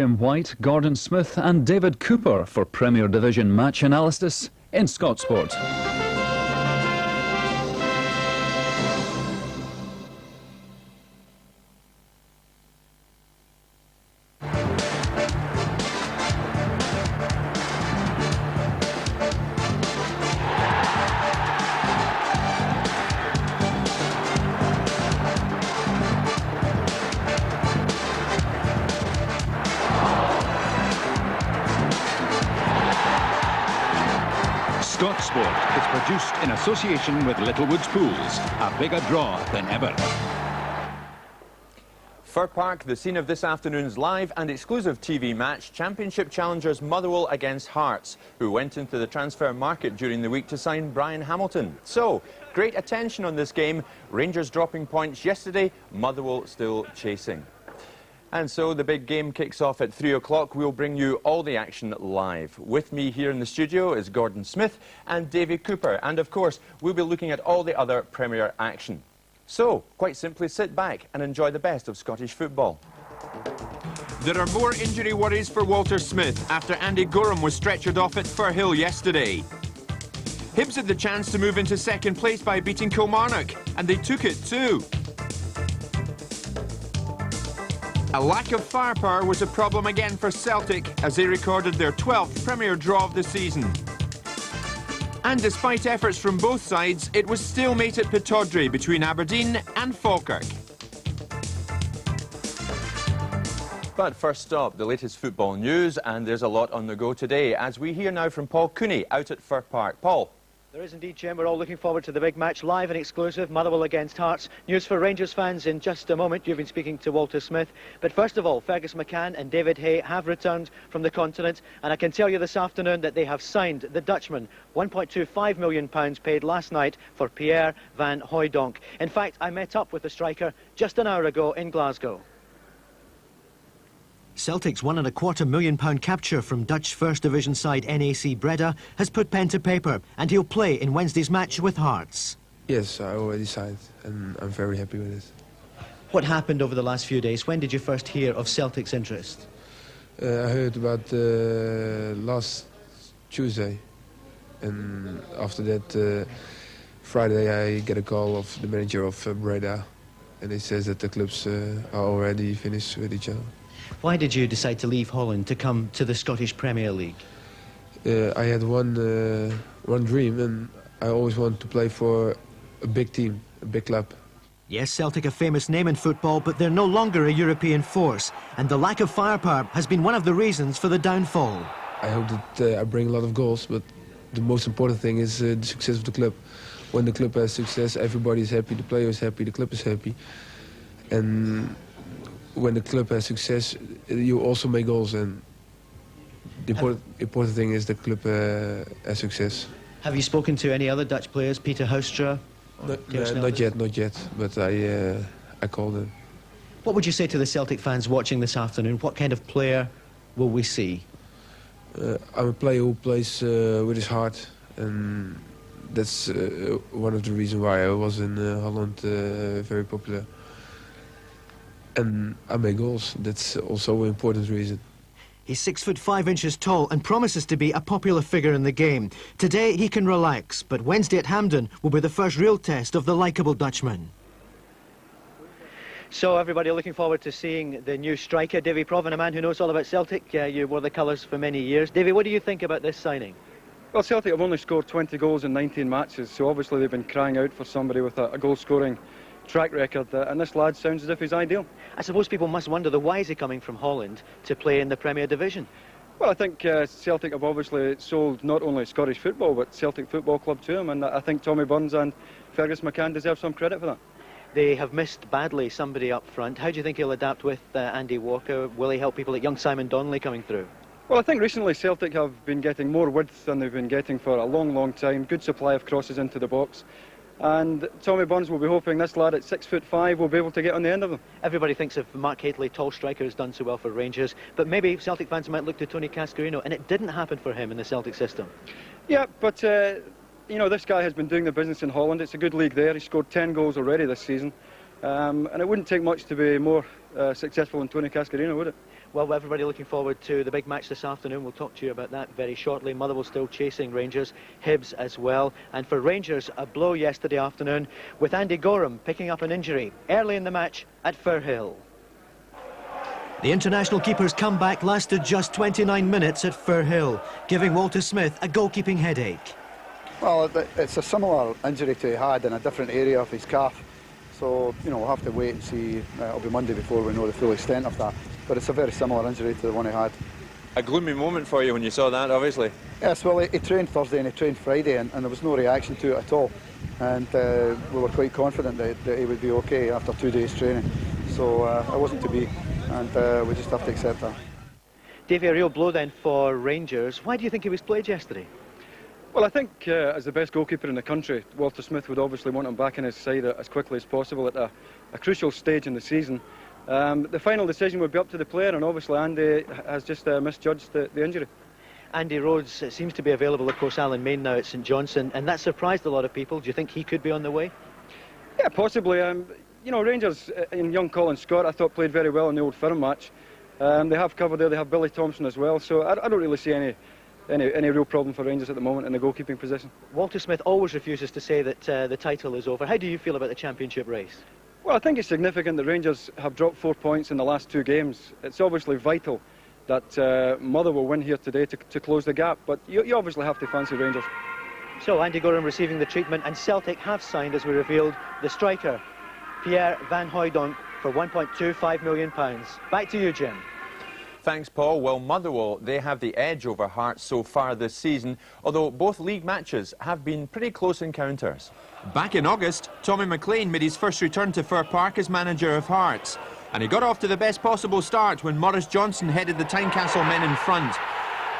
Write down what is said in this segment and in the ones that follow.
Graham White, Gordon Smith and David Cooper for Premier Division match analysis in Scott Sport. Scott Sport is produced in association with Littlewoods Pools, a bigger draw than ever. Fir Park, the scene of this afternoon's live and exclusive TV match, Championship challengers Motherwell against Hearts, who went into the transfer market during the week to sign Brian Hamilton. So, great attention on this game. Rangers dropping points yesterday, Motherwell still chasing. And so the big game kicks off at 3 o'clock. We'll bring you all the action live. With me here in the studio is Gordon Smith and David Cooper. And of course, we'll be looking at all the other Premier action. So, quite simply, sit back and enjoy the best of Scottish football. There are more injury worries for Walter Smith after Andy Gorham was stretchered off at Firhill yesterday. Hibs had the chance to move into second place by beating Kilmarnock, and they took it too. A lack of firepower was a problem again for Celtic as they recorded their 12th Premier draw of the season. And despite efforts from both sides, it was stalemate at Pittodrie between Aberdeen and Falkirk. But first stop, the latest football news, and there's a lot on the go today as we hear now from Paul Cooney out at Fir Park. Paul. There is indeed, Jim. We're all looking forward to the big match, live and exclusive, Motherwell against Hearts. News for Rangers fans in just a moment. You've been speaking to Walter Smith. But first of all, Fergus McCann and David Hay have returned from the continent, and I can tell you this afternoon that they have signed the Dutchman. £1.25 million paid last night for Pierre van Hooijdonk. In fact, I met up with the striker just an hour ago in Glasgow. Celtic's £1.25 million capture from Dutch First Division side NAC Breda has put pen to paper, and he'll play in Wednesday's match with Hearts. Yes, I already signed, and I'm very happy with it. What happened over the last few days? When did you first hear of Celtic's interest? I heard about last Tuesday, and after that, Friday, I get a call of the manager of Breda, and he says that the clubs are already finished with each other. Why did you decide to leave Holland to come to the Scottish Premier League? I had one dream, and I always wanted to play for a big team, a big club. Yes, Celtic a famous name in football, but they're no longer a European force, and the lack of firepower has been one of the reasons for the downfall. I hope that I bring a lot of goals, but the most important thing is the success of the club. When the club has success, everybody is happy, the player is happy, the club is happy. And when the club has success, you also make goals, and the important thing is the club has success. Have you spoken to any other Dutch players, Peter Houstra? Not yet, but I called them. What would you say to the Celtic fans watching this afternoon? What kind of player will we see? I'm a player who plays with his heart, and that's one of the reasons why I was in Holland very popular. And I make goals. That's also an important reason. He's 6'5" tall and promises to be a popular figure in the game. Today he can relax, but Wednesday at Hampden will be the first real test of the likeable Dutchman. So everybody looking forward to seeing the new striker, Davy Provan, a man who knows all about Celtic. You wore the colours for many years. Davy, what do you think about this signing? Well, Celtic have only scored 20 goals in 19 matches, so obviously they've been crying out for somebody with a goal-scoring track record, and this lad sounds as if he's ideal. I suppose people must wonder, why is he coming from Holland to play in the Premier Division? Well, I think Celtic have obviously sold not only Scottish football, but Celtic Football Club to him, and I think Tommy Burns and Fergus McCann deserve some credit for that. They have missed badly somebody up front. How do you think he'll adapt with Andy Walker? Will he help people like young Simon Donnelly coming through? Well, I think recently Celtic have been getting more width than they've been getting for a long time. Good supply of crosses into the box. And Tommy Burns will be hoping this lad at 6'5" will be able to get on the end of them. Everybody thinks of Mark Hateley, tall striker, has done so well for Rangers, but maybe Celtic fans might look to Tony Cascarino, and it didn't happen for him in the Celtic system. Yeah, but you know, this guy has been doing the business in Holland. It's a good league there. He scored 10 goals already this season, and it wouldn't take much to be more successful than Tony Cascarino, would it? Well, everybody looking forward to the big match this afternoon. We'll talk to you about that very shortly. Motherwell still chasing Rangers, Hibs as well. And for Rangers, a blow yesterday afternoon with Andy Gorham picking up an injury early in the match at Firhill. The international keeper's comeback lasted just 29 minutes at Firhill, giving Walter Smith a goalkeeping headache. Well, it's a similar injury to he had in a different area of his calf. So, you know, we'll have to wait and see. It'll be Monday before we know the full extent of that. But it's a very similar injury to the one he had. A gloomy moment for you when you saw that, obviously. Yes, well, he trained Thursday and he trained Friday, and there was no reaction to it at all. And we were quite confident that he would be okay after 2 days training. So it wasn't to be, and we just have to accept that. Davey, a real blow then for Rangers. Why do you think he was played yesterday? Well, I think as the best goalkeeper in the country, Walter Smith would obviously want him back in his side as quickly as possible at a crucial stage in the season. The final decision would be up to the player, and obviously Andy has just misjudged the injury. Andy Rhodes seems to be available, of course, Alan Main now at St Johnstone, and that surprised a lot of people. Do you think he could be on the way? Yeah, possibly. You know, Rangers in young Colin Scott, I thought, played very well in the Old Firm match. They have cover there, they have Billy Thompson as well, so I don't really see any real problem for Rangers at the moment in the goalkeeping position. Walter Smith always refuses to say that the title is over. How do you feel about the championship race? Well, I think it's significant that Rangers have dropped 4 points in the last 2 games. It's obviously vital that Motherwell win here today to close the gap, but you obviously have to fancy Rangers. So Andy Gorham receiving the treatment, and Celtic have signed, as we revealed, the striker Pierre Van Hooijdonk for £1.25 million. Back to you, Jim. Thanks, Paul. Well, Motherwell, they have the edge over Hearts so far this season, although both league matches have been pretty close encounters. Back in August, Tommy McLean made his first return to Fir Park as manager of Hearts, and he got off to the best possible start when Maurice Johnson headed the Tynecastle men in front.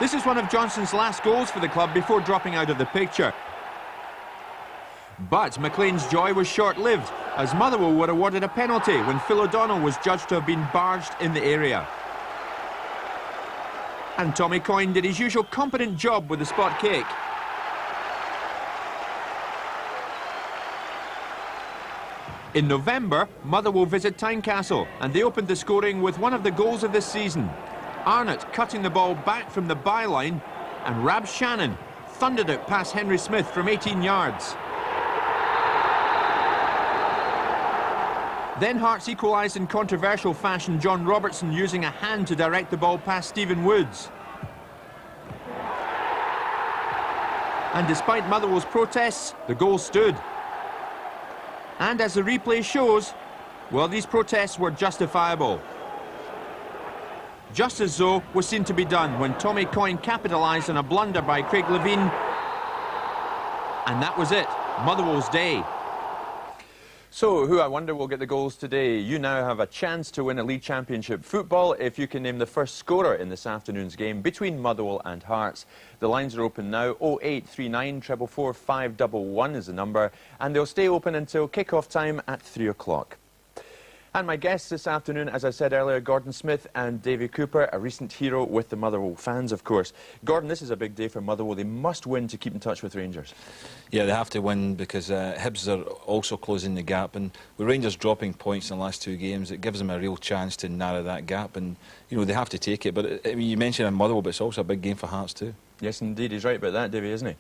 This is one of Johnson's last goals for the club before dropping out of the picture. But McLean's joy was short-lived, as Motherwell were awarded a penalty when Phil O'Donnell was judged to have been barged in the area. And Tommy Coyne did his usual competent job with the spot kick. In November, Motherwell visit Tynecastle, and they opened the scoring with one of the goals of this season. Arnott cutting the ball back from the byline, and Rab Shannon thundered it past Henry Smith from 18 yards. Then Hearts equalised in controversial fashion, John Robertson using a hand to direct the ball past Stephen Woods. And despite Motherwell's protests, the goal stood. And as the replay shows, well, these protests were justifiable. Just as though was seen to be done when Tommy Coyne capitalised on a blunder by Craig Levine. And that was it, Motherwell's day. So, who I wonder will get the goals today? You now have a chance to win a league championship football if you can name the first scorer in this afternoon's game between Motherwell and Hearts. The lines are open now. 0839 444 511 is the number, and they'll stay open until kick-off time at 3 o'clock. And my guests this afternoon, as I said earlier, Gordon Smith and Davy Cooper, a recent hero with the Motherwell fans, of course. Gordon, this is a big day for Motherwell. They must win to keep in touch with Rangers. Yeah, they have to win because Hibs are also closing the gap, and with Rangers dropping points in the last 2 games, it gives them a real chance to narrow that gap, and you know they have to take it. But I mean, you mentioned Motherwell, but it's also a big game for Hearts too. Yes, indeed, he's right about that, Davy, isn't he?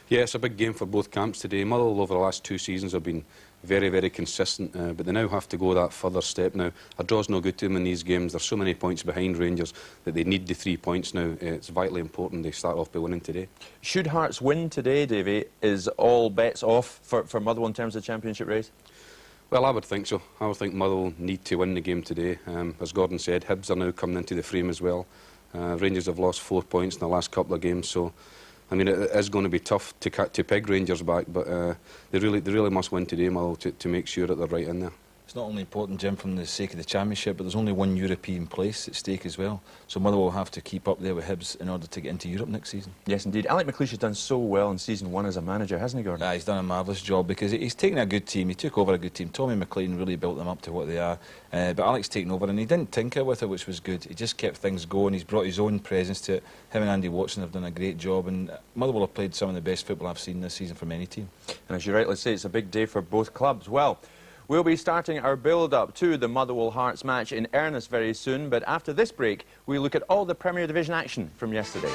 Yeah, it's a big game for both camps today. Motherwell over the last 2 seasons have been very, very consistent, but they now have to go that further step now. A draw's no good to them in these games. They're so many points behind Rangers that they need the 3 points now. It's vitally important they start off by winning today. Should Hearts win today, Davy, is all bets off for Motherwell in terms of the championship race? Well, I would think so. I would think Motherwell need to win the game today. As Gordon said, Hibs are now coming into the frame as well. Rangers have lost 4 points in the last couple of games, so I mean, it is going to be tough to peg Rangers back, but they really must win today, Motherwell, to make sure that they're right in there. It's not only important, Jim, from the sake of the championship, but there's only one European place at stake as well. So Motherwell will have to keep up there with Hibs in order to get into Europe next season. Yes, indeed. Alec McLeish has done so well in season 1 as a manager, hasn't he, Gordon? Yeah, he's done a marvellous job because he's taken a good team. He took over a good team. Tommy McLean really built them up to what they are. But Alec's taken over and he didn't tinker with it, which was good. He just kept things going. He's brought his own presence to it. Him and Andy Watson have done a great job, and Motherwell have played some of the best football I've seen this season from any team. And as you rightly say, it's a big day for both clubs. Well, We'll be starting our build-up to the Motherwell Hearts match in earnest very soon, but after this break, we look at all the Premier Division action from yesterday.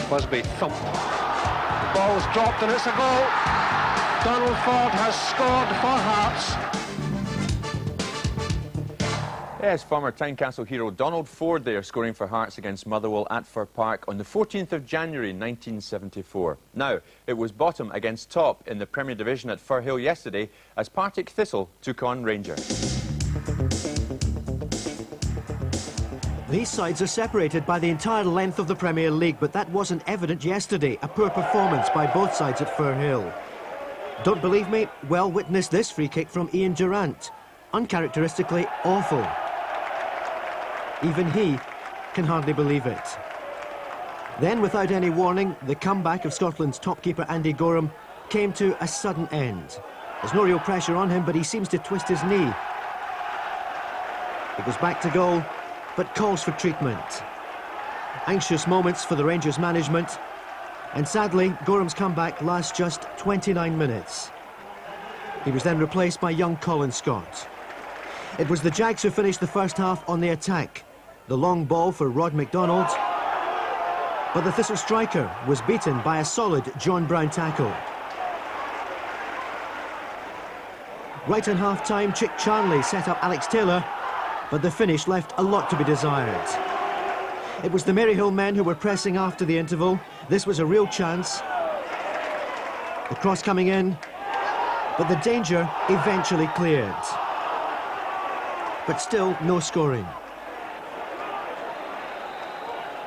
Busby thump. The ball is dropped and it's a goal. Donald Ford has scored for Hearts. Yes, former Tynecastle hero Donald Ford there scoring for Hearts against Motherwell at Fir Park on the 14th of January 1974. Now, it was bottom against top in the Premier Division at Firhill yesterday as Partick Thistle took on Rangers. These sides are separated by the entire length of the Premier League, but that wasn't evident yesterday. A poor performance by both sides at Firhill. Don't believe me? Well, witness this free kick from Ian Durrant. Uncharacteristically awful. Even he can hardly believe it. Then, without any warning, the comeback of Scotland's top keeper Andy Gorham came to a sudden end. There's no real pressure on him, but he seems to twist his knee. He goes back to goal, but calls for treatment. Anxious moments for the Rangers management, and sadly, Gorham's comeback lasts just 29 minutes. He was then replaced by young Colin Scott. It was the Jags who finished the first half on the attack. The long ball for Rod MacDonald, but the Thistle striker was beaten by a solid John Brown tackle. Right in half-time, Chick Charnley set up Alex Taylor, but the finish left a lot to be desired. It was the Maryhill men who were pressing after the interval. This was a real chance. The cross coming in, but the danger eventually cleared. But still no scoring.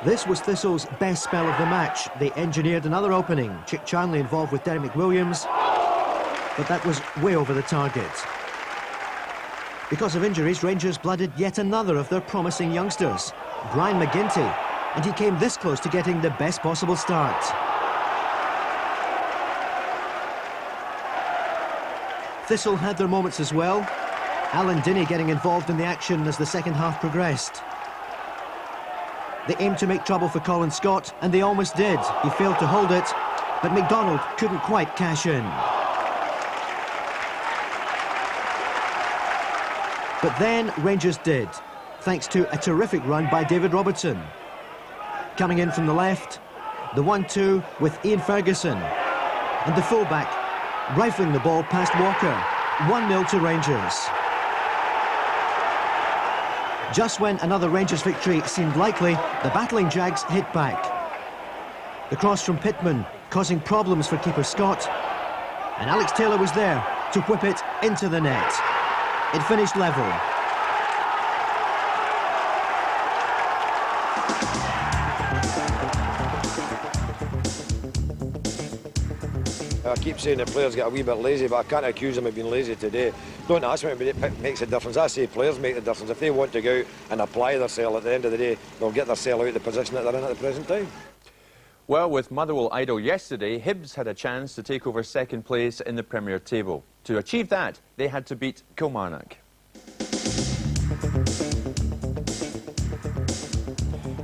This was Thistle's best spell of the match. They engineered another opening. Chick Charnley involved with Derek McWilliams, but that was way over the target. Because of injuries, Rangers blooded yet another of their promising youngsters, Brian McGinty, and he came this close to getting the best possible start. Thistle had their moments as well. Alan Dinny getting involved in the action as the second half progressed. They aimed to make trouble for Colin Scott, and they almost did. He failed to hold it, but MacDonald couldn't quite cash in. But then Rangers did, thanks to a terrific run by David Robertson. Coming in from the left, the 1-2 with Ian Ferguson. And the fullback rifling the ball past Walker. 1-0 to Rangers. Just when another Rangers victory seemed likely, the battling Jags hit back. The cross from Pittman causing problems for keeper Scott. And Alex Taylor was there to whip it into the net. It finished level. I keep saying the players get a wee bit lazy, but I can't accuse them of being lazy today. Don't ask me, but it makes a difference. I say players make the difference. If they want to go out and apply their sell at the end of the day, they'll get their sell out of the position that they're in at the present time. Well, with Motherwell idle yesterday, Hibs had a chance to take over second place in the Premier table. To achieve that, they had to beat Kilmarnock.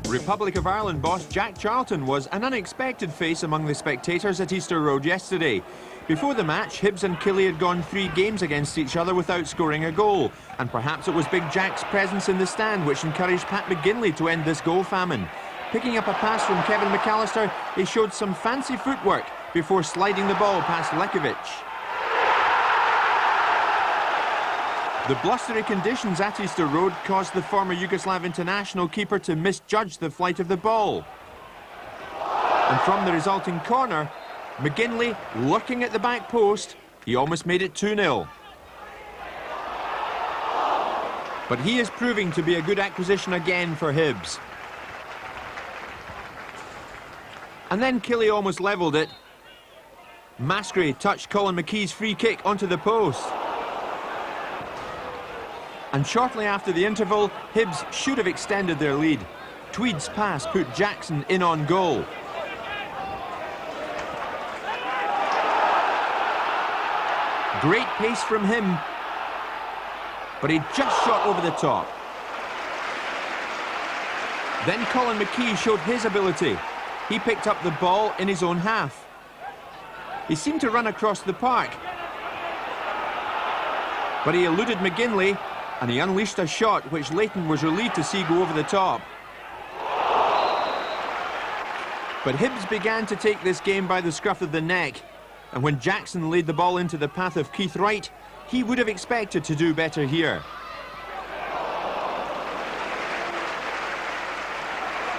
Republic of Ireland boss Jack Charlton was an unexpected face among the spectators at Easter Road yesterday. Before the match, Hibs and Killie had gone 3 games against each other without scoring a goal. And perhaps it was Big Jack's presence in the stand which encouraged Pat McGinley to end this goal famine. Picking up a pass from Kevin McAllister, he showed some fancy footwork before sliding the ball past Lekovic. The blustery conditions at Easter Road caused the former Yugoslav international keeper to misjudge the flight of the ball. And from the resulting corner, McGinley, looking at the back post, he almost made it 2-0. But he is proving to be a good acquisition again for Hibs. And then Killie almost levelled it. Maskery touched Colin McKee's free kick onto the post. And shortly after the interval, Hibs should have extended their lead. Tweed's pass put Jackson in on goal. Great pace from him, but he just shot over the top. Then Colin McKee showed his ability. He picked up the ball in his own half. He seemed to run across the park, but he eluded McGinley, and he unleashed a shot which Leighton was relieved to see go over the top. But Hibs began to take this game by the scruff of the neck, and when Jackson laid the ball into the path of Keith Wright, he would have expected to do better here.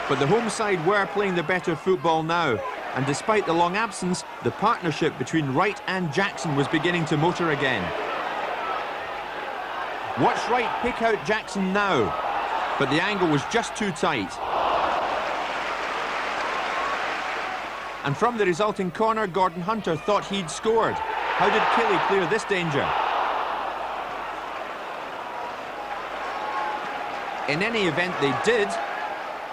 But the home side were playing the better football now, and despite the long absence, the partnership between Wright and Jackson was beginning to motor again. Watch Wright pick out Jackson now, but the angle was just too tight. And from the resulting corner, Gordon Hunter thought he'd scored. How did Kelly clear this danger? In any event, they did,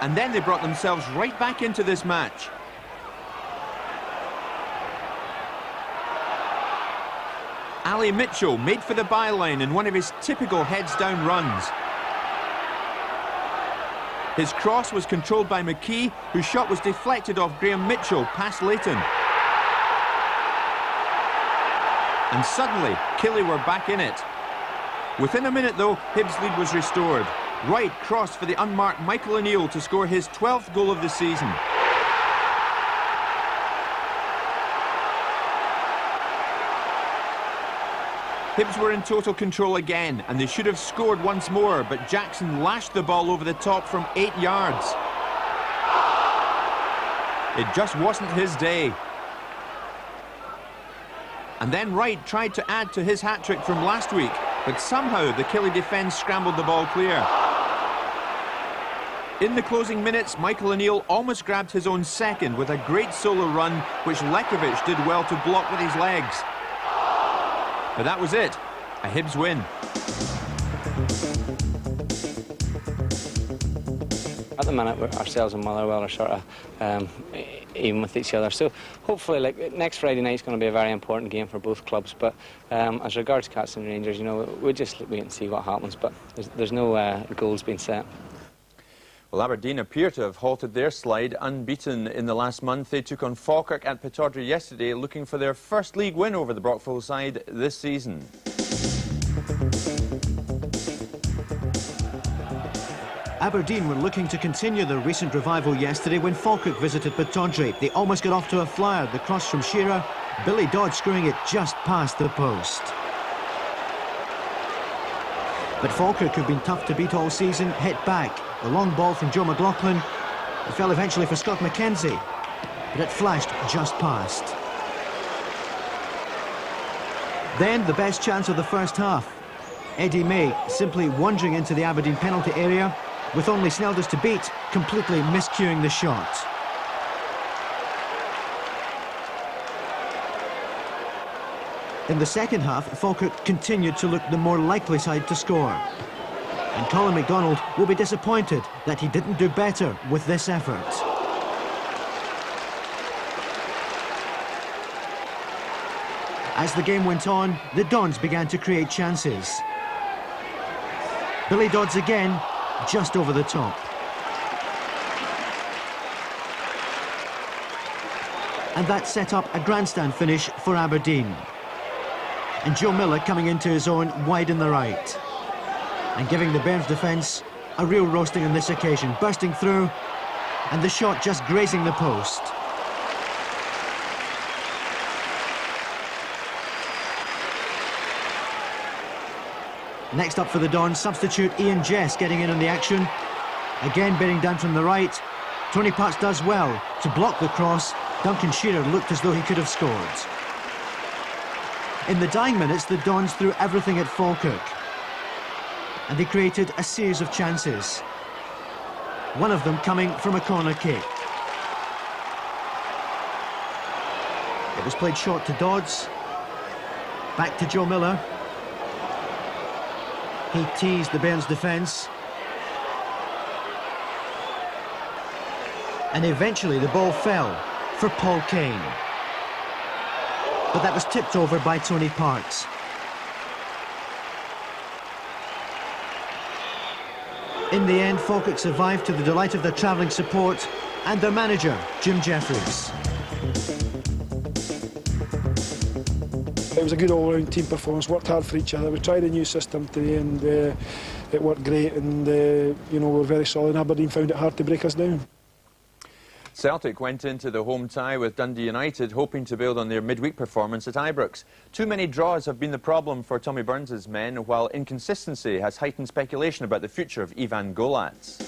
and then they brought themselves right back into this match. Ali Mitchell made for the byline in one of his typical heads-down runs. His cross was controlled by McKee, whose shot was deflected off Graham Mitchell past Leighton. And suddenly, Killie were back in it. Within a minute, though, Hibs' lead was restored. Wright crossed for the unmarked Michael O'Neill to score his 12th goal of the season. Hibs were in total control again, and they should have scored once more, but Jackson lashed the ball over the top from 8 yards. It just wasn't his day. And then Wright tried to add to his hat-trick from last week, but somehow the Killie defence scrambled the ball clear. In the closing minutes, Michael O'Neill almost grabbed his own second with a great solo run, which Lekovic did well to block with his legs. But that was it, a Hibs win. At the minute, ourselves and Motherwell are sort of even with each other. So hopefully, like, next Friday night is going to be a very important game for both clubs. But as regards Cats and Rangers, you know, we'll just wait and see what happens. But there's no goals being set. Well, Aberdeen appear to have halted their slide. Unbeaten in the last month, they took on Falkirk at Pittodrie yesterday, looking for their first league win over the Brockville side this season. Aberdeen were looking to continue their recent revival yesterday when Falkirk visited Pittodrie. They almost got off to a flyer. The cross from Shearer, Billy Dodd scoring it just past the post. But Falkirk, who've been tough to beat all season, hit back. The long ball from Joe McLaughlin. It fell eventually for Scott McKenzie, but it flashed just past. Then the best chance of the first half. Eddie May simply wandering into the Aberdeen penalty area with only Snelders to beat, completely miscuing the shot. In the second half, Falkirk continued to look the more likely side to score. And Colin MacDonald will be disappointed that he didn't do better with this effort. As the game went on, the Dons began to create chances. Billy Dodds again, just over the top. And that set up a grandstand finish for Aberdeen. And Joe Miller coming into his own wide in the right. And giving the Bairns defence a real roasting on this occasion, bursting through, and the shot just grazing the post. Next up for the Dons, substitute Ian Jess getting in on the action. Again bearing down from the right. Tony Parks does well to block the cross. Duncan Shearer looked as though he could have scored. In the dying minutes, the Dons threw everything at Falkirk. And they created a series of chances. One of them coming from a corner kick. It was played short to Dodds. Back to Joe Miller. He teased the Bairns defence. And eventually the ball fell for Paul Kane. But that was tipped over by Tony Parks. In the end, Falkirk survived to the delight of their travelling support and their manager, Jim Jeffries. It was a good all-round team performance, worked hard for each other. We tried a new system today and it worked great, and you know, we're very solid. Aberdeen found it hard to break us down. Celtic went into the home tie with Dundee United, hoping to build on their midweek performance at Ibrox. Too many draws have been the problem for Tommy Burns' men, while inconsistency has heightened speculation about the future of Ivan Golats.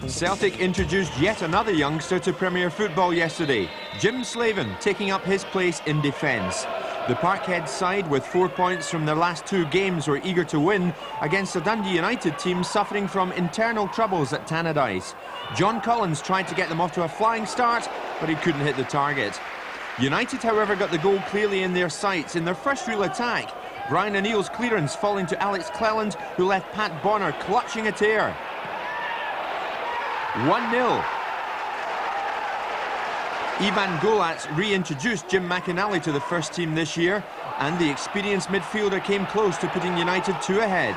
Celtic introduced yet another youngster to Premier Football yesterday, Jim Slavin, taking up his place in defence. The Parkhead side, with 4 points from their last 2 games, were eager to win against a Dundee United team suffering from internal troubles at Tannadice. John Collins tried to get them off to a flying start, but he couldn't hit the target. United, however, got the goal clearly in their sights in their first real attack. Brian O'Neill's clearance falling to Alex Cleland, who left Pat Bonner clutching a tear. 1-0. Ivan Golats reintroduced Jim McInally to the first team this year, and the experienced midfielder came close to putting United 2 ahead.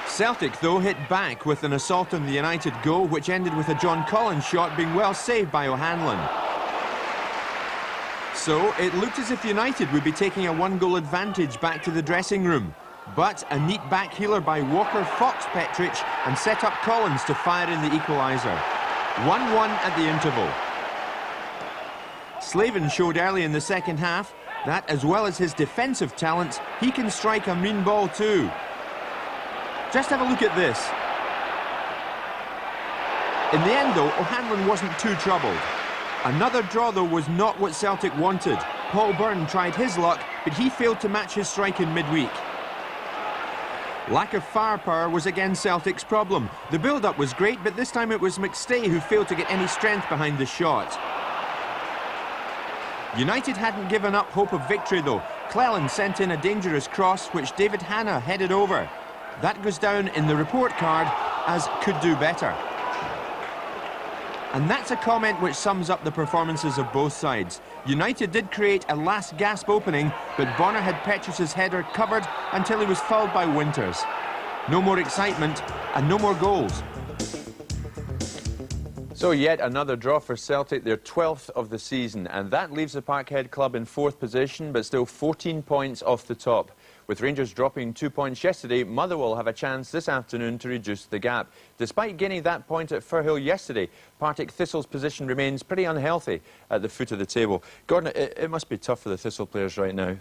Celtic, though, hit back with an assault on the United goal, which ended with a John Collins shot being well saved by O'Hanlon. So it looked as if United would be taking a 1-goal advantage back to the dressing room. But a neat back healer by Walker Fox Petrich and set up Collins to fire in the equaliser. 1-1 at the interval. Slavin showed early in the second half that, as well as his defensive talent, he can strike a mean ball too. Just have a look at this. In the end, though, O'Hanlon wasn't too troubled. Another draw, though, was not what Celtic wanted. Paul Byrne tried his luck, but he failed to match his strike in midweek. Lack of firepower was again Celtic's problem. The build-up was great, but this time it was McStay who failed to get any strength behind the shot. United hadn't given up hope of victory, though. Cleland sent in a dangerous cross, which David Hanna headed over. That goes down in the report card as could do better. And that's a comment which sums up the performances of both sides. United did create a last gasp opening, but Bonner had Petrus's header covered until he was fouled by Winters. No more excitement and no more goals. So yet another draw for Celtic, their 12th of the season, and that leaves the Parkhead club in 4th position, but still 14 points off the top. With Rangers dropping 2 points yesterday, Motherwell have a chance this afternoon to reduce the gap. Despite gaining that point at Firhill yesterday, Partick Thistle's position remains pretty unhealthy at the foot of the table. Gordon, it must be tough for the Thistle players right now.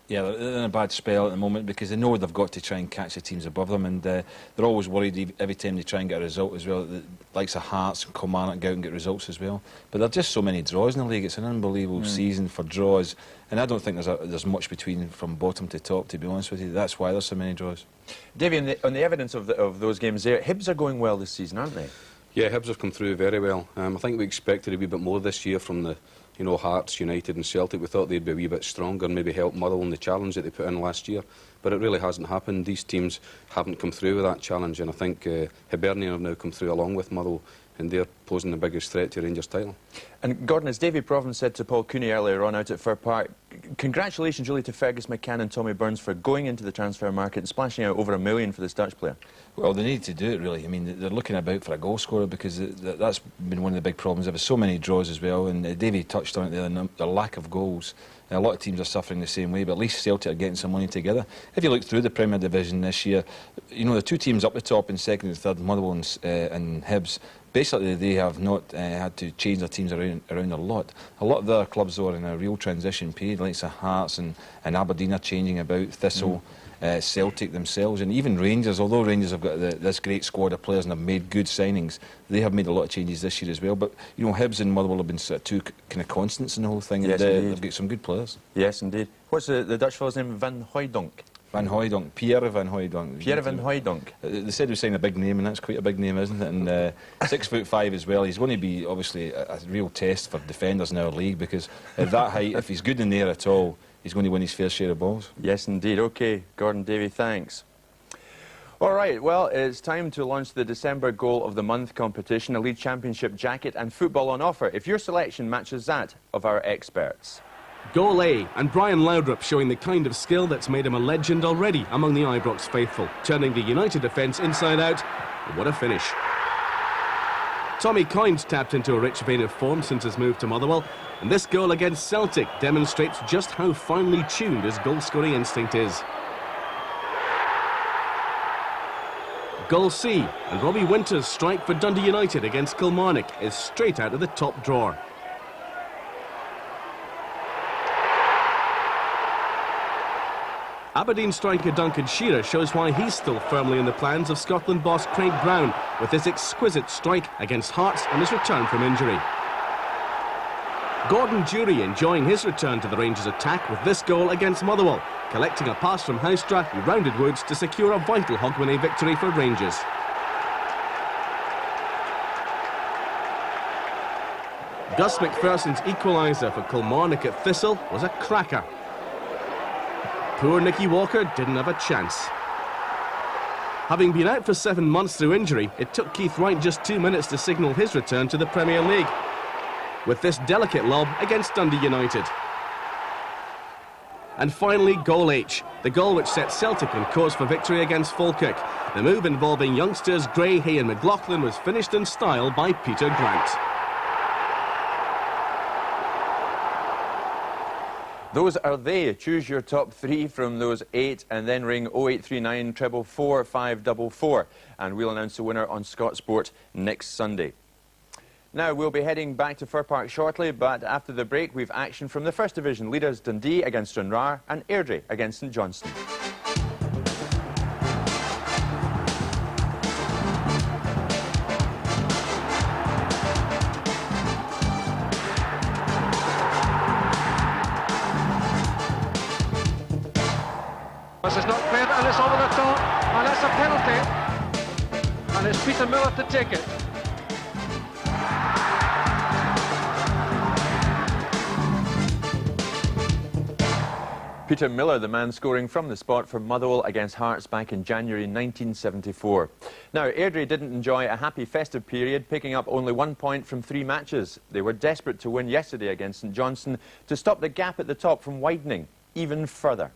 Yeah, they're in a bad spell at the moment because they know they've got to try and catch the teams above them, and they're always worried every time they try and get a result as well. The likes of Hearts and Kilmarnock go out and get results as well. But there are just so many draws in the league. It's an unbelievable season for draws, and I don't think there's much between from bottom to top, to be honest with you. That's why there's so many draws. Davey, on the evidence of those games there, Hibs are going well this season, aren't they? Yeah, Hibs have come through very well. I think we expected a wee bit more this year from the Hearts, United and Celtic. We thought they'd be a wee bit stronger and maybe help Motherwell in the challenge that they put in last year. But it really hasn't happened. These teams haven't come through with that challenge, and I think Hibernian have now come through along with Motherwell, and they're posing the biggest threat to Rangers' title. And Gordon, as Davy Provan said to Paul Cooney earlier on out at Fir Park, congratulations really to Fergus McCann and Tommy Burns for going into the transfer market and splashing out over $1 million for this Dutch player. Well, They need to do it, really. I mean, they're looking about for a goal scorer because that's been one of the big problems. There was so many draws as well, and Davy touched on it there, the lack of goals. A lot of teams are suffering the same way, but at least Celtic are getting some money together. If you look through the Premier Division this year, the two teams up the top in second and third, Motherwell and Hibs, basically they have not had to change their teams around a lot. A lot of their clubs are in a real transition period, like Hearts and Aberdeen are changing about, Thistle, Celtic themselves, and even Rangers. Although Rangers have got this great squad of players and have made good signings, they have made a lot of changes this year as well. But Hibs and Motherwell have been sort of two kind of constants in the whole thing, and they've got some good players. Yes, indeed. What's the Dutch fellow's name? Van Hooijdonk. Van Hooijdonk, Pierre Van Hooijdonk. Pierre Van Hooijdonk. They said he was signing a big name, and that's quite a big name, isn't it? And 6'5" as well. He's going to be obviously a real test for defenders in our league, because at that height, if he's good in the air at all, he's going to win his fair share of balls. Yes, indeed. OK, Gordon Davey, thanks. All right, well, it's time to launch the December Goal of the Month competition, a League Championship jacket and football on offer if your selection matches that of our experts. Goal A, and Brian Laudrup showing the kind of skill that's made him a legend already among the Ibrox faithful, turning the United defence inside out. What a finish. Tommy Coyne's tapped into a rich vein of form since his move to Motherwell, and this goal against Celtic demonstrates just how finely tuned his goal-scoring instinct is. Goal C, and Robbie Winter's strike for Dundee United against Kilmarnock is straight out of the top drawer. Aberdeen striker Duncan Shearer shows why he's still firmly in the plans of Scotland boss Craig Brown with his exquisite strike against Hearts on his return from injury. Gordon Durie enjoying his return to the Rangers attack with this goal against Motherwell, collecting a pass from Houstra who rounded Woods to secure a vital Hogmanay victory for Rangers. Gus McPherson's equaliser for Kilmarnock at Thistle was a cracker. Poor Nicky Walker didn't have a chance. Having been out for 7 months through injury, it took Keith Wright just 2 minutes to signal his return to the Premier League, with this delicate lob against Dundee United. And finally, goal H, the goal which set Celtic on course for victory against Falkirk. The move involving youngsters Gray, Hay and McLaughlin was finished in style by Peter Grant. Those are they. Choose your top 3 from those 8 and then ring 0839 444 544 and we'll announce the winner on Scott Sport next Sunday. Now, we'll be heading back to Fir Park shortly, but after the break we've action from the First Division leaders Dundee against Stranraer and Airdrie against St Johnstone. This is not fair, and it's over the top, and it's a penalty, and it's Peter Miller to take it. Peter Miller, the man scoring from the spot for Motherwell against Hearts back in January 1974. Now, Airdrie didn't enjoy a happy festive period, picking up only 1 point from 3 matches. They were desperate to win yesterday against St Johnstone to stop the gap at the top from widening even further.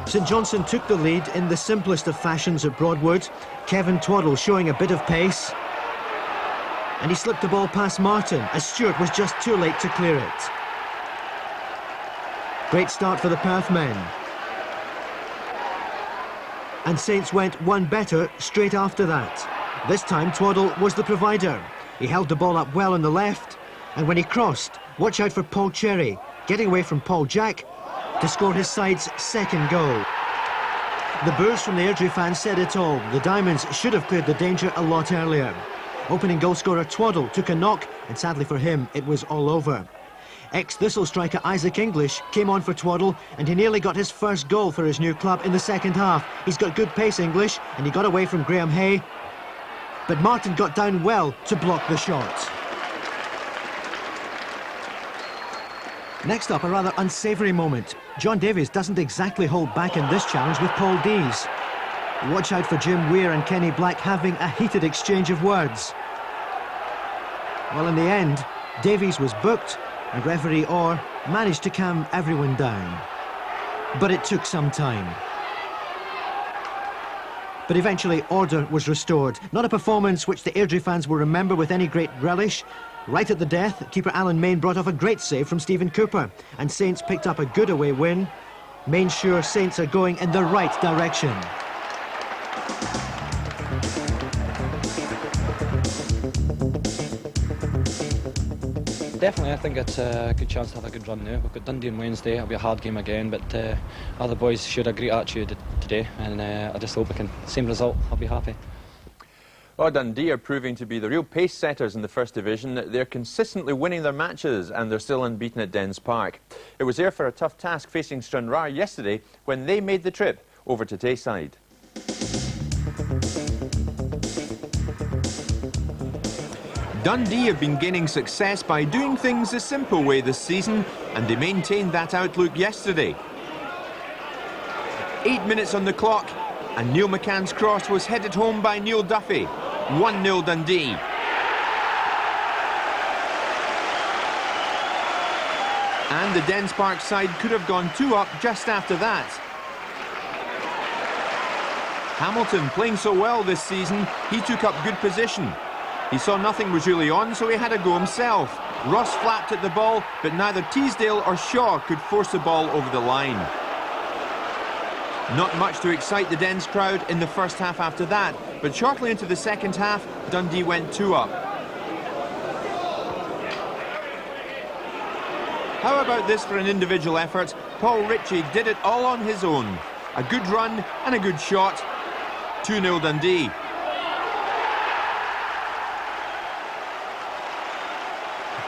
St Johnstone took the lead in the simplest of fashions at Broadwood. Kevin Twaddle showing a bit of pace. And he slipped the ball past Martin as Stewart was just too late to clear it. Great start for the Perth men. And Saints went one better straight after that. This time Twaddle was the provider. He held the ball up well on the left, and when he crossed, watch out for Paul Cherry, getting away from Paul Jack to score his side's second goal. The boos from the Airdrie fans said it all. The Diamonds should have cleared the danger a lot earlier. Opening goalscorer Twaddle took a knock, and sadly for him, it was all over. Ex-Thistle striker Isaac English came on for Twaddle, and he nearly got his first goal for his new club in the second half. He's got good pace, English, and he got away from Graham Hay, but Martin got down well to block the shot. Next up, a rather unsavoury moment. John Davies doesn't exactly hold back in this challenge with Paul Dees. Watch out for Jim Weir and Kenny Black having a heated exchange of words. Well, in the end, Davies was booked and referee Orr managed to calm everyone down. But it took some time. But eventually order was restored. Not a performance which the Airdrie fans will remember with any great relish. Right at the death, keeper Alan Main brought off a great save from Stephen Cooper, and Saints picked up a good away win. Main sure Saints are going in the right direction. Definitely, I think it's a good chance to have a good run now. We've got Dundee on Wednesday, it'll be a hard game again, but other boys showed a great attitude today, and I just hope we can, same result, I'll be happy. Well, Dundee are proving to be the real pace setters in the First Division. They're consistently winning their matches and they're still unbeaten at Dens Park. It was therefore a tough task facing Stranraer yesterday when they made the trip over to Tayside. Dundee have been gaining success by doing things the simple way this season, and they maintained that outlook yesterday. 8 minutes on the clock, and Neil McCann's cross was headed home by Neil Duffy. 1-0 Dundee. And the Dens Park side could have gone 2 up just after that. Hamilton playing so well this season, he took up good position. He saw nothing was really on, so he had a go himself. Ross flapped at the ball, but neither Teasdale or Shaw could force the ball over the line. Not much to excite the Dens crowd in the first half after that, but shortly into the second half, Dundee went 2 up. How about this for an individual effort? Paul Ritchie did it all on his own. A good run and a good shot. 2-0 Dundee.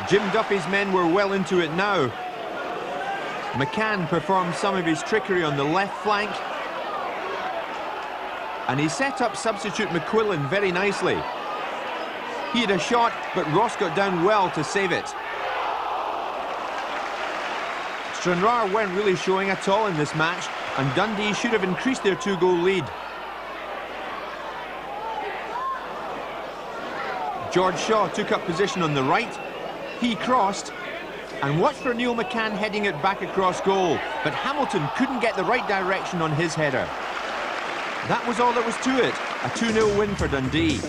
Jim Duffy's men were well into it now. McCann performed some of his trickery on the left flank. And he set up substitute McQuillan very nicely. He had a shot, but Ross got down well to save it. Stranraer weren't really showing at all in this match, and Dundee should have increased their 2-goal lead. George Shaw took up position on the right. He crossed, and watch for Neil McCann heading it back across goal, but Hamilton couldn't get the right direction on his header. That was all there was to it, a 2-0 win for Dundee.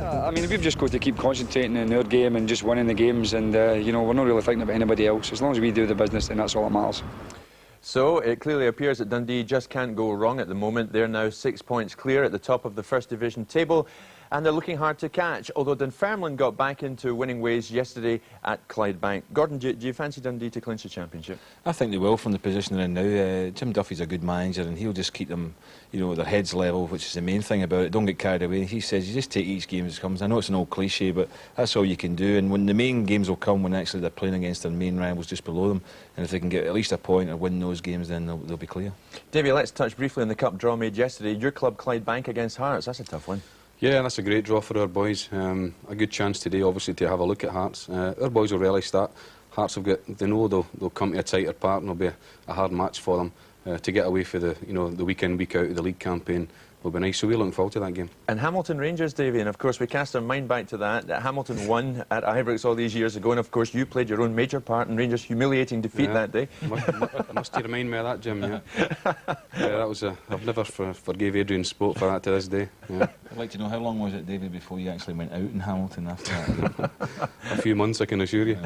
I mean, we've just got to keep concentrating on our game and just winning the games, and you know, we're not really thinking about anybody else. As long as we do the business, then that's all that matters. So it clearly appears that Dundee just can't go wrong at the moment. They're now 6 points clear at the top of the First Division table, and they're looking hard to catch, although Dunfermline got back into winning ways yesterday at Clydebank. Gordon, do you fancy Dundee to clinch the championship? I think they will from the position they're in now. Jim Duffy's a good manager, and he'll just keep them, you know, their heads level, which is the main thing about it. Don't get carried away. He says you just take each game as it comes. I know it's an old cliche, but that's all you can do. And when the main games will come, when actually they're playing against their main rivals just below them, and if they can get at least a point or win those games, then they'll be clear. Davey, let's touch briefly on the cup draw made yesterday. Your club Clydebank against Hearts. That's a tough one. Yeah, that's a great draw for our boys. A good chance today, obviously, to have a look at Hearts. Our boys will relish that. Hearts have got, they know they'll come to a tighter part, and it'll be a hard match for them to get away for the, you know, the week in, week out of the league campaign. Will be nice, so we're looking forward to that game. And Hamilton Rangers, Davey, and of course we cast our mind back to that. Hamilton won at Ibrox all these years ago, and of course you played your own major part in Rangers' humiliating defeat that day. Must you remind me of that, Jim? Yeah, that was I've never forgave Adrian Sport for that to this day. Yeah. I'd like to know, how long was it, Davey, before you actually went out in Hamilton after that? A few months, I can assure you.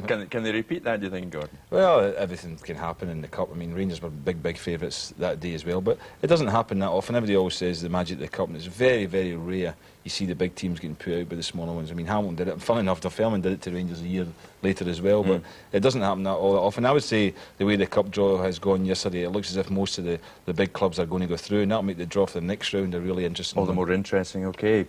Can they repeat that, do you think, Gordon? Well, everything can happen in the Cup. I mean, Rangers were big favourites that day as well, but it doesn't happen that often. Everybody always says the magic of the Cup, and it's very rare you see the big teams getting put out by the smaller ones. I mean, Hamilton did it, and funnily enough, Dunfermline did it to Rangers a year later as well, but it doesn't happen that all that often. I would say the way the Cup draw has gone yesterday, it looks as if most of the big clubs are going to go through, and that'll make the draw for the next round a really interesting all the more interesting, OK.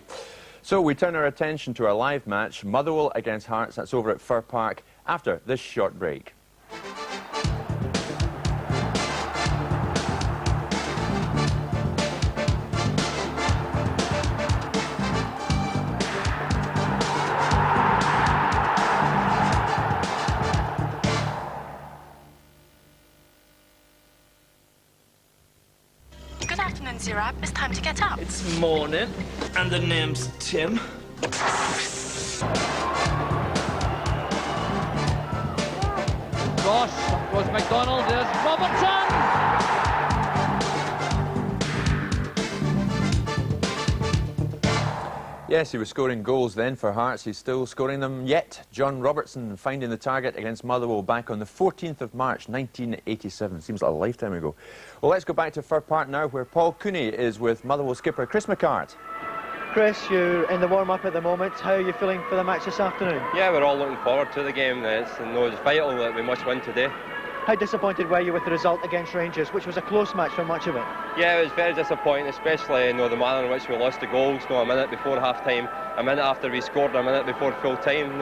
So we turn our attention to our live match, Motherwell against Hearts. That's over at Fir Park after this short break. Good afternoon, Zirab. It's time to get up. It's morning, and the name's Tim. Ross, was McDonald, there's Robertson! Yes, he was scoring goals then for Hearts. He's still scoring them yet. John Robertson finding the target against Motherwell back on the 14th of March, 1987. Seems like a lifetime ago. Well, let's go back to Fir Park now, where Paul Cooney is with Motherwell skipper Chris McCart. Chris, you're in the warm-up at the moment. How are you feeling for the match this afternoon? Yeah, we're all looking forward to the game. It's vital that we must win today. How disappointed were you with the result against Rangers, which was a close match for much of it? Yeah, it was very disappointing, especially the manner in which we lost the goals. A minute before half-time, a minute after we scored, a minute before full-time.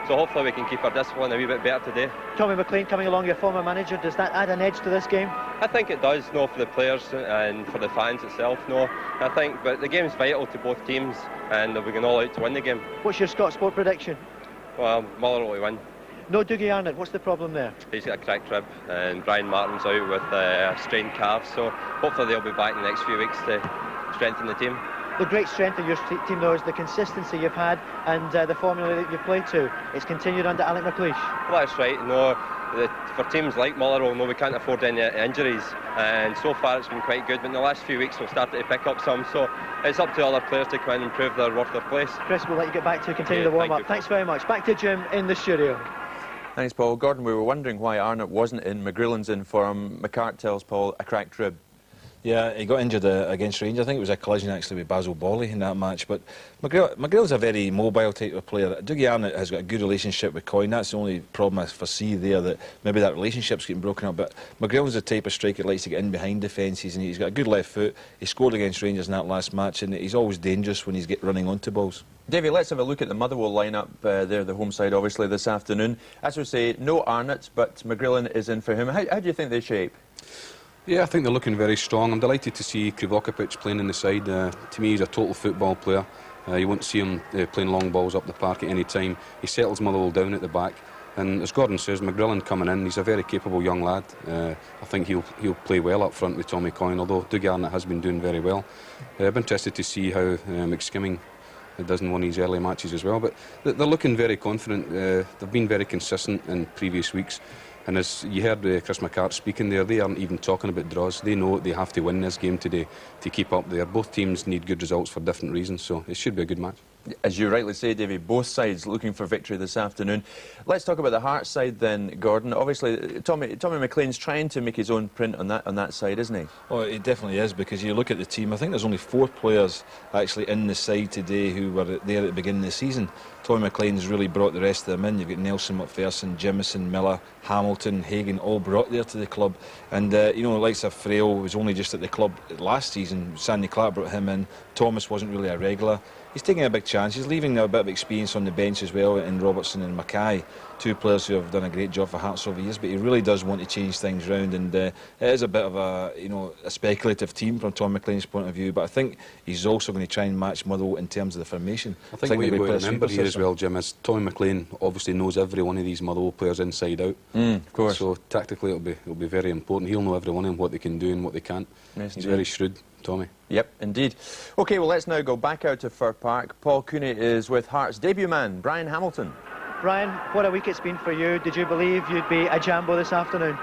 So hopefully we can keep our discipline a wee bit better today. Tommy McLean coming along, your former manager, does that add an edge to this game? I think it does, for the players and for the fans itself, I think, but the game's vital to both teams, and we're going all out to win the game. What's your Scott Sport prediction? Well, Motherwell will win. No Dougie Arnott, what's the problem there? He's got a cracked rib, and Brian Martin's out with strained calves, so hopefully they'll be back in the next few weeks to strengthen the team. The great strength of your team, though, is the consistency you've had and the formula that you've played to. It's continued under Alec McLeish. Well, that's right. No, for teams like Motherwell, no, we can't afford any injuries, and so far it's been quite good, but in the last few weeks we've started to pick up some, so it's up to other players to come in and prove their worth their place. Chris, we'll let you get back to continue the warm-up. Thanks very much. Back to Jim in the studio. Thanks, Paul. Gordon, we were wondering why Arnott wasn't in. McGrillen's in for him. McCart tells Paul a cracked rib. Yeah, he got injured against Rangers. I think it was a collision actually with Basil Bawley in that match. But McGill's a very mobile type of player. Dougie Arnott has got a good relationship with Coyne. That's the only problem I foresee there, that maybe that relationship's getting broken up. But McGill's the type of striker that likes to get in behind defences, and he's got a good left foot. He scored against Rangers in that last match, and he's always dangerous when he's running onto balls. Davey, let's have a look at the Motherwell lineup there, the home side, obviously, this afternoon. As we say, no Arnott, but McGrillen is in for him. How do you think they shape? Yeah, I think they're looking very strong. I'm delighted to see Krivokapic playing in the side. To me, he's a total football player. You won't see him playing long balls up the park at any time. He settles Motherwell down at the back. And as Gordon says, McGrillen coming in, he's a very capable young lad. I think he'll play well up front with Tommy Coyne, although Dougie Arnott has been doing very well. I've been interested to see how McSkimming does in one of his early matches as well. But they're looking very confident. They've been very consistent in previous weeks. And as you heard Chris McCart speaking there, they aren't even talking about draws. They know they have to win this game today to keep up there. Both teams need good results for different reasons, so it should be a good match. As you rightly say, Davey, both sides looking for victory this afternoon. Let's talk about the Hearts side then, Gordon. Obviously, Tommy McLean's trying to make his own print on that side, isn't he? Oh, he definitely is, because you look at the team, I think there's only 4 players actually in the side today who were there at the beginning of the season. Tommy McLean's really brought the rest of them in. You've got Nelson, McPherson, Jimison, Miller, Hamilton, Hagan, all brought there to the club. And, you know, like Frail was only just at the club last season. Sandy Clark brought him in. Thomas wasn't really a regular. He's taking a big chance. He's leaving a bit of experience on the bench as well in Robertson and Mackay, 2 players who have done a great job for Hearts over the years, but he really does want to change things round, and it is a bit of a speculative team from Tom McLean's point of view, but I think he's also going to try and match Motherwell in terms of the formation. I think what you've got to remember here as well, Jim, is Tommy McLean obviously knows every one of these Motherwell players inside out. Of course. So tactically it'll be very important. He'll know every one of them, what they can do and what they can't. Yes, he's very shrewd, Tommy. Yep, indeed. OK, well, let's now go back out to Fir Park. Paul Cooney is with Hearts' debut man, Brian Hamilton. Brian, what a week it's been for you. Did you believe you'd be a Jambo this afternoon?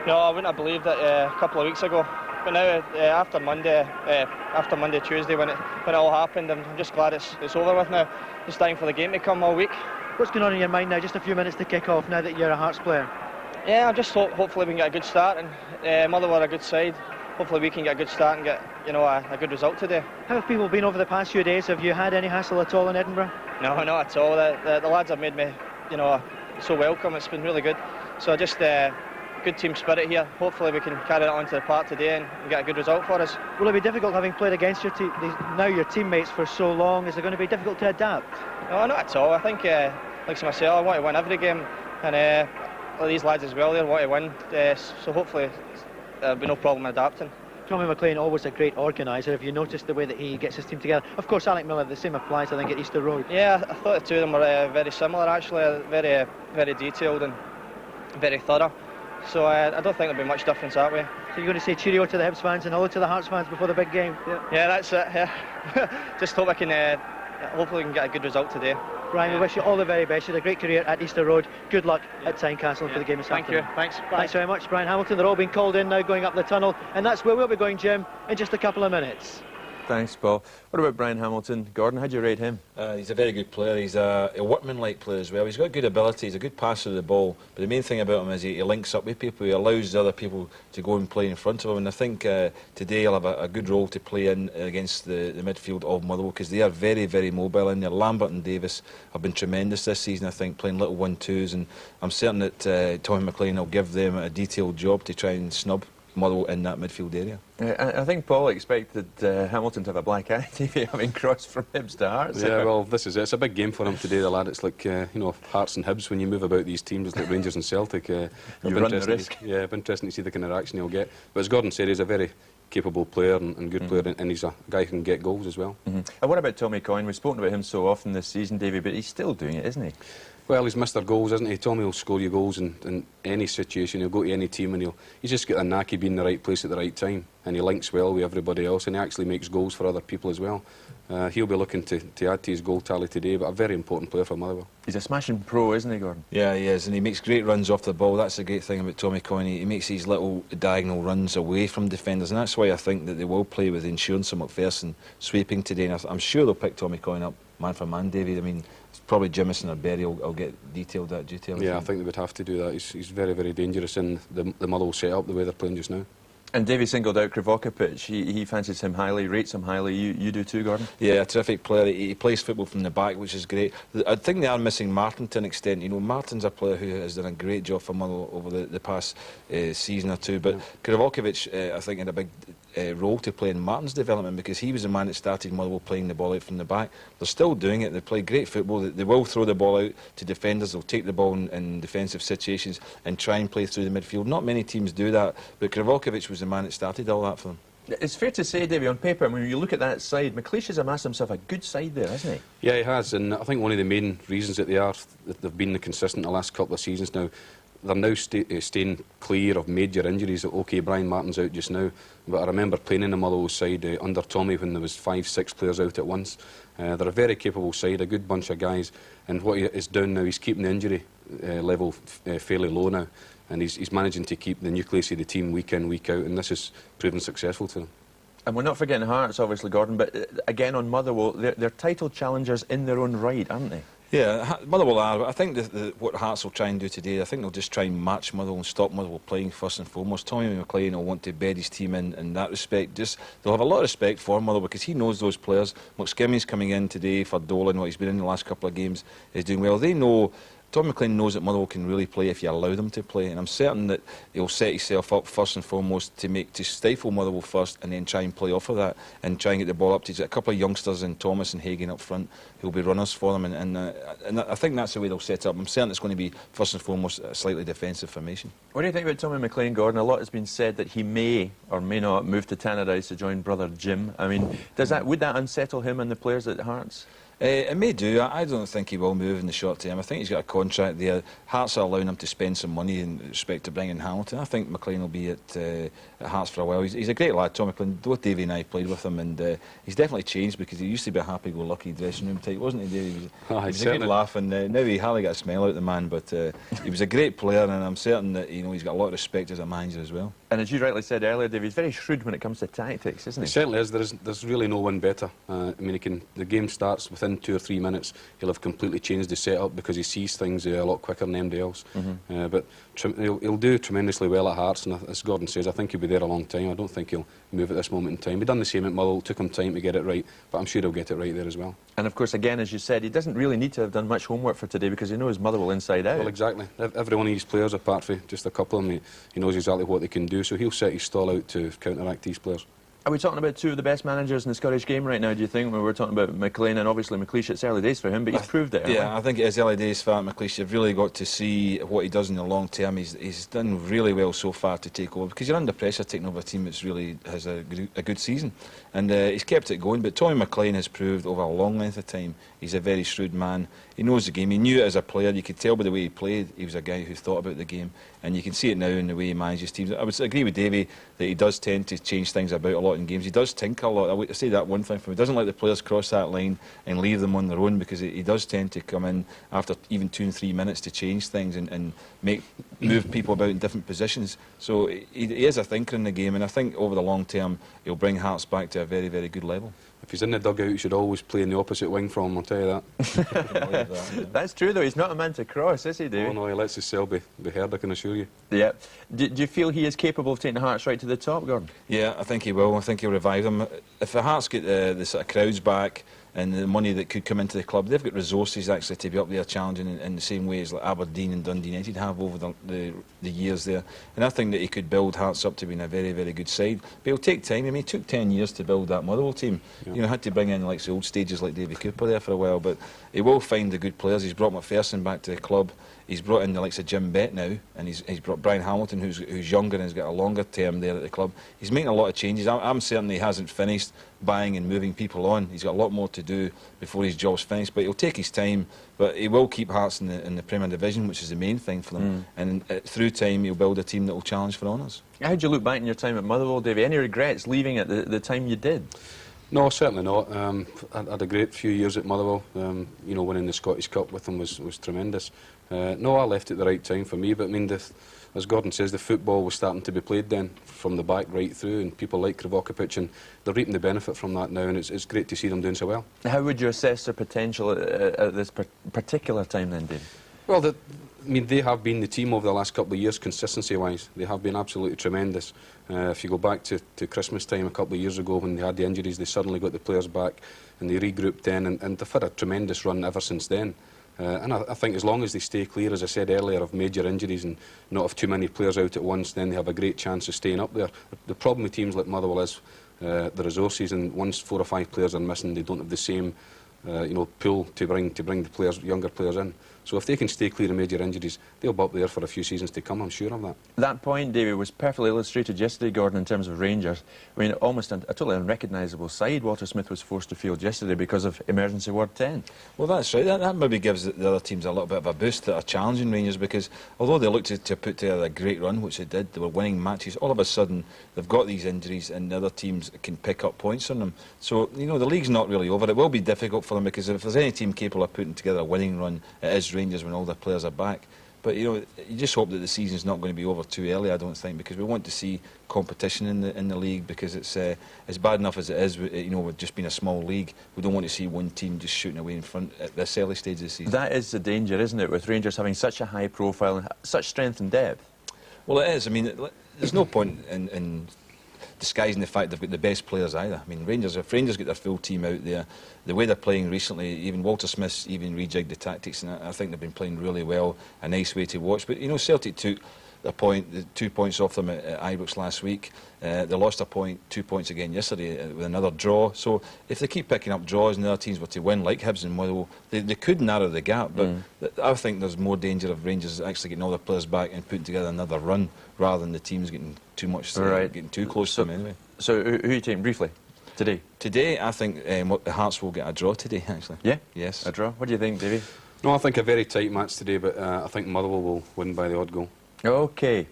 No, I wouldn't have believed it a couple of weeks ago. But now, after Monday, Tuesday, when it all happened, I'm just glad it's over with now. It's time for the game to come all week. What's going on in your mind now? Just a few minutes to kick off now that you're a Hearts player. Yeah, I just hopefully we can get a good start, and Motherwell are a good side. Hopefully we can get a good start and get a good result today. How have people been over the past few days? Have you had any hassle at all in Edinburgh? No, not at all. The lads have made me, so welcome. It's been really good. So just good team spirit here. Hopefully we can carry that on to the park today and get a good result for us. Will it be difficult having played against your your teammates for so long? Is it going to be difficult to adapt? No, not at all. I think, like myself, I want to win every game, and these lads as well, they want to win. So hopefully there'll be no problem adapting. Tommy McLean, always a great organiser. Have you noticed the way that he gets his team together? Of course, Alec Miller, the same applies, I think, at Easter Road. Yeah, I thought the two of them were very similar, actually. Very, very detailed and very thorough. So I don't think there'll be much difference that way. So you're going to say cheerio to the Hibs fans and hello to the Hearts fans before the big game? Yeah, that's it, yeah. Just hope I can, hopefully we can get a good result today. Brian, we wish you all the very best. You had a great career at Easter Road. Good luck at Tynecastle for the game this afternoon. Thank you. Thanks very much, Brian Hamilton. They're all being called in now, going up the tunnel, and that's where we'll be going, Jim, in just a couple of minutes. Thanks, Paul. What about Brian Hamilton? Gordon, how do you rate him? He's a very good player. He's a workman-like player as well. He's got good ability. He's a good passer of the ball. But the main thing about him is he links up with people. He allows other people to go and play in front of him. And I think today he'll have a good role to play in against the midfield of Motherwell, because they are very, very mobile in there. Lambert and Davis have been tremendous this season, I think, playing little 1-2s. And I'm certain that Tommy McLean will give them a detailed job to try and snub Motherwell in that midfield area. I think Paul expected Hamilton to have a black eye, having crossed from Hibs to Hearts. Yeah, well, this is it. It's a big game for him today, the lad. It's like, Hearts and Hibs, when you move about these teams, it's like Rangers and Celtic. You run the risk. Yeah, it'll be interesting to see the kind of reaction he'll get. But as Gordon said, he's a very capable player and good player, and he's a guy who can get goals as well. And what about Tommy Coyne? We've spoken about him so often this season, Davey, but he's still doing it, isn't he? Well, he's Mr. Goals, isn't he? Tommy will score you goals in any situation. He'll go to any team and he's just got a knack of being in the right place at the right time, and he links well with everybody else, and he actually makes goals for other people as well. He'll be looking to add to his goal tally today, but a very important player for Motherwell. He's a smashing pro, isn't he, Gordon? Yeah, he is, and he makes great runs off the ball. That's the great thing about Tommy Coyne. He makes these little diagonal runs away from defenders, and that's why I think that they will play with Insurance and McPherson sweeping today. And I'm sure they'll pick Tommy Coyne up man for man, David. I mean, it's probably Jimison or Berry will get detailed that duty. Yeah, I think they would have to do that. He's very, very dangerous in the Motherwell set-up, the way they're playing just now. And Davey singled out Krivokapic. He fancies him highly, rates him highly. You do too, Gordon? Yeah, a terrific player. He plays football from the back, which is great. I think they are missing Martin to an extent. You know, Martin's a player who has done a great job for Motherwell over the past season or two. But Krivokapic, I think, had a big role to play in Martin's development, because he was the man that started Motherwell playing the ball out from the back. They're still doing it. They play great football. They will throw the ball out to defenders. They'll take the ball in defensive situations and try and play through the midfield. Not many teams do that, but Krivokapic was the man that started all that for them. It's fair to say, Davey, on paper, when you look at that side, McLeish has amassed himself a good side there, hasn't he? Yeah, he has, and I think one of the main reasons that they've been consistent the last couple of seasons now. They're now staying clear of major injuries. OK, Brian Martin's out just now, but I remember playing in the Motherwell side under Tommy when there was 5-6 players out at once. They're a very capable side, a good bunch of guys, and what he is doing now, he's keeping the injury level fairly low now, and he's managing to keep the nucleus of the team week in, week out, and this has proven successful to them. And we're not forgetting Hearts, obviously, Gordon, but again on Motherwell, they're title challengers in their own right, aren't they? Yeah, Motherwell are, but I think what Hearts will try and do today, I think they'll just try and match Motherwell and stop Motherwell playing first and foremost. Tommy McLean will want to bed his team in that respect. They'll have a lot of respect for Motherwell because he knows those players. McSkimmy's coming in today for Dolan, what he's been in the last couple of games is doing well. They know, Tom McLean knows that Motherwell can really play if you allow them to play, and I'm certain that he'll set himself up first and foremost to stifle Motherwell first and then try and play off of that and try and get the ball up to a couple of youngsters in Thomas and Hagen up front who'll be runners for them, and I think that's the way they'll set up. I'm certain it's going to be first and foremost a slightly defensive formation. What do you think about Tommy McLean, Gordon? A lot has been said that he may or may not move to Tannadice to join brother Jim. I mean, would that unsettle him and the players at Hearts? It may do. I don't think he will move in the short term. I think he's got a contract there. Hearts are allowing him to spend some money in respect to bringing Hamilton. I think McLean will be at Hearts for a while. He's a great lad, Tom McLean. Both Davey and I played with him, and he's definitely changed because he used to be a happy-go-lucky dressing room type, wasn't he, Davey? He was a good laugh, and now he hardly got a smile out of the man, but he was a great player, and I'm certain that he's got a lot of respect as a manager as well. And as you rightly said earlier, Davey, he's very shrewd when it comes to tactics, isn't he? He certainly is. There's really no one better. I mean, the game starts within 2 or 3 minutes. He'll have completely changed the setup because he sees things a lot quicker than anybody else. But he'll do tremendously well at Hearts, and as Gordon says, I think he'll be there a long time. I don't think he'll move at this moment in time. He's done the same at Motherwell. It took him time to get it right, but I'm sure he'll get it right there as well. And of course, again, as you said, he doesn't really need to have done much homework for today because he knows Motherwell inside out. Well, exactly. Every one of these players, apart from just a couple of them, he knows exactly what they can do, so he'll set his stall out to counteract these players. Are we talking about two of the best managers in the Scottish game right now, do you think? When we're talking about McLean and obviously McLeish, it's early days for him, but he's proved it. Yeah, I think it is early days for McLeish. You've really got to see what he does in the long term. He's done really well so far to take over, because you're under pressure taking over a team that's really has a good season. And he's kept it going, but Tommy McLean has proved over a long length of time he's a very shrewd man. He knows the game. He knew it as a player. You could tell by the way he played. He was a guy who thought about the game, and you can see it now in the way he manages teams. I would agree with Davey that he does tend to change things about a lot in games. He does tinker a lot. I would say that one thing for him. He doesn't let the players cross that line and leave them on their own, because he does tend to come in after even 2 and 3 minutes to change things and move people about in different positions. So he is a thinker in the game, and I think over the long term he'll bring Hearts back to a very, very good level. If he's in the dugout, you should always play in the opposite wing from him, I'll tell you that. That's true, though. He's not a man to cross, is he, Dave? Oh, no, he lets himself be heard, I can assure you. Yeah. Do you feel he is capable of taking Hearts right to the top, Gordon? Yeah, I think he will. I think he'll revive them. If the Hearts get the sort of crowds back and the money that could come into the club, they've got resources actually to be up there challenging in the same way as like Aberdeen and Dundee United have over the years there. And I think that he could build Hearts up to being a very, very good side. But it'll take time. I mean, it took 10 years to build that Motherwell team. Yeah. You know, had to bring in like the old stages like Davy Cooper there for a while, but he will find the good players. He's brought McPherson back to the club. He's brought in the likes of Jim Bett now, and he's brought Brian Hamilton, who's younger and has got a longer term there at the club. He's making a lot of changes. I'm certain he hasn't finished buying and moving people on. He's got a lot more to do before his job's finished, but he'll take his time. But he will keep Hearts in the Premier Division, which is the main thing for them. And through time, he'll build a team that will challenge for honours. How did you look back in your time at Motherwell, Davey? Any regrets leaving at the time you did? No, certainly not. I had a great few years at Motherwell. You know, winning the Scottish Cup with them was tremendous. No, I left at the right time for me, but I mean, as Gordon says, the football was starting to be played then, from the back right through, and people like Krivokapic, and they're reaping the benefit from that now, and it's great to see them doing so well. How would you assess their potential at this particular time then, Dave? Well, I mean, they have been the team over the last couple of years, consistency-wise. They have been absolutely tremendous. If you go back to Christmas time a couple of years ago when they had the injuries, they suddenly got the players back and they regrouped then, and they've had a tremendous run ever since then. And I think as long as they stay clear, as I said earlier, of major injuries and not have too many players out at once, then they have a great chance of staying up there. The problem with teams like Motherwell is the resources, and once 4 or 5 players are missing, they don't have the same you know, pool to bring the players, younger players in. So if they can stay clear of major injuries, they'll be up there for a few seasons to come, I'm sure of that. That point, David, was perfectly illustrated yesterday, Gordon, in terms of Rangers. I mean, almost a totally unrecognisable side Walter Smith was forced to field yesterday because of emergency ward 10. Well, that's right. That maybe gives the other teams a little bit of a boost that are challenging Rangers, because although they looked to put together a great run, which they did, they were winning matches, all of a sudden they've got these injuries and the other teams can pick up points on them. So, you know, the league's not really over. It will be difficult for them, because if there's any team capable of putting together a winning run, it is Rangers when all the players are back. But, you know, you just hope that the season's not going to be over too early, I don't think, because we want to see competition in the league, because it's bad enough as it is, you know, with just being a small league. We don't want to see one team just shooting away in front at this early stage of the season. That is the danger, isn't it, with Rangers having such a high profile and such strength and depth? Well, it is. I mean, there's no point in disguising the fact they've got the best players either. I mean, if Rangers get their full team out there, the way they're playing recently, even Walter Smith's even rejigged the tactics, and I think they've been playing really well, a nice way to watch. But, you know, Celtic took the 2 points off them at Ibrox last week. They lost 2 points again yesterday with another draw. So if they keep picking up draws and the other teams were to win, like Hibs and Motherwell, they could narrow the gap. But I think there's more danger of Rangers actually getting all their players back and putting together another run, rather than the teams getting too much, getting too close to them anyway. So who are you taking briefly today? Today, I think the Hearts will get a draw today, actually. Yeah? Yes. A draw? What do you think, Davey? No, I think a very tight match today, but I think Motherwell will win by the odd goal. OK.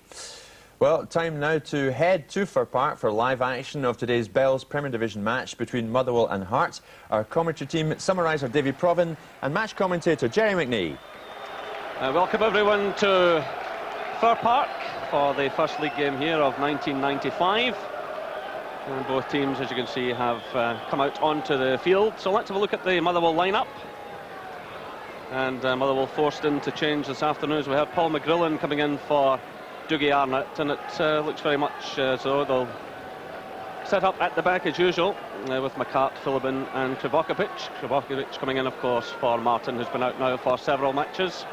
Well, time now to head to Fir Park for live action of today's Bells Premier Division match between Motherwell and Hearts. Our commentary team, summariser Davy Provan and match commentator Jerry McNee. Welcome everyone to Fir Park for the first league game here of 1995. And both teams, as you can see, have come out onto the field. So let's have a look at the Motherwell lineup. And Motherwell forced in to change this afternoon, as we have Paul McGrillen coming in for Dougie Arnott, and it looks very much as though they'll set up at the back as usual with McCart, Philibin and Krivokapic. Krivokapic coming in, of course, for Martin, who's been out now for several matches.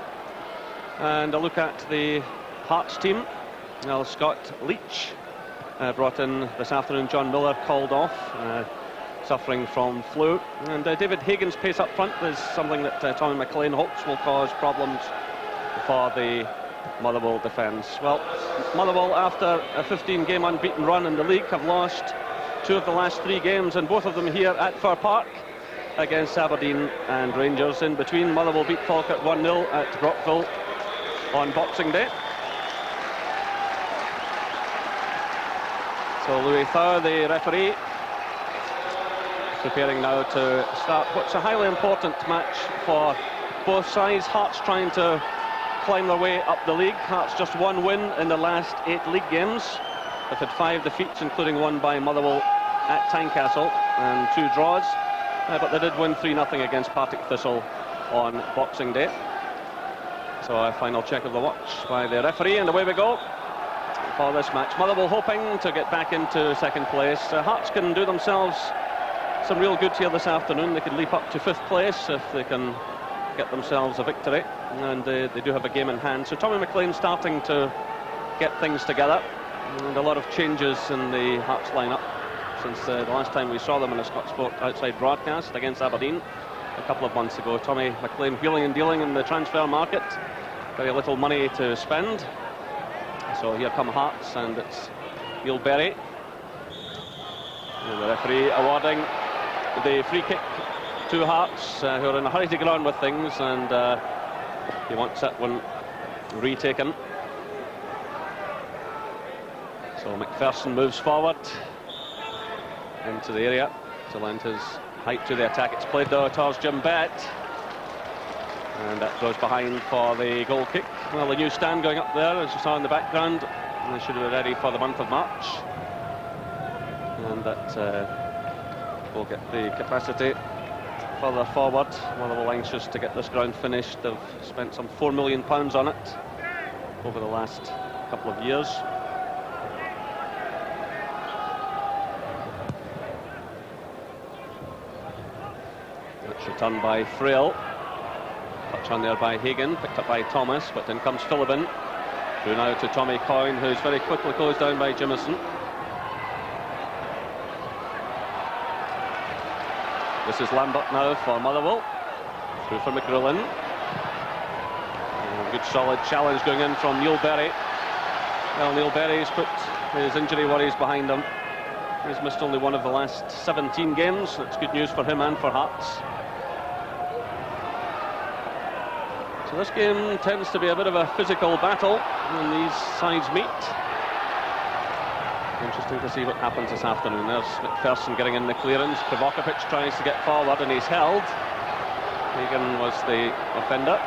And a look at the Hearts team. Well, Scott Leach brought in this afternoon. John Miller called off, suffering from flu. And David Hagan's pace up front is something that Tommy McLean hopes will cause problems for the Motherwell defence. Well, Motherwell, after a 15-game unbeaten run in the league, have lost 2 of the last 3 games, and both of them here at Fir Park against Aberdeen and Rangers. In between, Motherwell beat Falkirk 1-0 at Brockville on Boxing Day. So Louis Thur, the referee, preparing now to start what's a highly important match for both sides. Hearts trying to climb their way up the league. Hearts just 1 win in the last 8 league games. They've had 5 defeats, including 1 by Motherwell at Tynecastle and 2 draws. But they did win 3-0 against Partick Thistle on Boxing Day. So a final check of the watch by the referee, and away we go for this match. Motherwell hoping to get back into 2nd place. Hearts can do themselves some real good here this afternoon. They could leap up to 5th place if they can get themselves a victory, and they do have a game in hand. So Tommy McLean starting to get things together, and a lot of changes in the Hearts lineup since the last time we saw them in a Scott Sport outside broadcast against Aberdeen a couple of months ago. Tommy McLean wheeling and dealing in the transfer market, very little money to spend. So here come Hearts, and it's Neil Berry, and the referee awarding the free kick to Hearts, who are in a hurry to get on with things, and he wants that one retaken. So McPherson moves forward into the area. to lend his height to the attack. It's played though towards Jim Bett. And that goes behind for the goal kick. Well, the new stand going up there, as you saw in the background. And they should be ready for the month of March. And that will get the capacity further forward. Motherwell anxious to get this ground finished. They've spent some £4 million on it over the last couple of years. It's returned by Frail. Touch on there by Hagan, picked up by Thomas, but then comes Philibin. Through now to Tommy Coyne, who's very quickly closed down by Jimison. This is Lambert now for Motherwell. Through for McGrillen. Good solid challenge going in from Neil Berry. Well, Neil Berry's put his injury worries behind him. He's missed only one of the last 17 games. That's good news for him and for Hearts. So this game tends to be a bit of a physical battle when these sides meet. Interesting to see what happens this afternoon. There's McPherson getting in the clearance. Kravokovic tries to get forward and he's held. Hagan was the offender.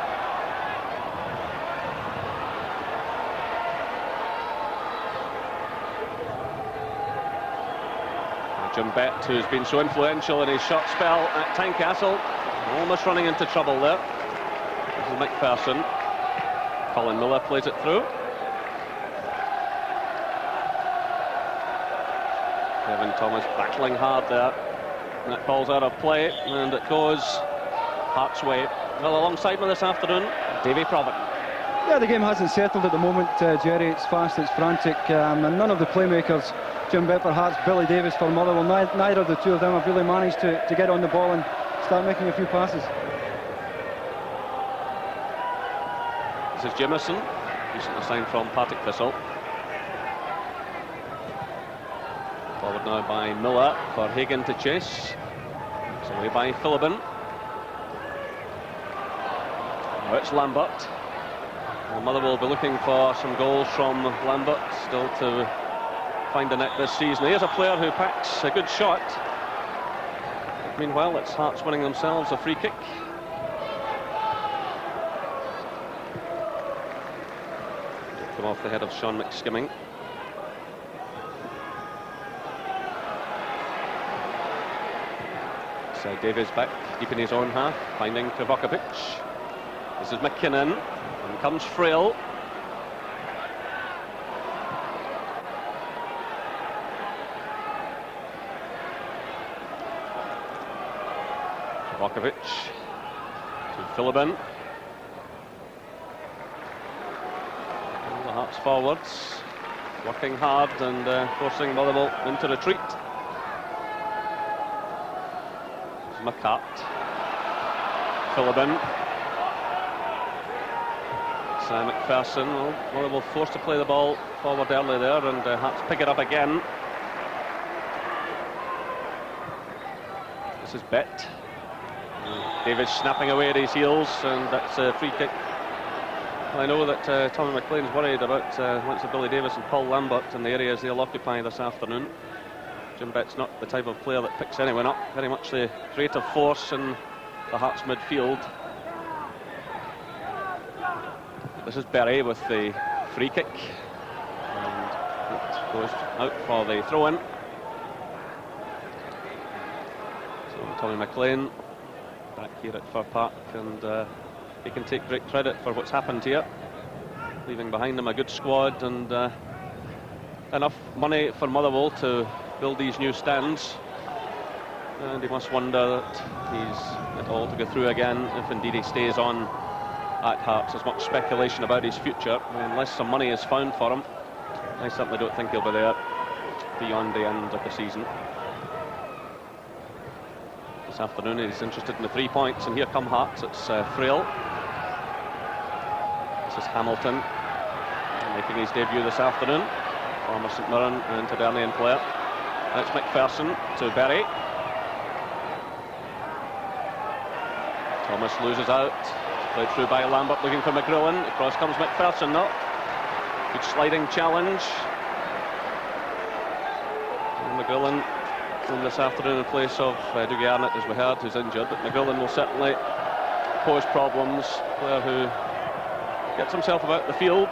Jim Bett, who's been so influential in his shot spell at Tynecastle, almost running into trouble there. This is McPherson. Colin Miller plays it through. Kevin Thomas battling hard there. And that ball's out of play, and it goes Hearts' way. Well, alongside me this afternoon, Davy Provan. Yeah, the game hasn't settled at the moment, Jerry. It's fast, it's frantic, and none of the playmakers, Jim Bett for Hearts, Billy Davis for Motherwell, neither of the two of them have really managed to get on the ball and start making a few passes. This is Jimison, recently signed from Partick Thistle. Forward now by Miller for Hagan to chase. It's away by Philibin. Now it's Lambert. Well, Motherwell will be looking for some goals from Lambert, still to find a net this season. Here's a player who packs a good shot. Meanwhile, it's Hearts winning themselves a free kick. Come off the head of Sean McSkimming. So Davies back, deep in his own half, finding Kravokovic. This is McKinnon, and comes Frail. Kravokovic to Philibin. The Hearts forwards, working hard and forcing Motherwell into retreat. McCart, Philibin, Sam McPherson. Well, Motherwell forced to play the ball forward early there, and Hearts pick it up again. This is Bett. Davis snapping away at his heels, and that's a free kick. I know that Tommy McLean's worried about once Billy Davis and Paul Lambert in the areas they'll occupy this afternoon. Jim Bett's not the type of player that picks anyone up, very much the creative force in the Hearts midfield. This is Berry with the free kick, and it goes out for the throw-in. So Tommy McLean back here at Fir Park, and he can take great credit for what's happened here, leaving behind him a good squad and enough money for Motherwell to build these new stands, and he must wonder that he's at all to go through again if indeed he stays on at Hearts. There's much speculation about his future, unless some money is found for him. I certainly don't think he'll be there beyond the end of the season. This afternoon he's interested in the 3 points, and here come Hearts. It's Frail. This is Hamilton, making his debut this afternoon, former St Mirren and Hibernian player. That's McPherson to Berry. Thomas loses out. Played through by Lambert, looking for McGrillen. Across comes McPherson now. Good sliding challenge. And McGrillen in this afternoon in place of Dougie Arnott, as we heard, who's injured. But McGrillen will certainly pose problems. Player who gets himself about the field.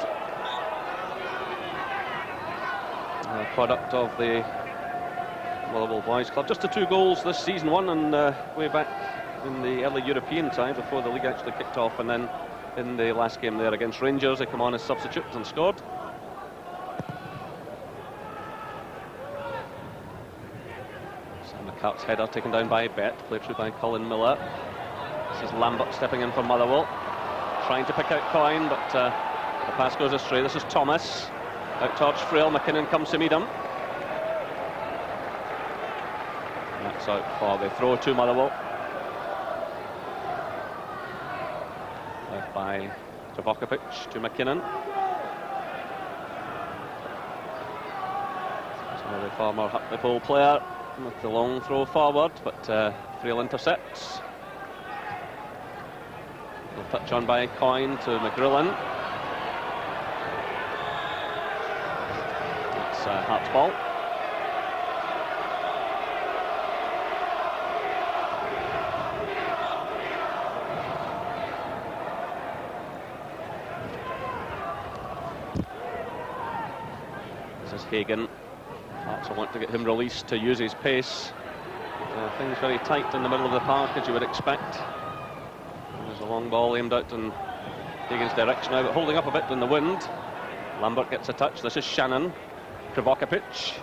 A product of the Motherwell Boys Club. Just the 2 goals this season, one and way back in the early European time before the league actually kicked off, and then in the last game there against Rangers, they come on as substitutes and scored. Sam McCart's header taken down by Bett, played through by Colin Miller. This is Lambert stepping in from Motherwell, trying to pick out Coyne, but the pass goes astray. This is Thomas, out towards Frail. McKinnon comes to meet him. That's out for the throw to Motherwell. Left by Travokovic to McKinnon. So the former Hartlepool player with the long throw forward, but Frail intercepts. A touch on by Coyne to McGrillen. It's Hart's ball. This is Hagan. Hearts will want to get him released to use his pace. Things very tight in the middle of the park, as you would expect. There's a long ball aimed out in Hagan's direction now, but holding up a bit in the wind. Lambert gets a touch. This is Shannon. Travokovic.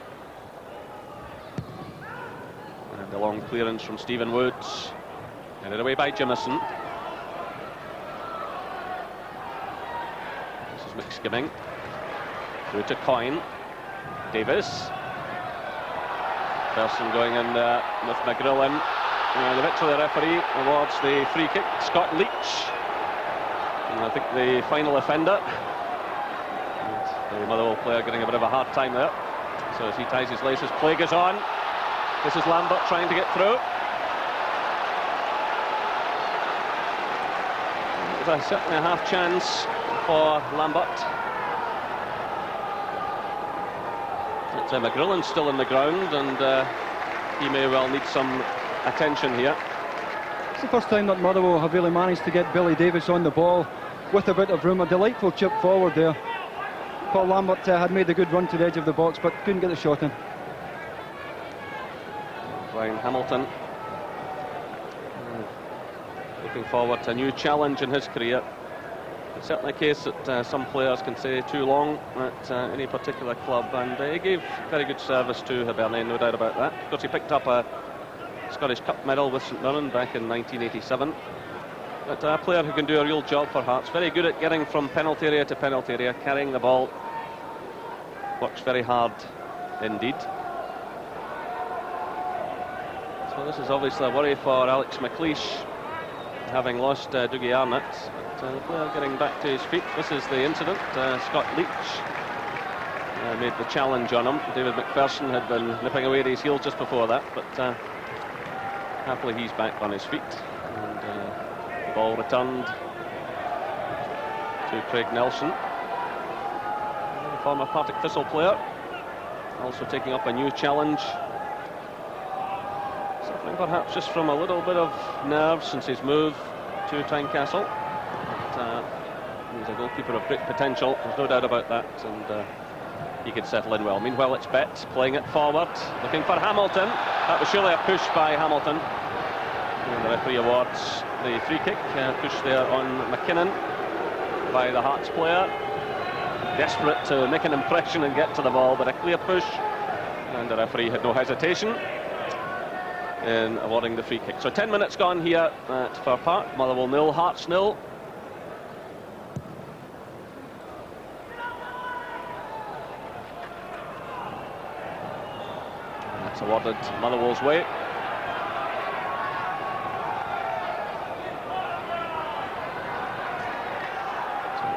And a long clearance from Stephen Woods. Headed away by Jimison. This is McSkimming. Through to Coyne. Davis. Person going in with McGrillen. The bit to the referee awards the free kick. Scott Leach. And I think the final offender. And the Motherwell player getting a bit of a hard time there. So as he ties his laces, play goes on. This is Lambert trying to get through. There's certainly a half chance for Lambert. It's McGrillen still in the ground, and he may well need some attention here. It's the first time that Motherwell have really managed to get Billy Davis on the ball with a bit of room. A delightful chip forward there. Paul Lambert had made a good run to the edge of the box, but couldn't get the shot in. Brian Hamilton looking forward to a new challenge in his career. It's certainly a case that some players can stay too long at any particular club, and he gave very good service to Hibernian, no doubt about that. Of course, he picked up a Scottish Cup medal with St Mirren back in 1987. But a player who can do a real job for Hearts, very good at getting from penalty area to penalty area, carrying the ball, works very hard indeed. So this is obviously a worry for Alex McLeish, having lost Dougie Arnott. But the player getting back to his feet. This is the incident. Scott Leach made the challenge on him. David McPherson had been nipping away at his heels just before that, but happily he's back on his feet. And the ball returned to Craig Nelson, the former Partick Thistle player, also taking up a new challenge. Suffering perhaps just from a little bit of nerves since his move to Tynecastle. But he's a goalkeeper of great potential, there's no doubt about that, and he could settle in well. Meanwhile, it's Betts playing it forward, looking for Hamilton. That was surely a push by Hamilton. And the referee awards the free kick, push there on McKinnon by the Hearts player. Desperate to make an impression and get to the ball, but a clear push. And the referee had no hesitation in awarding the free kick. So 10 minutes gone here at Fir Park. Motherwell 0, Hearts 0. That's awarded Motherwell's way.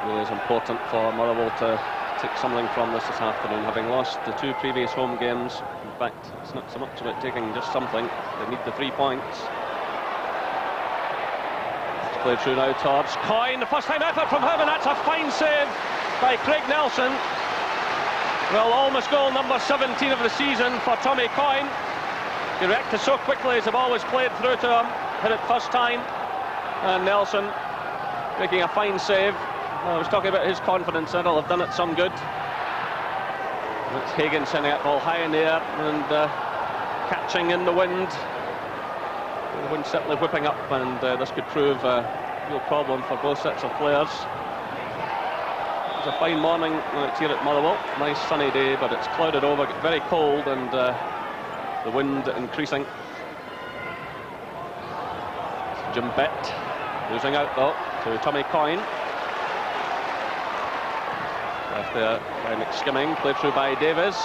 It is important for Motherwell to take something from this afternoon, having lost the 2 previous home games. In fact, it's not so much about taking just something, they need the 3 points. It's played through now towards Coyne, the first time effort from him, and that's a fine save by Craig Nelson. Well, almost goal number 17 of the season for Tommy Coyne. He reacted so quickly as the ball was played through to him. Hit it first time. And Nelson making a fine save. I was talking about his confidence, that'll have done it some good. It's Hagan sending that ball high in the air and catching in the wind. The wind certainly whipping up, and this could prove a real problem for both sets of players. It's a fine morning when it's here at Motherwell. Nice sunny day, but it's clouded over, very cold, and the wind increasing. Jim Bett losing out though to Tommy Coyne. Left there by McSkimming, played through by Davis.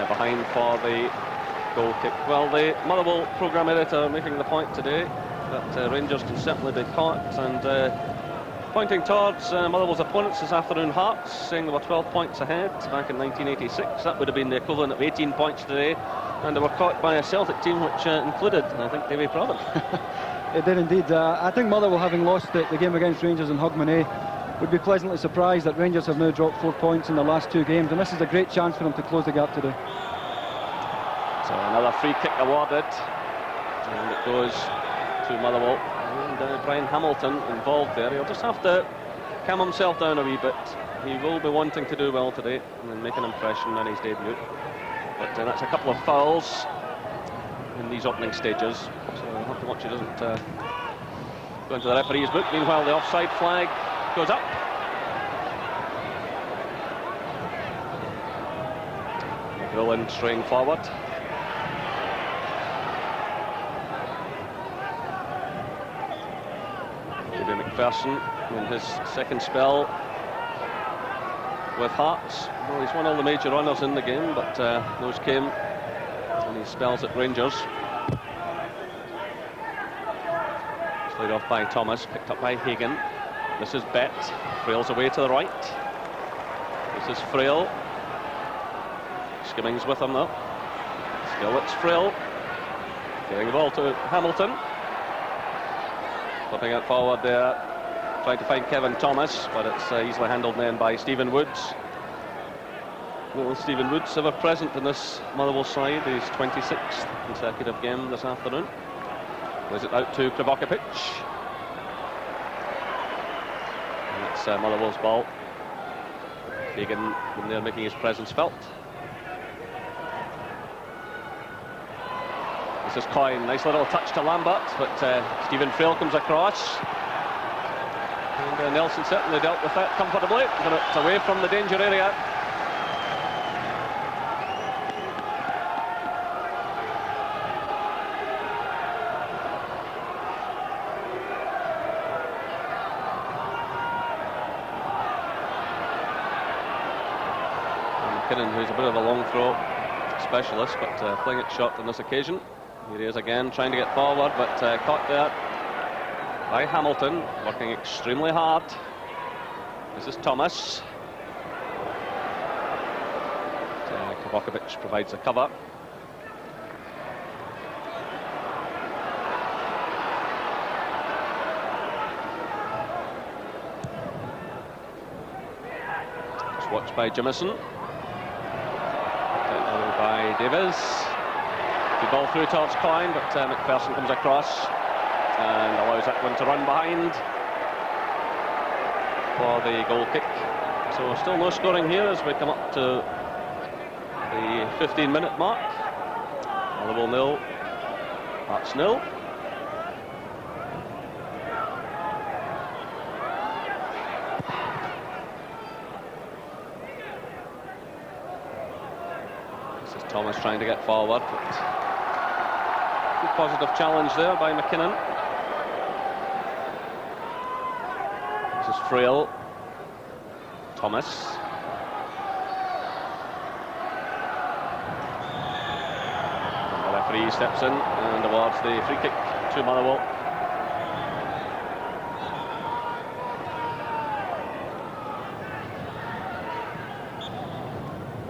Behind for the goal kick. Well, the Motherwell programme editor making the point today that Rangers can certainly be caught, and pointing towards Motherwell's opponents this afternoon, Hearts, saying they were 12 points ahead back in 1986. That would have been the equivalent of 18 points today, and they were caught by a Celtic team which included, I think, Davy Provan. It did indeed. I think Motherwell, having lost the game against Rangers in Hogmanay, would be pleasantly surprised that Rangers have now dropped 4 points in their last 2 games, and this is a great chance for them to close the gap today. So another free kick awarded, and it goes to Motherwell, and Brian Hamilton involved there. He'll just have to calm himself down a wee bit. He will be wanting to do well today and make an impression on his debut, but that's a couple of fouls in these opening stages, so we'll have to watch he doesn't go into the referee's book. Meanwhile, the offside flag goes up. McMillan straying forward. Davy McPherson in his second spell with Hearts. Well, he's won all the major honours in the game, but those came in his spells at Rangers. Played off by Thomas, picked up by Hagan. This is Bett. Frail's away to the right. This is Frail. Skimming's with him though. Still it's Frail. Getting the ball to Hamilton. Flipping it forward there. Trying to find Kevin Thomas, but it's easily handled then by Stephen Woods. Well, Stephen Woods ever present in this Motherwell side, his 26th consecutive game this afternoon. Plays it out to Kravokapic. And it's Motherwell's ball. Hagan in there making his presence felt. This is Coyne, nice little touch to Lambert, but Stephen Frail comes across. And Nelson certainly dealt with that comfortably, but it's away from the danger area. McKinnon, who's a bit of a long throw specialist, but playing it short on this occasion. Here he is again, trying to get forward, but caught there by Hamilton, working extremely hard. This is Thomas. Kravokapic provides a cover. It's watched by Jimison. By Davis. Good ball through towards Coyne, but McPherson comes across and allows that one to run behind for the goal kick. So still no scoring here as we come up to the 15-minute mark. Motherwell 0, Hearts 0. Thomas trying to get forward, but good positive challenge there by McKinnon. This is Frail. Thomas. And the referee steps in and awards the free kick to Motherwell.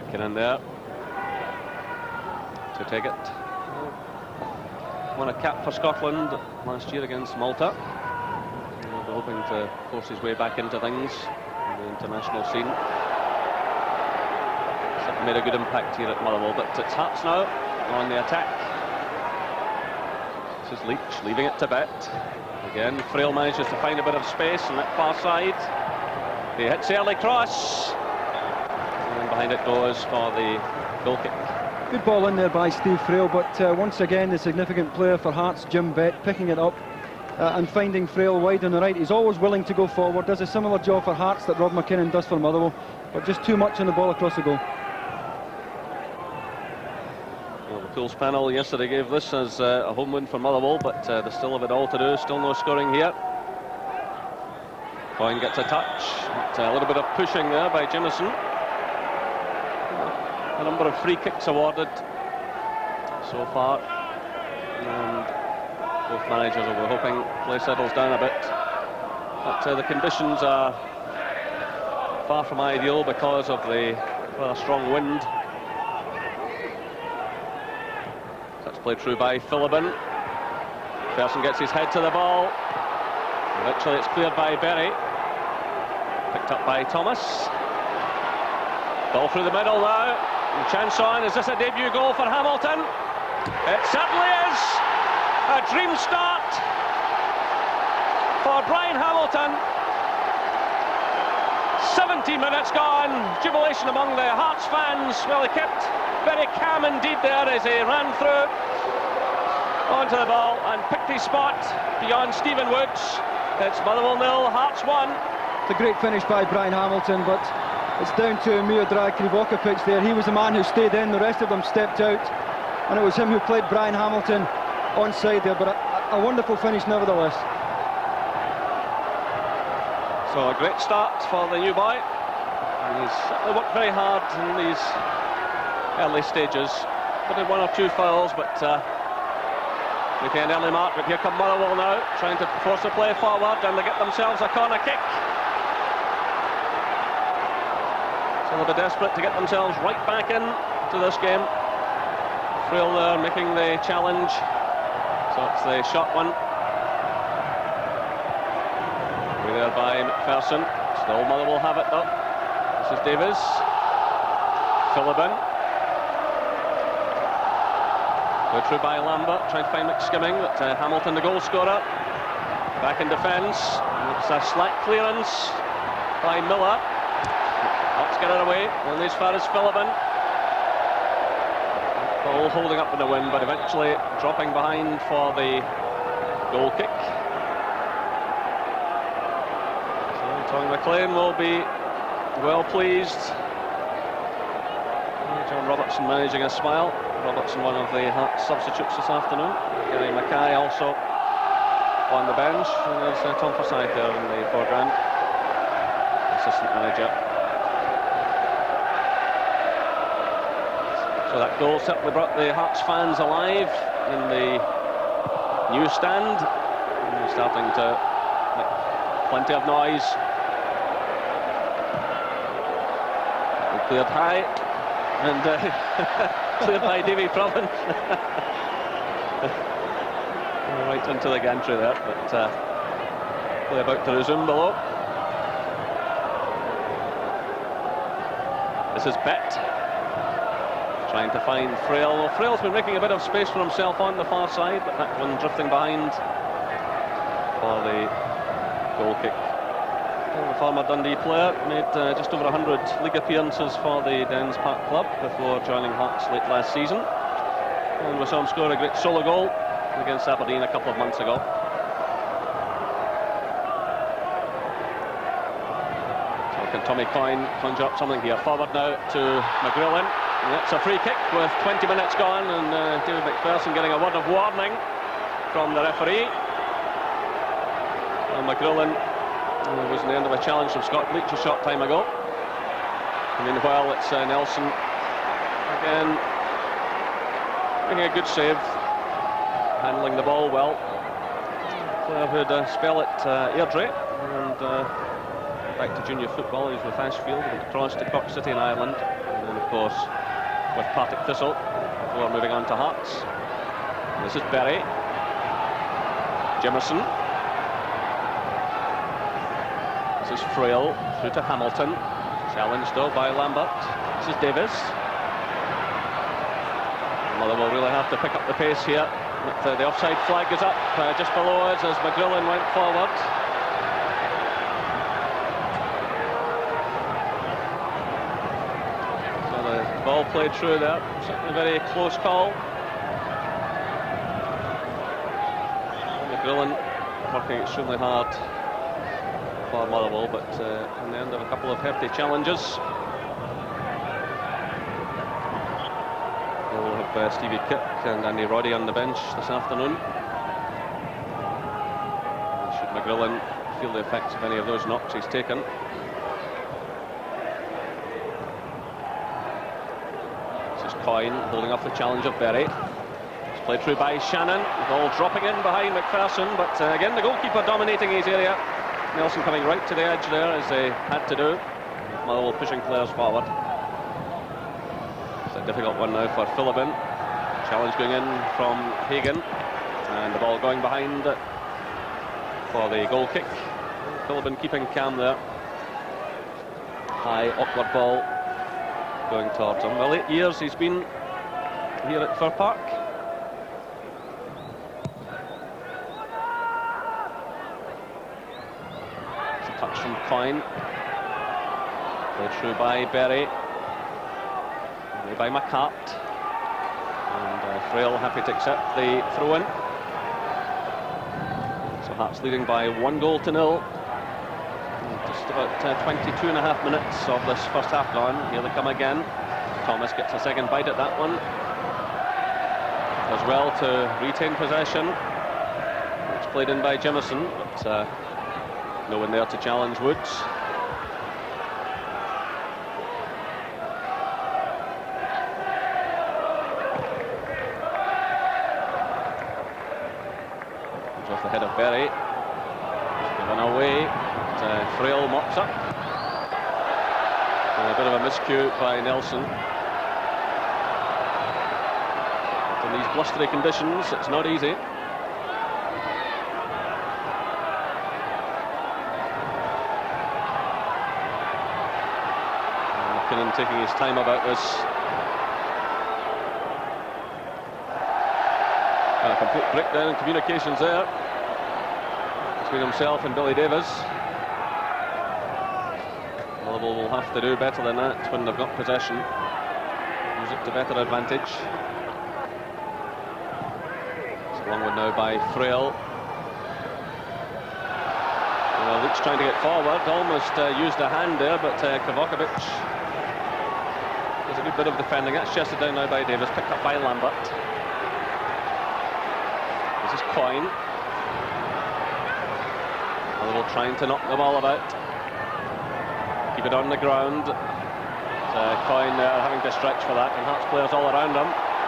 McKinnon there to take it. Won a cap for Scotland last year against Malta. He'll be hoping to force his way back into things on the international scene. made a good impact here at Motherwell. But it's Hearts now on the attack. This is Leach leaving it to Bet. Again, Frail manages to find a bit of space on that far side. He hits the early cross. And then behind it goes for the goal kick. Good ball in there by Steve Frail, but once again the significant player for Hearts, Jim Bett, picking it up and finding Frail wide on the right. He's always willing to go forward, does a similar job for Hearts that Rob McKinnon does for Motherwell, but just too much on the ball across the goal. Well, the Pools panel yesterday gave this as a home win for Motherwell, but they still have it all to do, still no scoring here. Coyne gets a touch, but a little bit of pushing there by Jimison. A number of free kicks awarded so far, and both managers will be hoping play settles down a bit. But the conditions are far from ideal because of the rather strong wind. That's played through by Philibin. Person gets his head to the ball. Eventually it's cleared by Berry. Picked up by Thomas. Ball through the middle now. And chance on, is this a debut goal for Hamilton? It certainly is! A dream start for Brian Hamilton. 70 minutes gone, jubilation among the Hearts fans. Well, he kept very calm indeed there as he ran through onto the ball and picked his spot beyond Stephen Woods. It's Motherwell 0, Hearts 1. It's a great finish by Brian Hamilton, but it's down to Miodrag Krivokapic there. He was the man who stayed in, the rest of them stepped out, and it was him who played Brian Hamilton onside there, but a wonderful finish nevertheless. So a great start for the new boy. And he's certainly worked very hard in these early stages. Put in one or two fouls, but making an early mark. But here come Motherwell now, trying to force the play forward, and they get themselves a corner kick. So they'll be desperate to get themselves right back in to this game. Frail there making the challenge. So it's the shot one. Way there by McPherson. Still Motherwell have it though. This is Davies. Philibin. Played through by Lambert, trying to find McSkimming, but Hamilton the goal scorer. Back in defence. It's a slack clearance by Miller. Let's get it away, and as far as Philibin. Ball holding up in the wind, but eventually dropping behind for the goal kick. So Tom McLean will be well pleased. John Robertson managing a smile. Robertson, one of the Hearts substitutes this afternoon. Gary Mackay also on the bench, and there's Tom Forsyth there in the foreground, assistant manager. So that goal certainly brought the Hearts fans alive in the new stand. And they're starting to make plenty of noise. And cleared high, and cleared by Davy Provan. Right into the gantry there, but play about to resume below. This is Bet. Trying to find Frail. Well, Frail's been making a bit of space for himself on the far side, but that one drifting behind for the goal kick. Well, the former Dundee player made just over 100 league appearances for the Dens Park club before joining Hearts late last season. And we saw him score a great solo goal against Aberdeen a couple of months ago. So can Tommy Coyne conjure up something here? Forward now to McGrillen. That's a free kick with 20 minutes gone, and David McPherson getting a word of warning from the referee. And McGrillen was in the end of a challenge from Scott Leach a short time ago. And meanwhile, it's Nelson again making a good save, handling the ball well. Player who'd spell at Airdrie and back to junior football. He's with Ashfield, went across to Cork City in Ireland, and then of course with Partick Thistle before moving on to Hearts. This is Berry. Jimmerson. This is Frail through to Hamilton. Challenged though by Lambert. This is Davies. Motherwell really have to pick up the pace here. But, the offside flag is up just below us as McGrillen went forward. So the ball played through there. Certainly a very close call. McGrillen working extremely hard for Motherwell, but in the end of a couple of hefty challenges. We'll have Stevie Kick and Andy Roddy on the bench this afternoon. Should McGrillen feel the effects of any of those knocks he's taken. This is Coyne holding off the challenge of Berry. It's played through by Shannon. The ball dropping in behind McPherson, but again the goalkeeper dominating his area. Nelson coming right to the edge there as they had to do. Motherwell pushing players forward. It's a difficult one now for Philibin. Challenge going in from Hagan, and the ball going behind for the goal kick. Philibin keeping calm there. High, awkward ball going towards him. Well, 8 years he's been here at Fir Park. It's a touch from Coyne. Played through by Berry. By McCart, and Frail happy to accept the throw-in. So Hearts leading by 1-0. Just about 22.5 minutes of this first half gone. Here they come again. Thomas gets a second bite at that one. Does well to retain possession. It's played in by Jimison, but no one there to challenge Woods. Off the head of Berry, given away, but Frail mops up. And a bit of a miscue by Nelson. But in these blustery conditions, it's not easy. And McKinnon taking his time about this. A complete breakdown in communications there between himself and Billy Davis. Motherwell will have to do better than that when they've got possession. Use it to better advantage. It's a long one now by Frail. Leach trying to get forward, almost used a hand there, but Kovakovic does a good bit of defending. That's chested down now by Davis, picked up by Lambert. This is Coyne. Motherwell trying to knock the ball about. Keep it on the ground. Coyne having to stretch for that, and Hearts players all around him.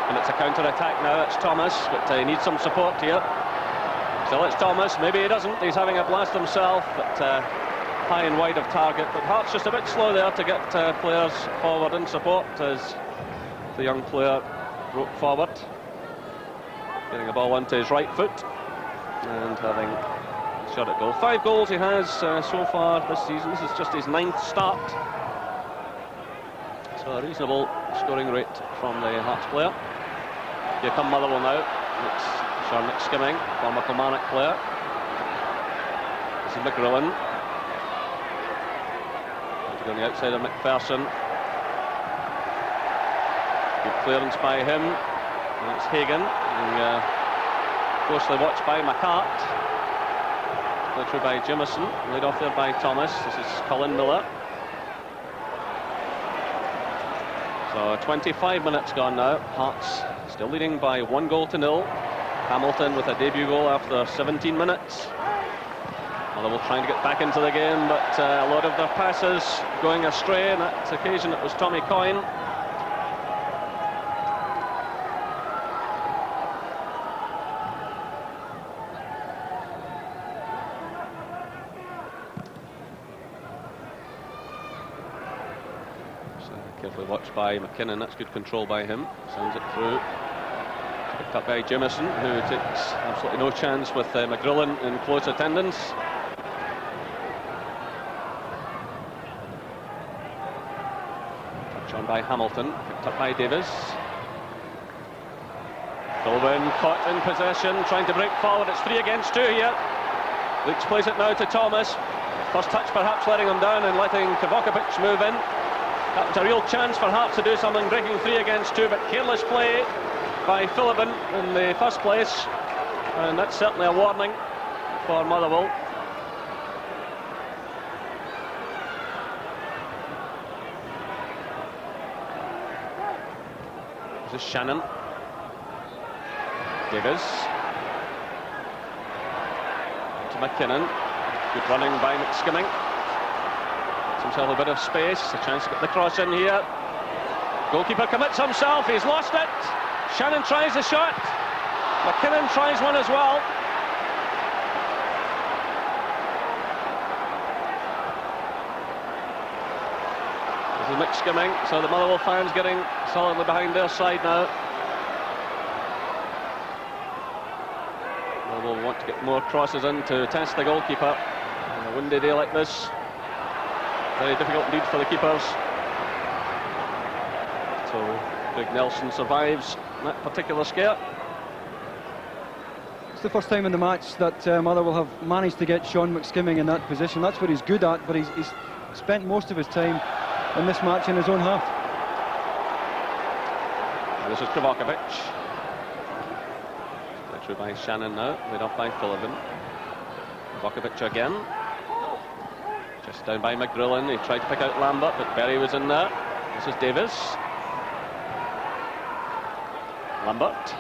And it's a counter-attack now. It's Thomas, but he needs some support here. So it's Thomas. Maybe he doesn't. He's having a blast himself, but high and wide of target. But Hearts just a bit slow there to get players forward in support as the young player broke forward. Getting the ball onto his right foot and having a shot at goal. 5 goals he has so far this season. This is just his 9th start. So a reasonable scoring rate from the Hearts player. Here come Motherwell now. It's Sean McSkimming, former Kilmarnock player. This is McGrillen. On the outside of McPherson. Good clearance by him. And it's Hagan, being closely watched by McCart. Played through by Jimison, laid off there by Thomas. This is Colin Miller. So 25 minutes gone now. Hearts still leading by 1-0. Hamilton with a debut goal after 17 minutes. Motherwell trying to get back into the game, but a lot of their passes going astray. On that occasion it was Tommy Coyne. Carefully watched by McKinnon. That's good control by him. Sends it through. Picked up by Jimison, who takes absolutely no chance with McGrillen in close attendance. Touch on by Hamilton. Picked up by Davis. Colwyn caught in possession, trying to break forward. It's 3 against 2 here. Leach plays it now to Thomas. First touch perhaps letting him down and letting Kovacevic move in. That was a real chance for Hearts to do something, breaking 3 against 2, but careless play by Philippin in the first place. And that's certainly a warning for Motherwell. This is Shannon. Davies. To McKinnon. Good running by McSkimming. Gets himself a bit of space. A chance to get the cross in here. Goalkeeper commits himself. He's lost it. Shannon tries the shot. McKinnon tries one as well. This is McSkimming, so the Motherwell fans getting solidly behind their side now. Motherwell want to get more crosses in to test the goalkeeper. On a windy day like this, very difficult indeed for the keepers. So Greg Nelson survives that particular scare. It's the first time in the match that Motherwell have managed to get Sean McSkimming in that position. That's what he's good at, but he's spent most of his time in this match in his own half. And this is Kovacevic. Through by Shannon now, laid off by Philippin. Kovacevic again. Just down by McGrillen. He tried to pick out Lambert, but Berry was in there. This is Davies. Lambert.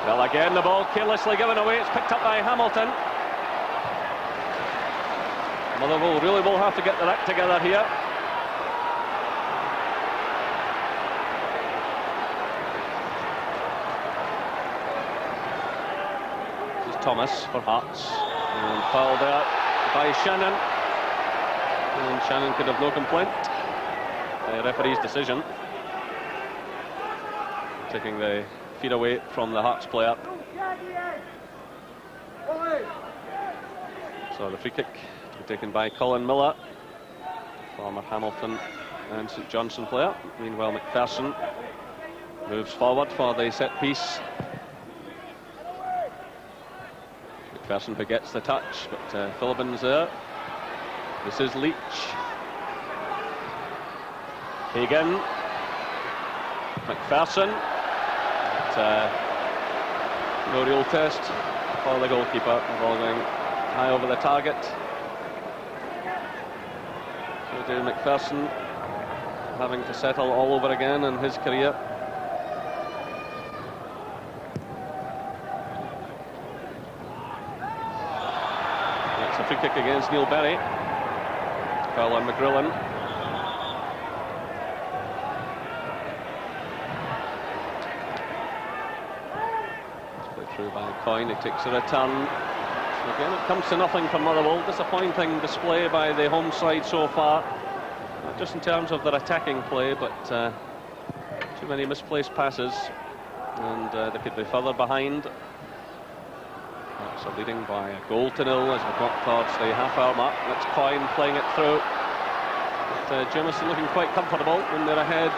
Well, again, the ball carelessly given away. It's picked up by Hamilton. Motherwell really will have to get their act together here. This is Thomas for Hearts. And fouled out by Shannon. And Shannon could have no complaint. The referee's decision. Taking the feet away from the Hearts player. So the free kick taken by Colin Miller, former Hamilton and St Johnstone player. Meanwhile, McPherson moves forward for the set piece. McPherson forgets the touch, but Philippin's there. This is Leach. Hagan. McPherson. But, no real test for the goalkeeper, involving high over the target. So David McPherson having to settle all over again in his career. It's a free kick against Neil Berry. Foul on McGrillen. Played through by Coyne. He takes a return. Again, it comes to nothing for Motherwell. Disappointing display by the home side so far. Not just in terms of their attacking play, but too many misplaced passes. And they could be further behind. Hearts are leading by a goal to nil as we got towards the half-hour mark. That's Coyne playing it through. But Jamieson looking quite comfortable when they're ahead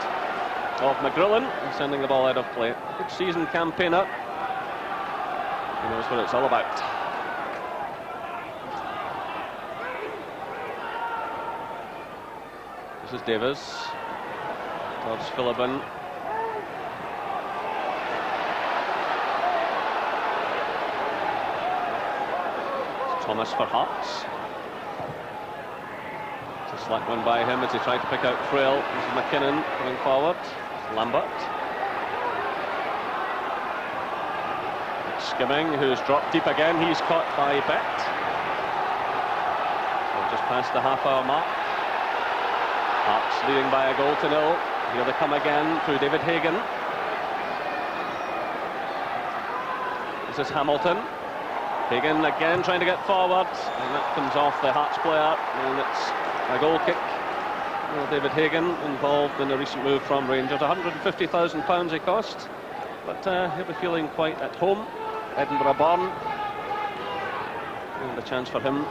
of McGrillen and sending the ball out of play. Good season campaigner. He knows what it's all about. This is Davies towards Philippin. Thomas for Hearts. It's a slack one by him as he tried to pick out Frail. This is McKinnon coming forward. Lambert. Skimming, who's dropped deep again. He's caught by Bet. So just past the half-hour mark. Hearts leading by a goal to nil. Here they come again through David Hagan. This is Hamilton. Hagan again trying to get forward, and that comes off the Hearts player, and it's a goal kick. Well, David Hagan involved in a recent move from Rangers. £150,000 he cost, but he'll be feeling quite at home. Edinburgh born, and a chance for him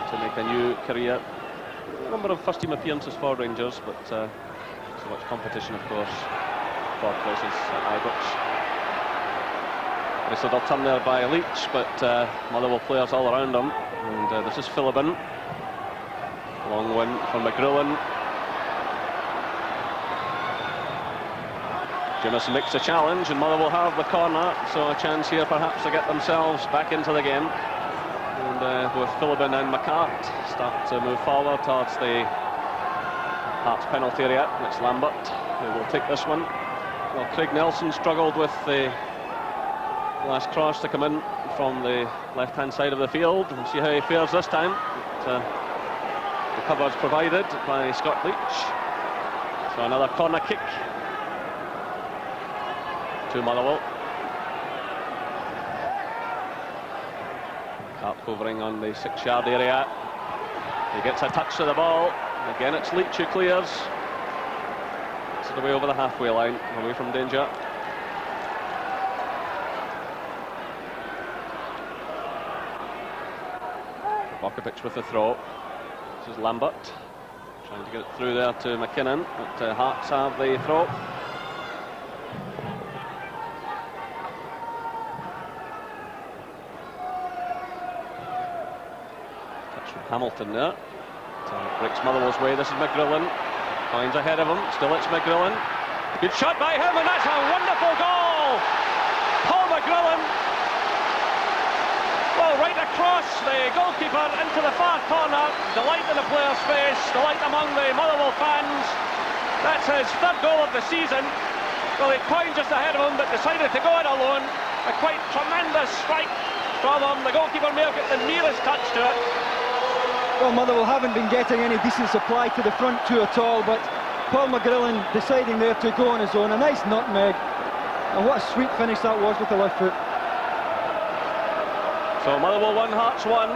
to make a new career. A number of first-team appearances for Rangers, but so much competition, of course. for places at Ibrox. So they'll turn there by Leach, but Motherwell players all around him. And this is Philibin. Long win for McGrillen. Jamison makes a challenge, and Motherwell have the corner, so a chance here perhaps to get themselves back into the game. And both Philibin and McCart start to move forward towards the Hearts penalty area. It's Lambert who will take this one. Well, Craig Nelson struggled with the last cross to come in from the left-hand side of the field. We'll see how he fares this time. But, the cover's provided by Scott Leach. So another corner kick to Motherwell. Carp hovering on the 6-yard area. He gets a touch to the ball. Again, it's Leach who clears. It's the way over the halfway line, away from danger. Bokovic with the throw. This is Lambert trying to get it through there to McKinnon, but Hearts have the throw. Touch from Hamilton there. Breaks Motherwell's way. This is McGrillen. Finds ahead of him. Still it's McGrillen. Good shot by him, and that's a wonderful goal! Paul McGrillen. Well, right across the goalkeeper into the far corner. Delight in the player's face, delight among the Motherwell fans. That's his third goal of the season. Well, he coined just ahead of him, but decided to go it alone. A quite tremendous strike from him. The goalkeeper may have got the nearest touch to it. Well, Motherwell haven't been getting any decent supply to the front two at all, but Paul McGrillen deciding there to go on his own. A nice nutmeg. And what a sweet finish that was with the left foot. So Motherwell 1, Hearts 1,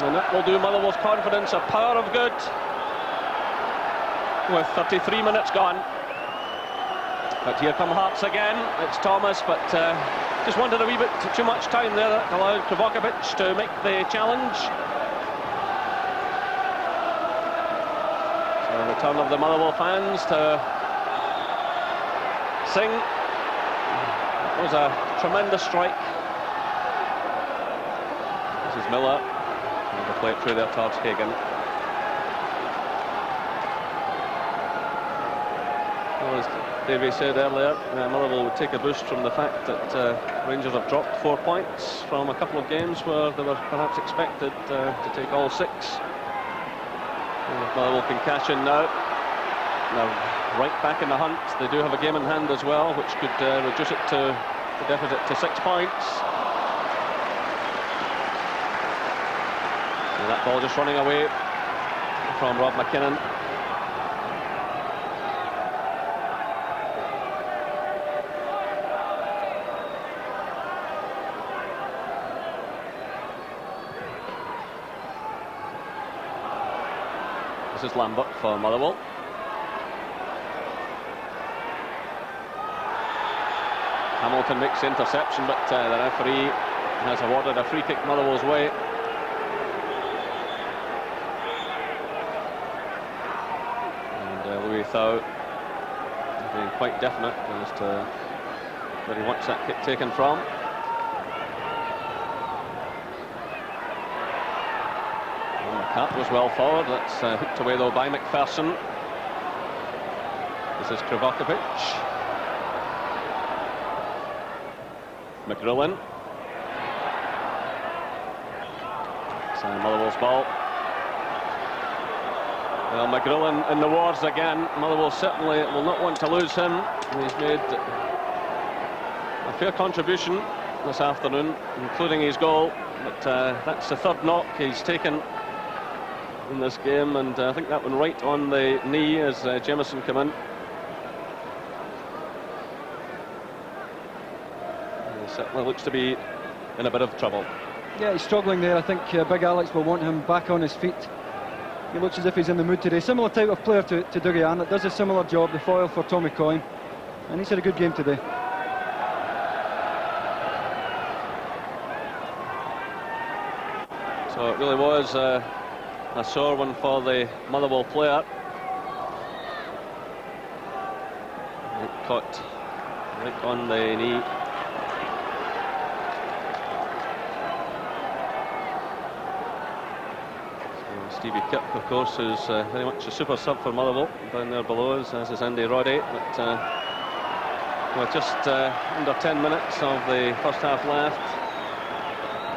and that will do Motherwell's confidence a power of good with 33 minutes gone. But here come Hearts again. It's Thomas, but just wanted a wee bit too much time there. That allowed Krvokovic to make the challenge. So the return of the Motherwell fans to sing. It was a tremendous strike. This is Miller, and the play it through there towards Hagan. Well, as Davey said earlier, Motherwell would take a boost from the fact that Rangers have dropped 4 points from a couple of games where they were perhaps expected to take all 6. And if Motherwell can cash in now, they're right back in the hunt. They do have a game in hand as well, which could reduce it to the deficit to 6 points. That ball just running away from Rob McKinnon. This is Lambert for Motherwell. Hamilton makes the interception, but the referee has awarded a free kick Motherwell's way. Without being quite definite as to where he wants that kick taken from. And McCart was well forward. That's hooked away though by McPherson. This is Krvokovic. McGrillen. It's Motherwell's ball. Well, McGrillen in the wars again. Motherwell certainly will not want to lose him. He's made a fair contribution this afternoon, including his goal. But that's the third knock he's taken in this game, and I think that one right on the knee as Jamison came in. He certainly looks to be in a bit of trouble. Yeah, he's struggling there. I think Big Alex will want him back on his feet. He looks as if he's in the mood today. Similar type of player to Dougie Arnott. Does a similar job, the foil for Tommy Coyne. And he's had a good game today. So it really was a sore one for the Motherwell player. It caught right on the knee. So Stevie Kipp, of course, is very much a super sub for Motherwell down there below us, as is Andy Roddy. But we're just under 10 minutes of the first half left.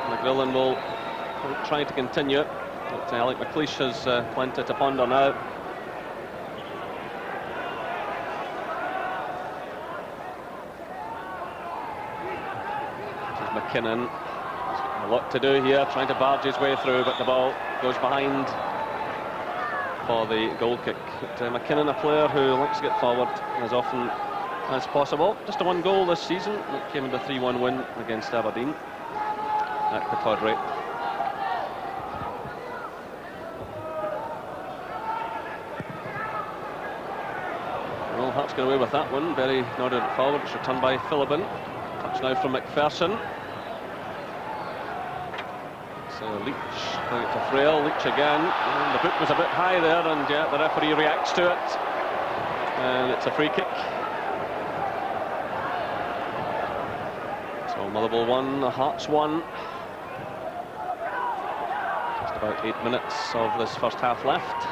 McGrillen will try to continue it, but Alec McLeish has plenty to ponder now. This is McKinnon. He's got a lot to do here, trying to barge his way through, but the ball goes behind for the goal kick. But McKinnon, a player who likes to get forward as often as possible. Just a one goal this season. It came in the 3-1 win against Aberdeen at Pittodrie. Well, Hearts got away with that one. Berry nodded it forward. It's returned by Philibin. Touch now from McPherson. So Leach going it to Frail. Leach again. And the boot was a bit high there, and yeah, the referee reacts to it. And it's a free kick. So Motherwell 1, Hearts 1. Just about 8 minutes of this first half left.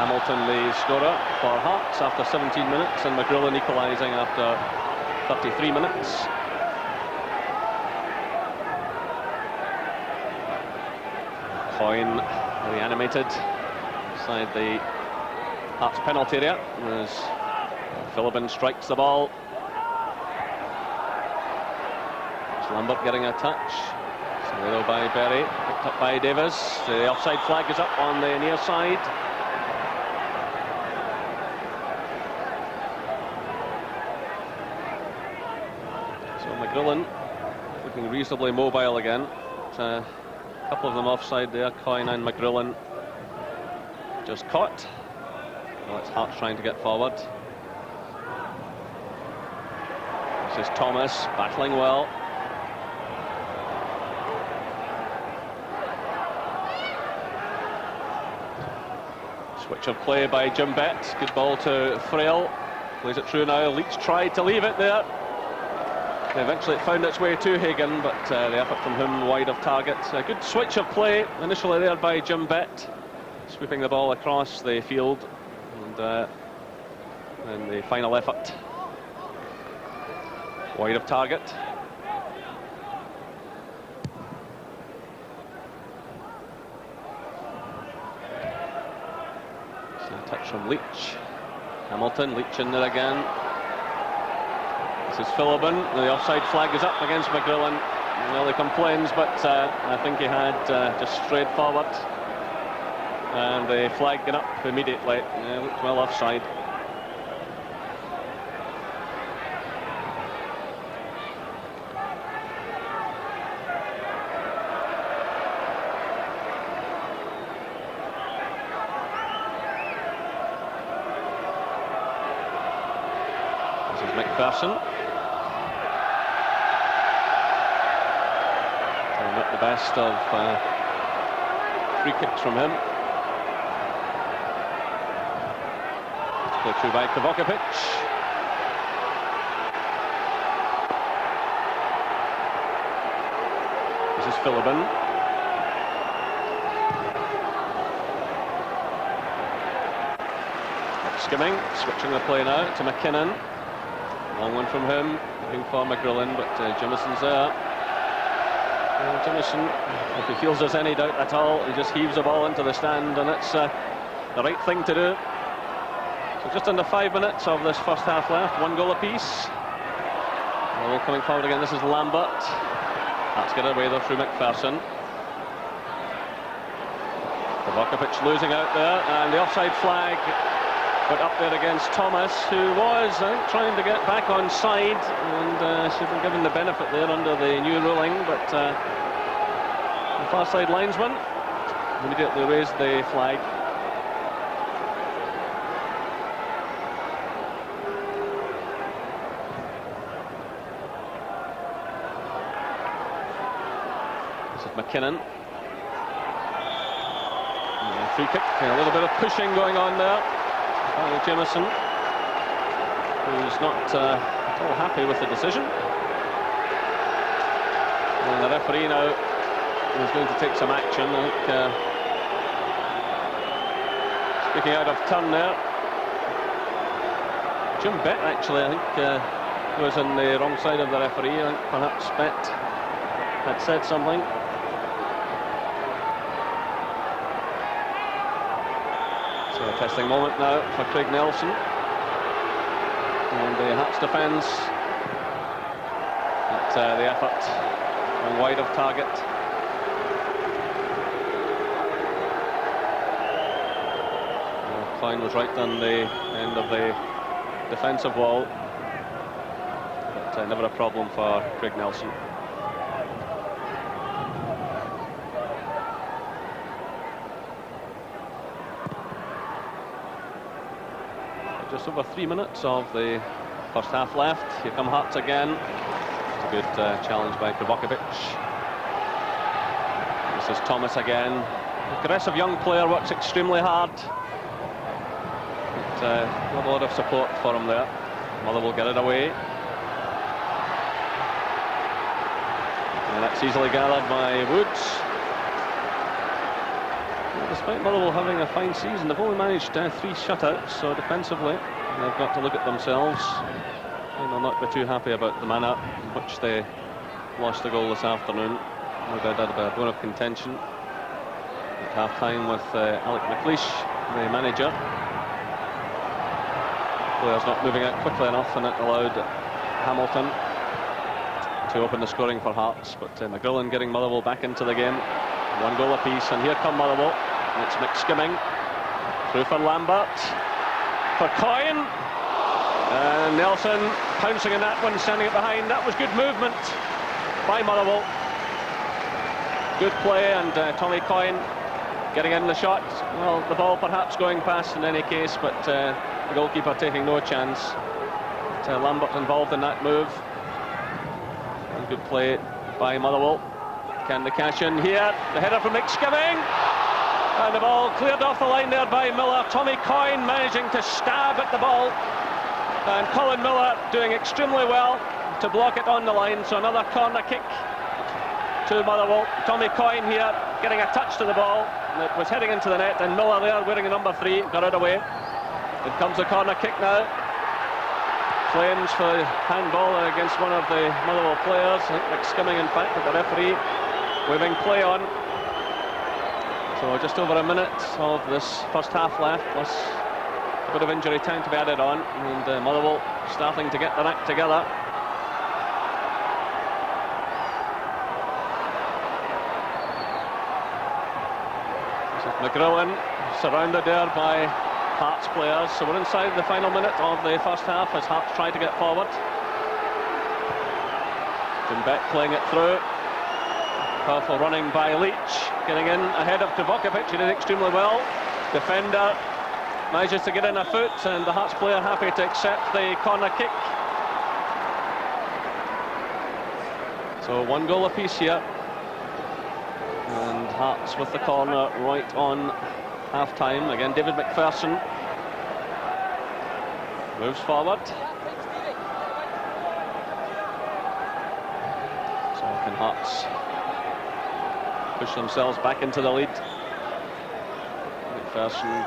Hamilton the scorer for Hearts after 17 minutes, and McGrillen equalising after 33 minutes. Coyne reanimated inside the Hearts penalty area as Philibin strikes the ball. It's Lambert getting a touch. Slow by Berry, picked up by Davis. The offside flag is up on the near side. So McGrillen looking reasonably mobile again. A couple of them offside there, Coyne and McGrillen just caught. Well, it's Hearts trying to get forward. This is Thomas battling well. Switch of play by Jim Bett. Good ball to Frail. Plays it through now. Leach tried to leave it there. Eventually it found its way to Hagan, but the effort from him wide of target. A good switch of play initially there by Jim Bett, sweeping the ball across the field, and the final effort wide of target. So a touch from Leach. Hamilton, Leach in there again. This is Philibin. The offside flag is up against McGrillen. Well, he complains, but I think he had just strayed forward. And the flag got up immediately. Looked well offside. This is McPherson. Not the best of free kicks from him. Played through by Kovacevic. This is Philibin. Skimming, switching the play now to McKinnon. Long one from him, looking for McGrillen, but Jimison's there. Jimison, if he feels there's any doubt at all, he just heaves the ball into the stand, and it's the right thing to do. So just under 5 minutes of this first half left, 1 goal apiece. Well, coming forward again, this is Lambert. That's get away there through McPherson. Kovacevic losing out there, and the offside flag put up there against Thomas, who was trying to get back on side, and should have given the benefit there under the new ruling, but the far side linesman immediately raised the flag. This is McKinnon. Free kick, a little bit of pushing going on there. Jamison who's not at all happy with the decision. And the referee now is going to take some action. I think speaking out of turn there. Jim Bett actually, I think, was on the wrong side of the referee. I think perhaps Bett had said something. So a testing moment now for Craig Nelson. And the Hearts defence at the effort, going wide of target. Klein was right on the end of the defensive wall, but never a problem for Craig Nelson. Just over 3 minutes of the first half left. Here come Hearts again. It's a good challenge by Krvokovic. This is Thomas again. Aggressive young player, works extremely hard. Not a lot of support for him there. Motherwell get it away. And that's easily gathered by Woods. Despite Motherwell having a fine season, they've only managed 3 shutouts, so defensively they've got to look at themselves. And they'll not be too happy about the manner in which they lost the goal this afternoon. No doubt had a bone of contention at half-time with Alec McLeish, the manager. Players not moving out quickly enough, and it allowed Hamilton to open the scoring for Hearts. But McGrillen getting Motherwell back into the game. 1 goal apiece, and here come Motherwell. It's McSkimming through for Lambert, for Coyne, and Nelson pouncing in that one, standing it behind. That was good movement by Motherwell. Good play, and Tommy Coyne getting in the shot. Well, the ball perhaps going past in any case, but the goalkeeper taking no chance. But, Lambert involved in that move. And good play by Motherwell. Can they cash in here? The header from McSkimming. And the ball cleared off the line there by Miller. Tommy Coyne managing to stab at the ball. And Colin Miller doing extremely well to block it on the line. So another corner kick to Motherwell. Tommy Coyne here getting a touch to the ball. It was heading into the net, and Miller there wearing the number 3 got it away. It comes the corner kick now. Claims for handball against one of the Motherwell players. I think McSkimming, in fact, with the referee waving play on. So just over a minute of this first half left, plus a bit of injury time to be added on, and Motherwell starting to get their act together. McGrillen surrounded there by Hearts players, so we're inside the final minute of the first half as Hearts try to get forward. Jim Beck playing it through. Powerful running by Leach, getting in ahead of Krvokovic. He did extremely well. Defender manages to get in a foot, and the Hearts player happy to accept the corner kick. So 1 goal apiece here. And Hearts with the corner right on half-time. Again, David McPherson moves forward. So can Hearts push themselves back into the lead. McPherson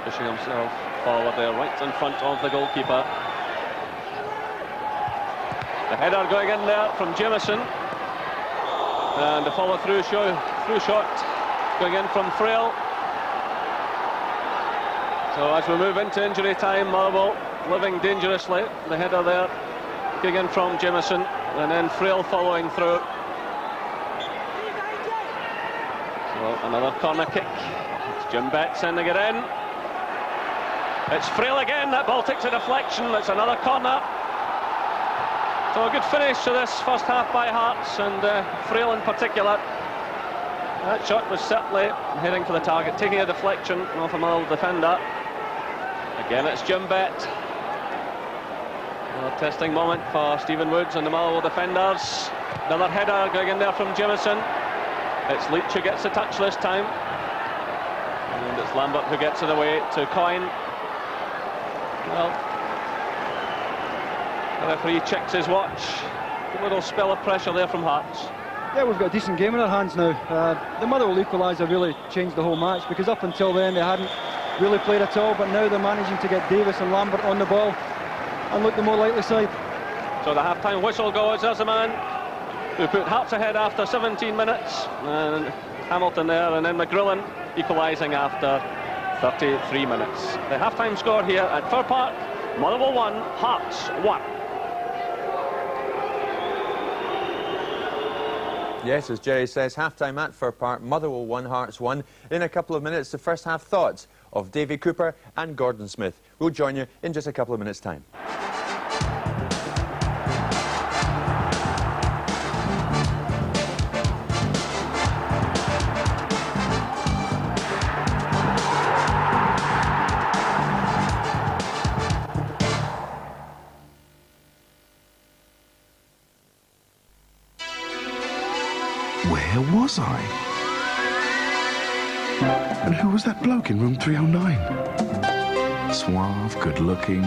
pushing himself forward there, right in front of the goalkeeper. The header going in there from Jameson. And a follow-through shot going in from Frail. So as we move into injury time, Motherwell living dangerously. The header there going in from Jameson, and then Frail following through. So another corner kick. It's Jim Bett sending it in. It's Frail again. That ball takes a deflection. It's another corner. So a good finish to this first half by Hearts, and Frail in particular. That shot was certainly heading for the target, taking a deflection off a Motherwell defender. Again, it's Jim Bett. Another testing moment for Stephen Woods and the Motherwell defenders. Another header going in there from Jameson. It's Leach who gets the touch this time. And it's Lambert who gets it away to Coyne. Well, The referee checks his watch. A little spell of pressure there from Hearts. Yeah, we've got a decent game in our hands now. The Motherwell equaliser really changed the whole match, because up until then they hadn't really played at all, but now they're managing to get Davis and Lambert on the ball and look the more likely side. So the half-time whistle goes. There's a man who put Hearts ahead after 17 minutes, and Hamilton there, and then McGrillen equalising after 33 minutes. The half-time score here at Fir Park: Motherwell 1, Hearts 1. Yes, as Jerry says, half-time at Fir Park, Motherwell 1, Hearts 1. In a couple of minutes, the first half thoughts of Davy Cooper and Gordon Smith. We'll join you in just a couple of minutes' time. Where was I? And who was that bloke in room 309? Suave, good-looking.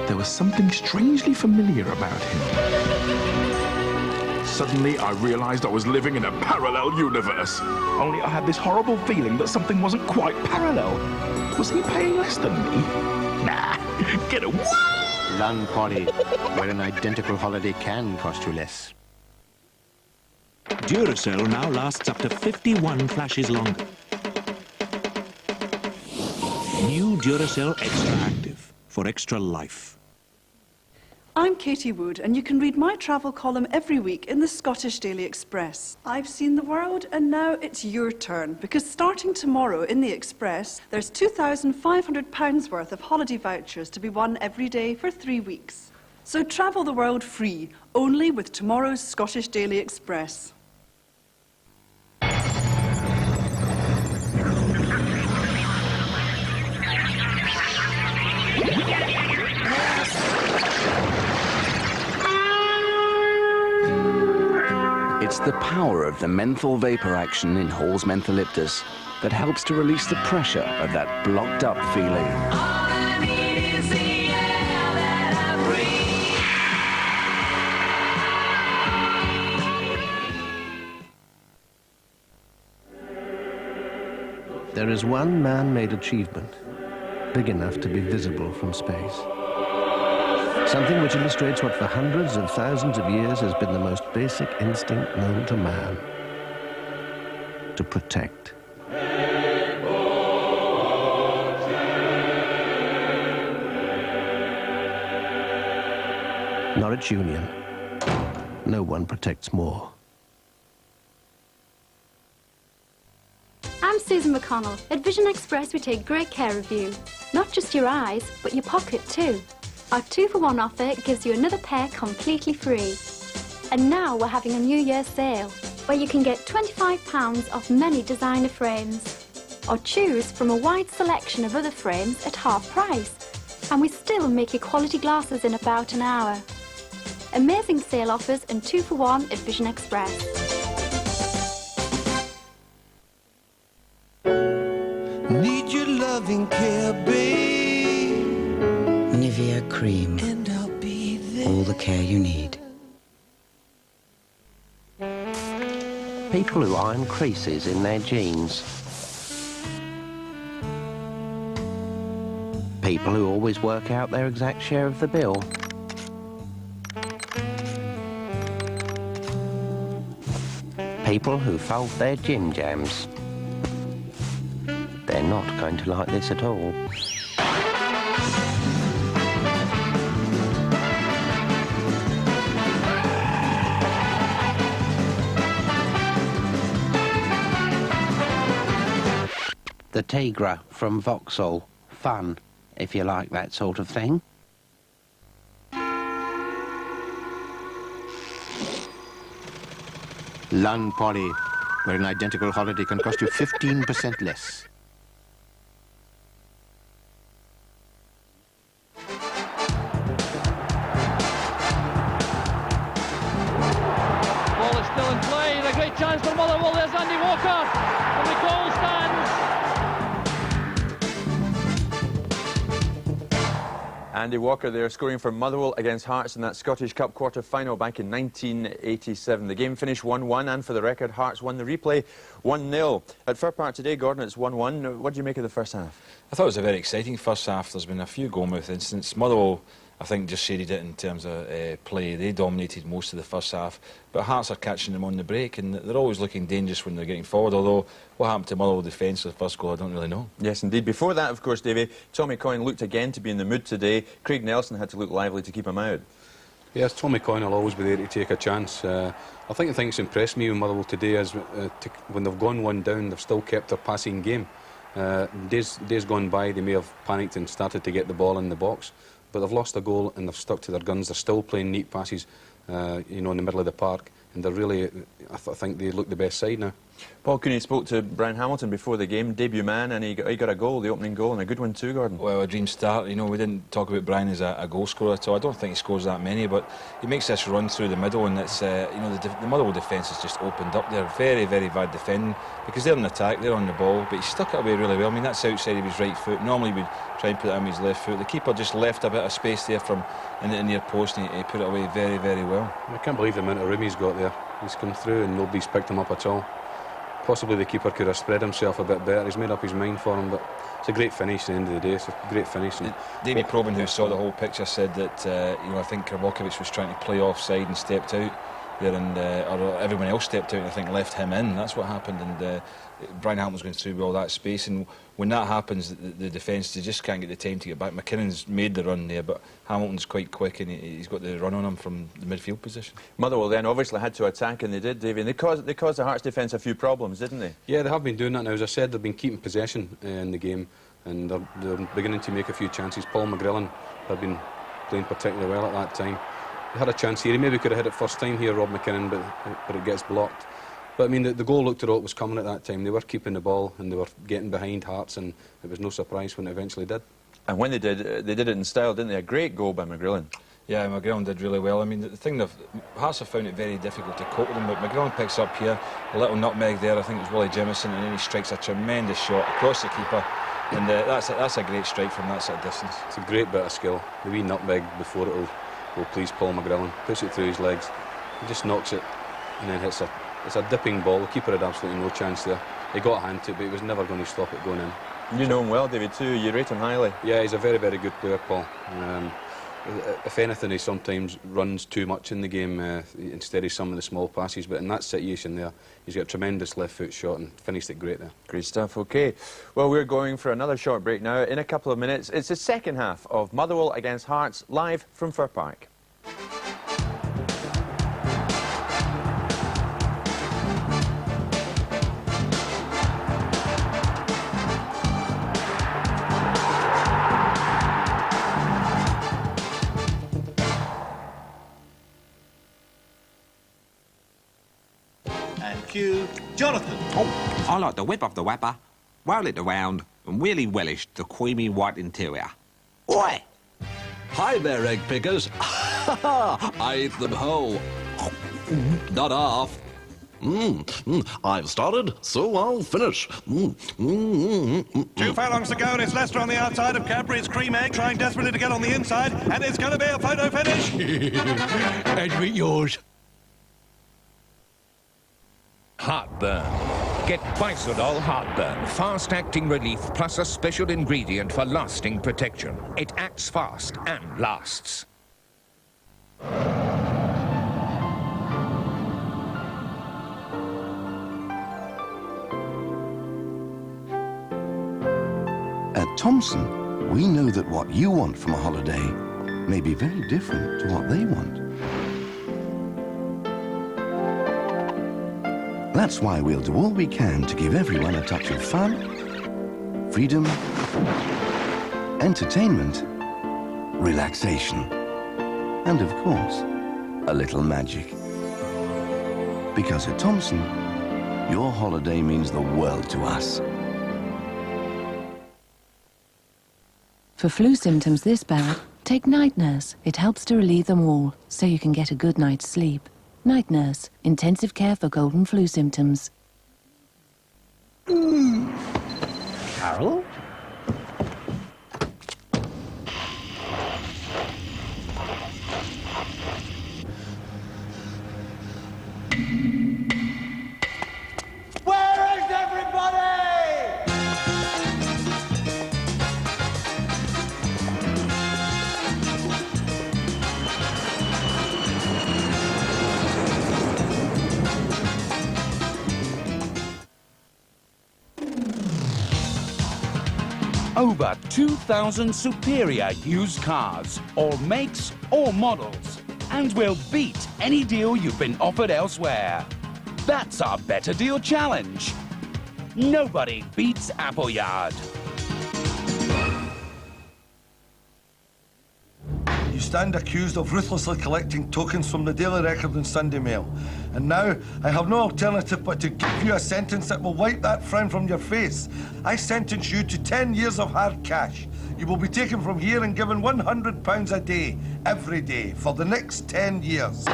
There was something strangely familiar about him. Suddenly, I realized I was living in a parallel universe. Only I had this horrible feeling that something wasn't quite parallel. Was he paying less than me? Nah, get away! Lung Poly, where an identical holiday can cost you less. Duracell now lasts up to 51 flashes longer. New Duracell Extra Active for extra life. I'm Katie Wood, and you can read my travel column every week in the Scottish Daily Express. I've seen the world, and now it's your turn, because starting tomorrow in the Express, there's £2,500 worth of holiday vouchers to be won every day for 3 weeks. So travel the world free, only with tomorrow's Scottish Daily Express. It's the power of the menthol vapor action in Hall's Mentholyptus that helps to release the pressure of that blocked up feeling. There is one man-made achievement, big enough to be visible from space. Something which illustrates what for hundreds of thousands of years has been the most basic instinct known to man: to protect. Norwich Union. No one protects more. I'm Susan McConnell. At Vision Express, we take great care of you. Not just your eyes, but your pocket too. Our 2-for-1 offer gives you another pair completely free. And now we're having a New Year's sale, where you can get £25 off many designer frames. Or choose from a wide selection of other frames at half price. And we still make you quality glasses in about an hour. Amazing sale offers and 2-for-1 at Vision Express. Need your loving care, babe. Nivea Cream. And I'll be there. All the care you need. People who iron creases in their jeans. People who always work out their exact share of the bill. People who fold their gym jams. They're not going to like this at all. The Tigra from Vauxhall. Fun, if you like that sort of thing. Lung Poly, where an identical holiday can cost you 15% less. Ball is still in play. A great chance for Motherwell. There's Andy Walker. And the goal stands. Andy Walker there scoring for Motherwell against Hearts in that Scottish Cup quarter-final back in 1987. The game finished 1-1, and for the record, Hearts won the replay 1-0. At Fir Park today, Gordon, it's 1-1. What do you make of the first half? I thought it was a very exciting first half. There's been a few goal-mouth incidents. Motherwell, I think, just shaded it in terms of play. They dominated most of the first half, but Hearts are catching them on the break, and they're always looking dangerous when they're getting forward, although what happened to Motherwell defence for the first goal, I don't really know. Yes, indeed. Before that, of course, Davy, Tommy Coyne looked again to be in the mood today. Craig Nelson had to look lively to keep him out. Yes, Tommy Coyne will always be there to take a chance. I think the thing that's impressed me with Motherwell today is when they've gone one down, they've still kept their passing game. Days gone by, they may have panicked and started to get the ball in the box, but they've lost a goal and they've stuck to their guns. They're still playing neat passes, you know, in the middle of the park, and they're really, I think they look the best side now. Paul Cooney spoke to Brian Hamilton before the game, debut man, and he got a goal, the opening goal, and a good one too, Gordon. Well, a dream start. You know, we didn't talk about Brian as a goal scorer at all. I don't think he scores that many, but he makes this run through the middle, and it's, you know, the Motherwell defence has just opened up there. Very, very bad defending, because they're in attack, they're on the ball, but he stuck it away really well. I mean, that's outside of his right foot. Normally we'd try and put it on his left foot. The keeper just left a bit of space there from in the near post, and he put it away very, very well. I can't believe the amount of room he's got there. He's come through and nobody's picked him up at all. Possibly the keeper could have spread himself a bit better. He's made up his mind for him, but it's a great finish at the end of the day. It's a great finish. Davy Probin, who saw the whole picture, said that you know, I think Krawalkiewicz was trying to play offside and stepped out there, and or everyone else stepped out and I think left him in. That's what happened, and Brian Hamilton's going through all that space, and when that happens, the defence, they just can't get the time to get back. McKinnon's made the run there, but Hamilton's quite quick, and he's got the run on him from the midfield position. Motherwell then obviously had to attack, and they did, Davy, and they caused the Hearts defence a few problems, didn't they? Yeah, they have been doing that now. As I said, they've been keeping possession in the game, and they're beginning to make a few chances. Paul McGrillen had been playing particularly well at that time. He had a chance here. He maybe could have hit it first time here, Rob McKinnon, but it gets blocked. But I mean, the goal looked to what was coming at that time. They were keeping the ball and they were getting behind Hearts, and it was no surprise when it eventually did. And when they did it in style, didn't they? A great goal by McGrillen. Yeah, McGrillen did really well. I mean, the thing that Hearts have found it very difficult to cope with him, but McGrillen picks up here, a little nutmeg there, I think it was Willie Jimison, and then he strikes a tremendous shot across the keeper, and that's a great strike from that sort of distance. It's a great bit of skill. The wee nutmeg before it will please Paul McGrillen. Puts it through his legs, he just knocks it, and then hits it. It's a dipping ball. The keeper had absolutely no chance there. He got a hand to it, but he was never going to stop it going in. You know him well, David, too. You rate him highly. Yeah, he's a very, very good player, Paul. If anything, he sometimes runs too much in the game instead of some of the small passes, but in that situation there, he's got a tremendous left foot shot and finished it great there. Great stuff. OK, well, we're going for another short break now. In a couple of minutes, it's the second half of Motherwell against Hearts, live from Fir Park. Jonathan. Oh, I like the whip of the whapper, whirl it around, and really relish the creamy white interior. Oi! Hi there, egg pickers. I ate them whole. Not half. I've started, so I'll finish. 2 furlongs to go, and it's Leicester on the outside of Cadbury's Cream Egg, trying desperately to get on the inside, and it's going to be a photo finish. Edwin, yours. Heartburn. Get Bisodol Heartburn. Fast-acting relief plus a special ingredient for lasting protection. It acts fast and lasts. At Thomson, we know that what you want from a holiday may be very different to what they want. That's why we'll do all we can to give everyone a touch of fun, freedom, entertainment, relaxation, and of course, a little magic. Because at Thomson, your holiday means the world to us. For flu symptoms this bad, take Night Nurse. It helps to relieve them all, so you can get a good night's sleep. Night Nurse, intensive care for cold and flu symptoms. Carol? Over 2,000 superior used cars, all makes, all models. And we'll beat any deal you've been offered elsewhere. That's our Better Deal Challenge. Nobody beats Appleyard. You stand accused of ruthlessly collecting tokens from the Daily Record and Sunday Mail. And now, I have no alternative but to give you a sentence that will wipe that frown from your face. I sentence you to 10 years of hard cash. You will be taken from here and given £100 a day, every day, for the next 10 years.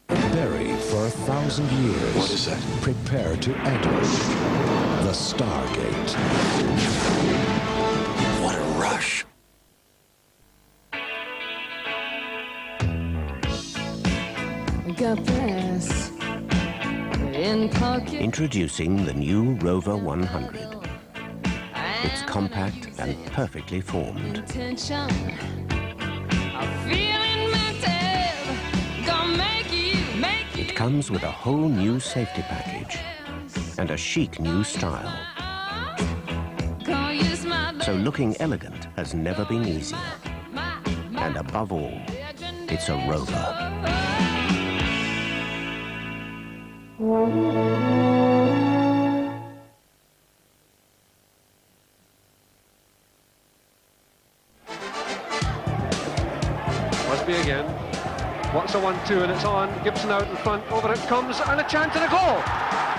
Buried for 1,000 years. What is that? Prepare to enter the Stargate. What a rush. Got brass in pocket. Introducing the new Rover 100. It's compact and perfectly formed. Intention of feeling mental. Gonna make you. It comes with a whole new safety package and a chic new style. So looking elegant has never been easier. And above all, it's a Rover. Busby again. What's a 1-2 and it's on. Gibson out in front. Over it comes and a chance and a goal.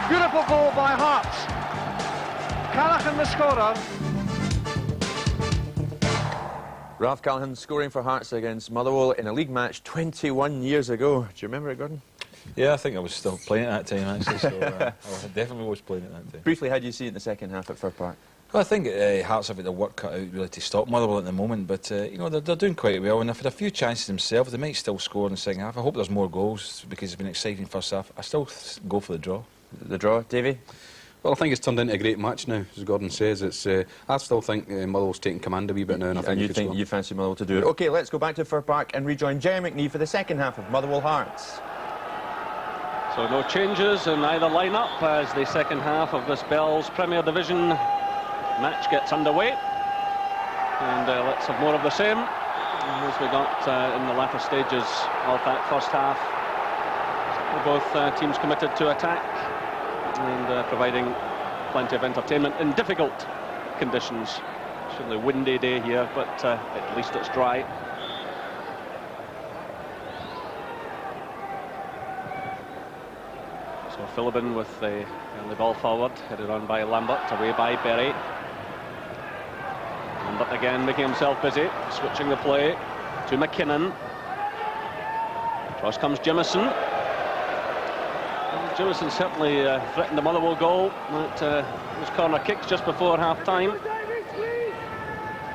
Beautiful goal by Hearts. Callaghan the scorer. Ralph Callaghan scoring for Hearts against Motherwell in a league match 21 years ago. Do you remember it, Gordon? Yeah, I think I was still playing at that time, actually, so I definitely was playing at that time. Briefly, how do you see it in the second half at Fir Park? Well, I think Hearts have got the work cut out really to stop Motherwell at the moment, but you know, they're doing quite well, and they've had a few chances themselves. They might still score in the second half. I hope there's more goals because it's been exciting first half. I still go for the draw. The draw, Davey? Well, I think it's turned into a great match now, as Gordon says. It's. I still think Motherwell's taking command a wee bit now, and I think you fancy Motherwell to do it. OK, let's go back to Fir Park and rejoin Jerry McNee for the second half of Motherwell Hearts. So no changes in either line-up as the second half of this Bell's Premier Division match gets underway. And let's have more of the same as we got in the latter stages of that first half. Both teams committed to attack and providing plenty of entertainment in difficult conditions. Certainly windy day here, but at least it's dry. So Philibin with the ball forward, headed on by Lambert, away by Berry. Lambert again making himself busy, switching the play to McKinnon. Across comes Jimison. Jimison certainly threatened the Motherwell goal. It was corner kicks just before half-time.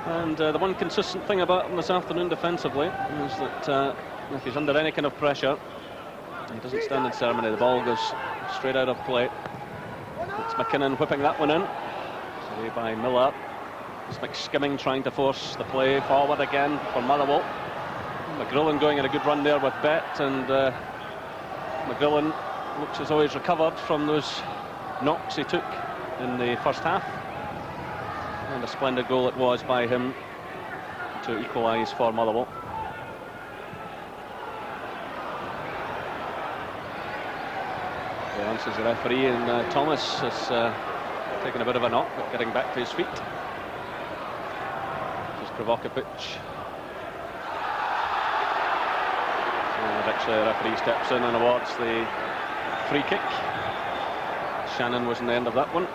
And the one consistent thing about him this afternoon defensively is that if he's under any kind of pressure, he doesn't stand in ceremony. The ball goes straight out of play. It's McKinnon whipping that one in. It's away by Miller. It's McSkimming trying to force the play forward again for Motherwell. McGrillen going in a good run there with Bet, and McGrillen looks as though he's recovered from those knocks he took in the first half. And a splendid goal it was by him to equalise for Motherwell. He answers the referee, and Thomas has taken a bit of a knock, but getting back to his feet. Just Provokovic. And actually the referee steps in and awards the free kick. Shannon was in the end of that one.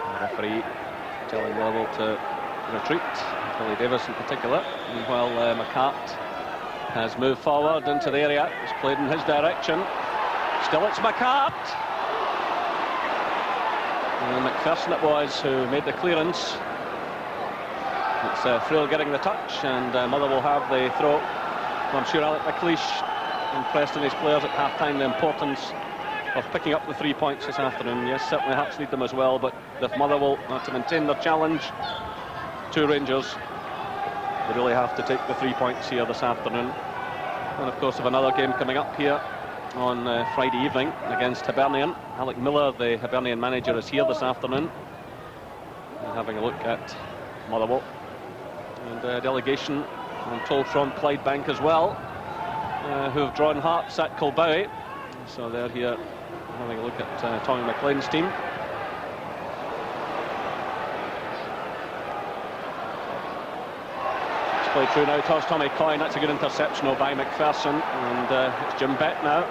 The referee telling Motherwell to retreat, Billy Davis in particular, and while McCart has moved forward into the area, it's played in his direction. Still it's McCart. And McPherson it was who made the clearance. It's Frill getting the touch, and Motherwell have the throw. Well, I'm sure Alec McLeish impressed in his players at half-time the importance of picking up the 3 points this afternoon. Yes, certainly Hearts need them as well, but if Motherwell are to maintain their challenge to Rangers, they really have to take the 3 points here this afternoon. And of course, of another game coming up here on Friday evening against Hibernian. Alec Miller, the Hibernian manager, is here this afternoon. And having a look at Motherwell. And a delegation, I'm told, from Clydebank as well, who have drawn Hearts at Kilbowie. So they're here having a look at Tommy McLean's team. It's played through now towards Tommy Coyne. That's a good interception by McPherson. And it's Jim Bett now.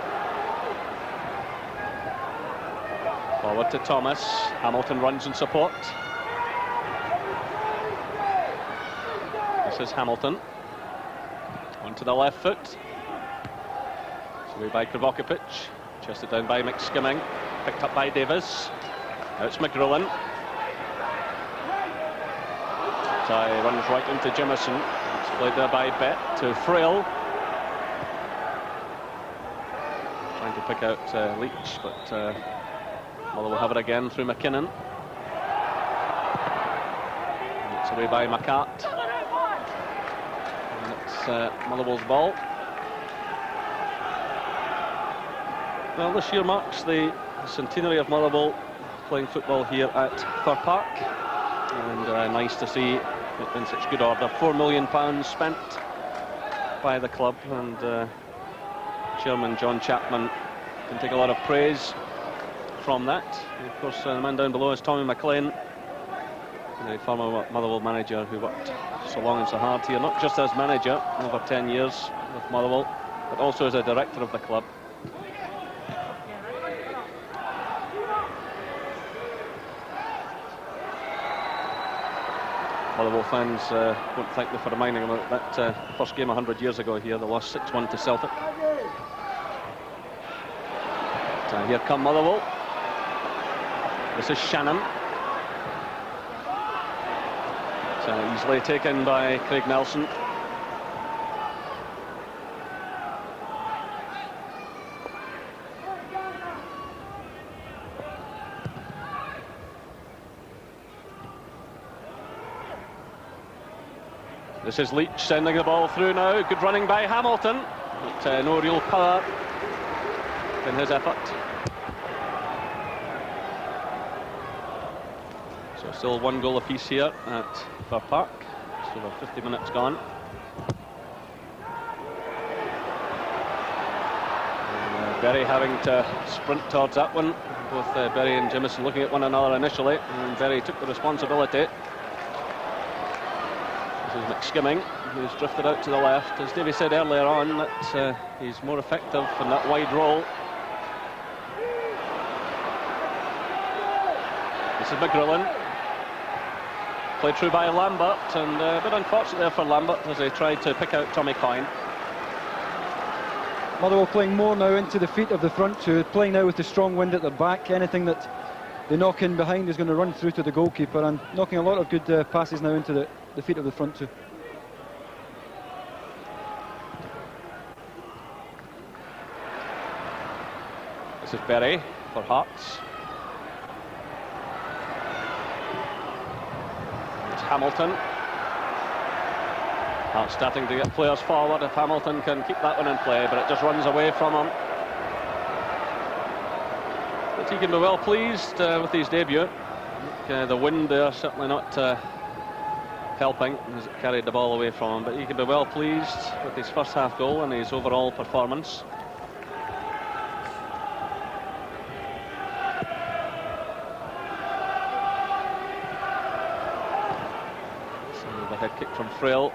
Forward to Thomas. Hamilton runs in support. This is Hamilton. Onto the left foot. It's away by Kravokovic. Chested down by McSkimming. Picked up by Davis. Now it's McGrillen. Tie runs right into Jimison. It's played there by Bett to Frail. Trying to pick out Leach, but Mother will have it again through McKinnon. And it's away by McCart. And it's Motherwell's ball. Well, this year marks the centenary of Motherwell playing football here at Fir Park. And nice to see it in such good order. £4 million spent by the club, and Chairman John Chapman can take a lot of praise from that. And of course, the man down below is Tommy McLean, the former Motherwell manager who worked so long and so hard here, not just as manager over 10 years with Motherwell, but also as a director of the club. Motherwell fans won't thank me for reminding them about that first game 100 years ago here. They lost 6-1 to Celtic. But, here come Motherwell. This is Shannon. It's easily taken by Craig Nelson. This is Leach sending the ball through now. Good running by Hamilton, but no real power in his effort. So still 1 goal apiece here at Fir Park. Just over 50 minutes gone. And, Berry having to sprint towards that one. Both Berry and Jimison looking at one another initially, and Berry took the responsibility. This is McSkimming, who's drifted out to the left. As Davey said earlier on, that he's more effective in that wide role. This is McGrillen. Played through by Lambert, and a bit unfortunate there for Lambert as he tried to pick out Tommy Coyne. Motherwell playing more now into the feet of the front two, playing now with the strong wind at their back. Anything that they knock in behind is going to run through to the goalkeeper, and knocking a lot of good passes now into the feet of the front two. This is Berry for Hearts. It's Hamilton. Hearts starting to get players forward. If Hamilton can keep that one in play, but it just runs away from him. But he can be well pleased with his debut. The wind there certainly not helping as it carried the ball away from him, but he can be well pleased with his first half goal and his overall performance. So the head kick from Frail.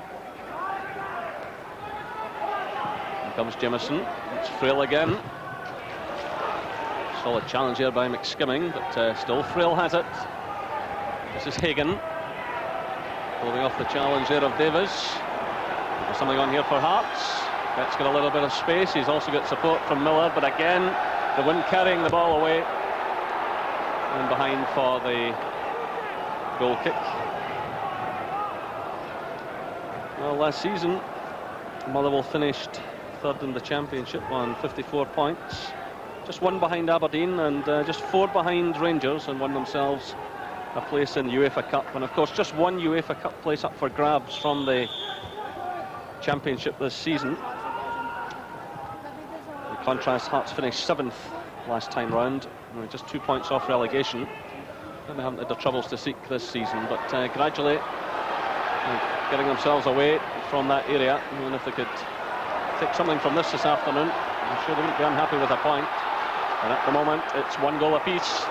Here comes Jimison. It's Frail again. Solid challenge here by McSkimming, but still Frail has it. This is Hagan. Holding off the challenge there of Davis. There's something on here for Hearts. Bett's got a little bit of space. He's also got support from Miller, but again, the wind carrying the ball away. And behind for the goal kick. Well, last season, Motherwell finished third in the Championship on 54 points. Just one behind Aberdeen and just 4 behind Rangers, and won themselves a place in the UEFA Cup. And of course, just one UEFA Cup place up for grabs from the Championship this season. contrast, Hearts finished 7th last time round, just 2 points off relegation. And they haven't had the troubles to seek this season, but gradually getting themselves away from that area. And if they could take something from this afternoon, I'm sure they wouldn't be unhappy with a point. And at the moment, it's 1 goal apiece.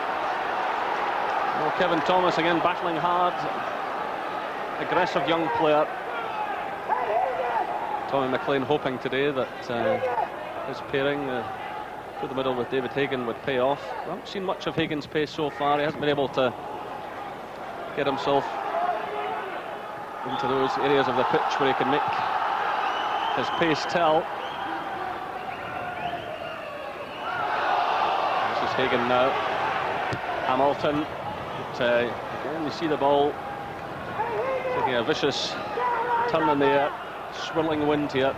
Well, Kevin Thomas again battling hard. Aggressive young player. Tommy McLean hoping today that his pairing through the middle with David Hagan would pay off. We haven't seen much of Hagan's pace so far. He hasn't been able to get himself into those areas of the pitch where he can make his pace tell. This is Hagan now. Hamilton. But, again, you see the ball taking a vicious turn in the air. Swirling wind here.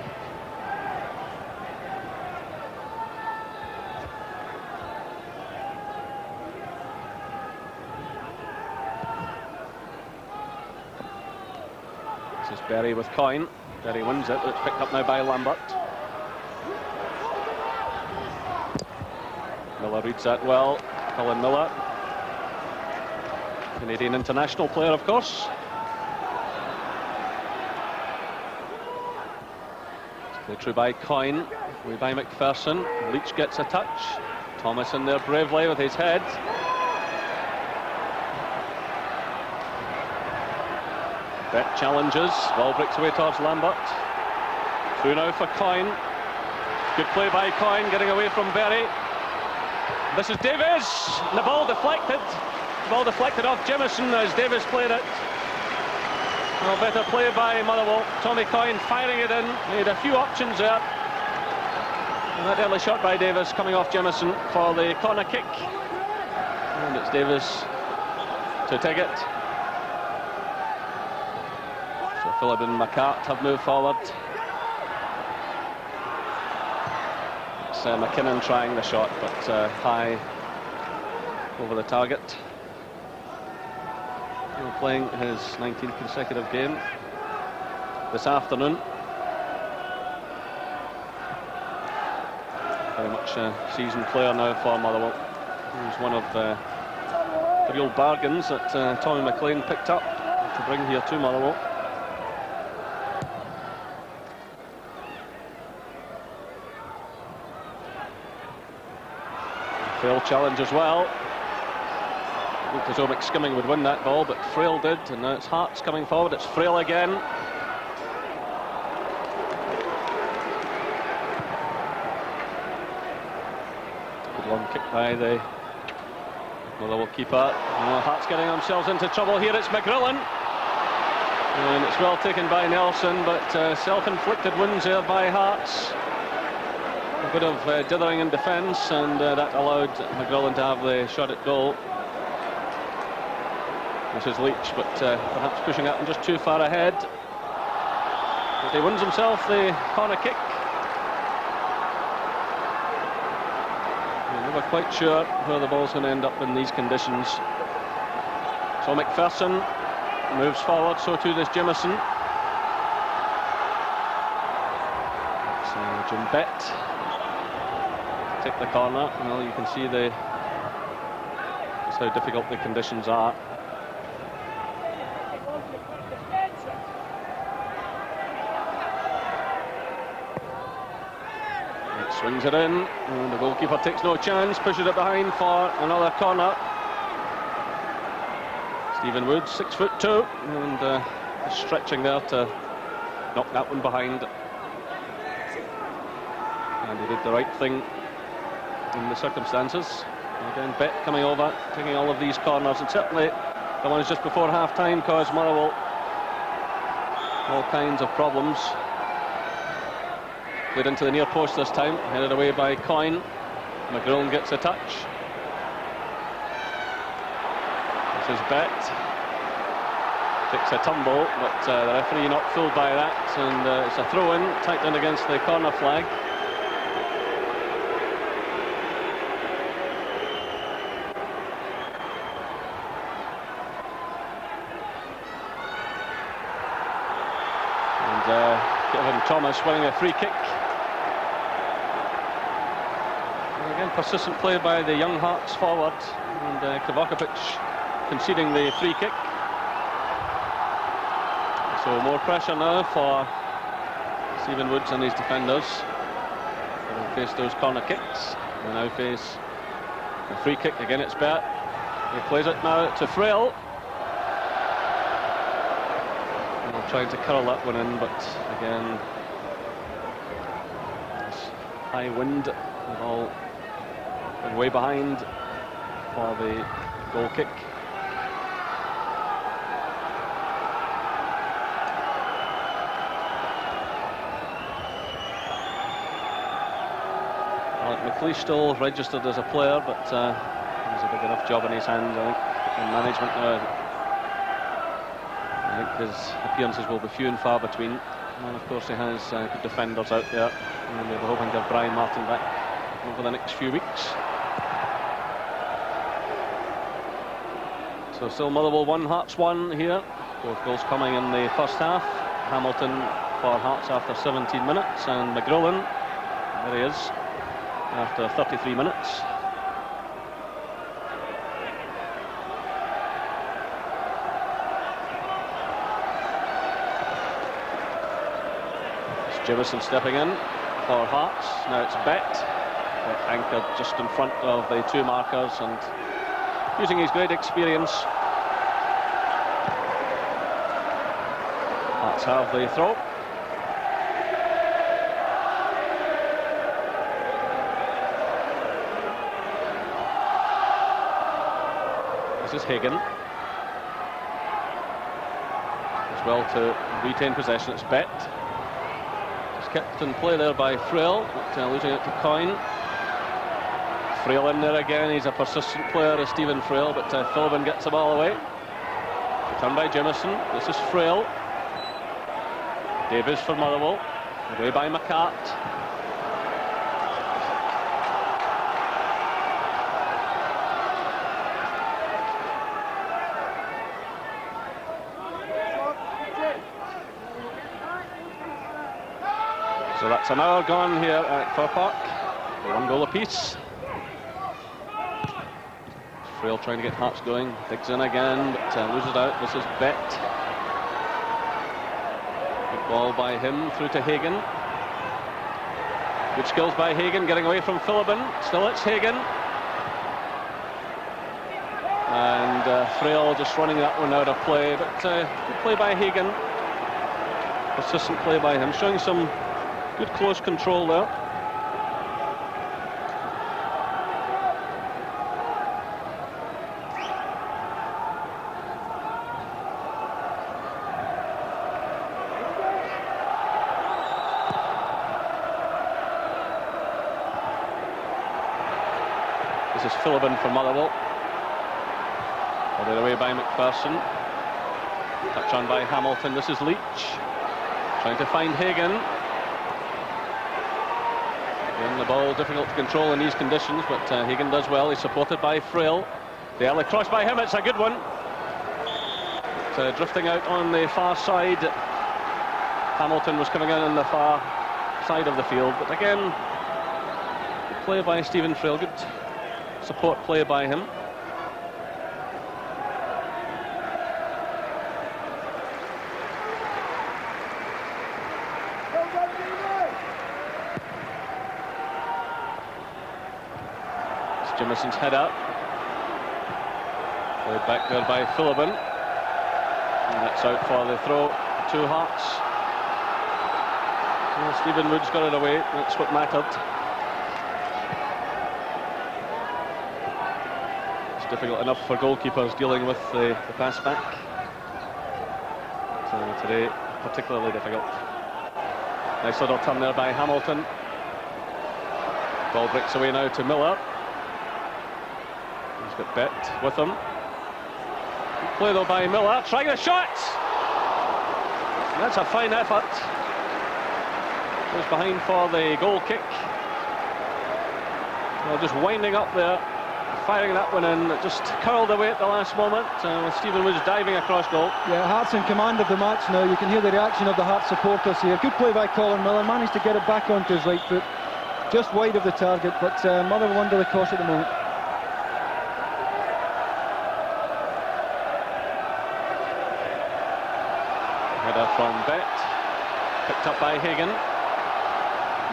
This is Berry with Coyne. Berry wins it, but it's picked up now by Lambert. Miller reads that well. Colin Miller, Canadian international player, of course. Played through by Coyne, away by McPherson. Leach gets a touch. Thomas in there bravely with his head. Bet challenges. Ball breaks away towards Lambert. Through now for Coyne. Good play by Coyne, getting away from Berry. This is Davis. The ball deflected. The ball deflected off Jemison as Davis played it. Well, better play by Motherwell. Tommy Coyne firing it in. He had a few options there. And that early shot by Davis coming off Jemison for the corner kick. And it's Davis to take it. So Philip and McCart have moved forward. It's McKinnon trying the shot, but high over the target. Playing his 19th consecutive game this afternoon. Very much a seasoned player now for Motherwell. He's one of the real bargains that Tommy McLean picked up to bring here to Motherwell. Failed challenge as well. Looked as though McSkimming would win that ball, but Frail did, and now it's Hearts coming forward. It's Frail again. Good long kick by the Motherwell keeper. Hearts getting themselves into trouble here. It's McGrillen, and it's well taken by Nelson, but self-inflicted wounds there by Hearts. A bit of dithering in defence, and that allowed McGrillen to have the shot at goal. This is Leach, but perhaps pushing up and just too far ahead. But he wins himself the corner kick. We're never quite sure where the ball's going to end up in these conditions. So McPherson moves forward, so too does Jemison. So Jim Bett to take the corner. Well, you can see just how difficult the conditions are. Swings it in, and the goalkeeper takes no chance, pushes it behind for another corner. Stephen Woods, 6'2", and stretching there to knock that one behind. And he did the right thing in the circumstances. Again, Bett coming over, taking all of these corners, and certainly the ones just before half-time caused Motherwell all kinds of problems. Played into the near post this time, headed away by Coyne. McGrillen gets a touch. This is Bett. Takes a tumble, but the referee not fooled by that, and it's a throw-in, tacked in against the corner flag. And Kevin Thomas winning a free kick. persistent play by the young Hearts forward, and Kovacevic conceding the free kick. So more pressure now for Stephen Woods and his defenders. They'll face those corner kicks. They now face a free kick. Again, it's Bert. He plays it now to Frail. And trying to curl that one in, but again, high wind, the ball way behind for the goal kick. McLeish still registered as a player, but he has a big enough job in his hands, I think, in management now. I think his appearances will be few and far between. And of course he has good defenders out there, and we're hoping to have Brian Martin back over the next few weeks. So still Motherwell 1, Hearts 1 here. Both goals coming in the first half. Hamilton for Hearts after 17 minutes, and McGrillen, there he is, after 33 minutes. It's Jimison stepping in for Hearts. Now it's Bet anchored just in front of the two markers and using his great experience. Hearts have the throw. This is Hagan. As well to retain possession, it's Bet. Just kept in play there by Frail, but losing it to Coyne. Frail in there again, he's a persistent player, as Stephen Frail, but Philbin gets the ball away. Returned by Jimison. This is Frail. Davies for Motherwell. Away by McCart. So that's an hour gone here at Fir Park. 1 goal apiece. Frail trying to get Hearts going. Digs in again, but loses out. This is Bet. Good ball by him through to Hagan. Good skills by Hagan, getting away from Philbin. Still it's Hagan. And Frail just running that one out of play, but good play by Hagan. Persistent play by him, showing some good close control there. This is Philbin for Motherwell. Ordered away by McPherson. Touch on by Hamilton. This is Leach. Trying to find Hagan. Again, the ball difficult to control in these conditions, but Hagan does well. He's supported by Frail. The early cross by him, it's a good one. It's, drifting out on the far side. Hamilton was coming in on the far side of the field, but again, good play by Stephen Frail. Good support play by him. Jimison's head out. Played back there by Philbin. And that's out for the throw to Hearts. Well, Stephen Woods got it away. That's what mattered. It's difficult enough for goalkeepers dealing with the pass back. So today, particularly difficult. Nice little turn there by Hamilton. Ball breaks away now to Miller. He's got Bet with him. Good play though by Miller, trying a shot! And that's a fine effort. Goes behind for the goal kick. Well, just winding up there, firing that one in. It just curled away at the last moment, with Stephen Woods diving across goal. Yeah, Hearts in command of the match now. You can hear the reaction of the Hearts supporters here. Good play by Colin Miller, managed to get it back onto his right foot. Just wide of the target, but Motherwell under the cosh at the moment. Header from Bet, picked up by Hagan.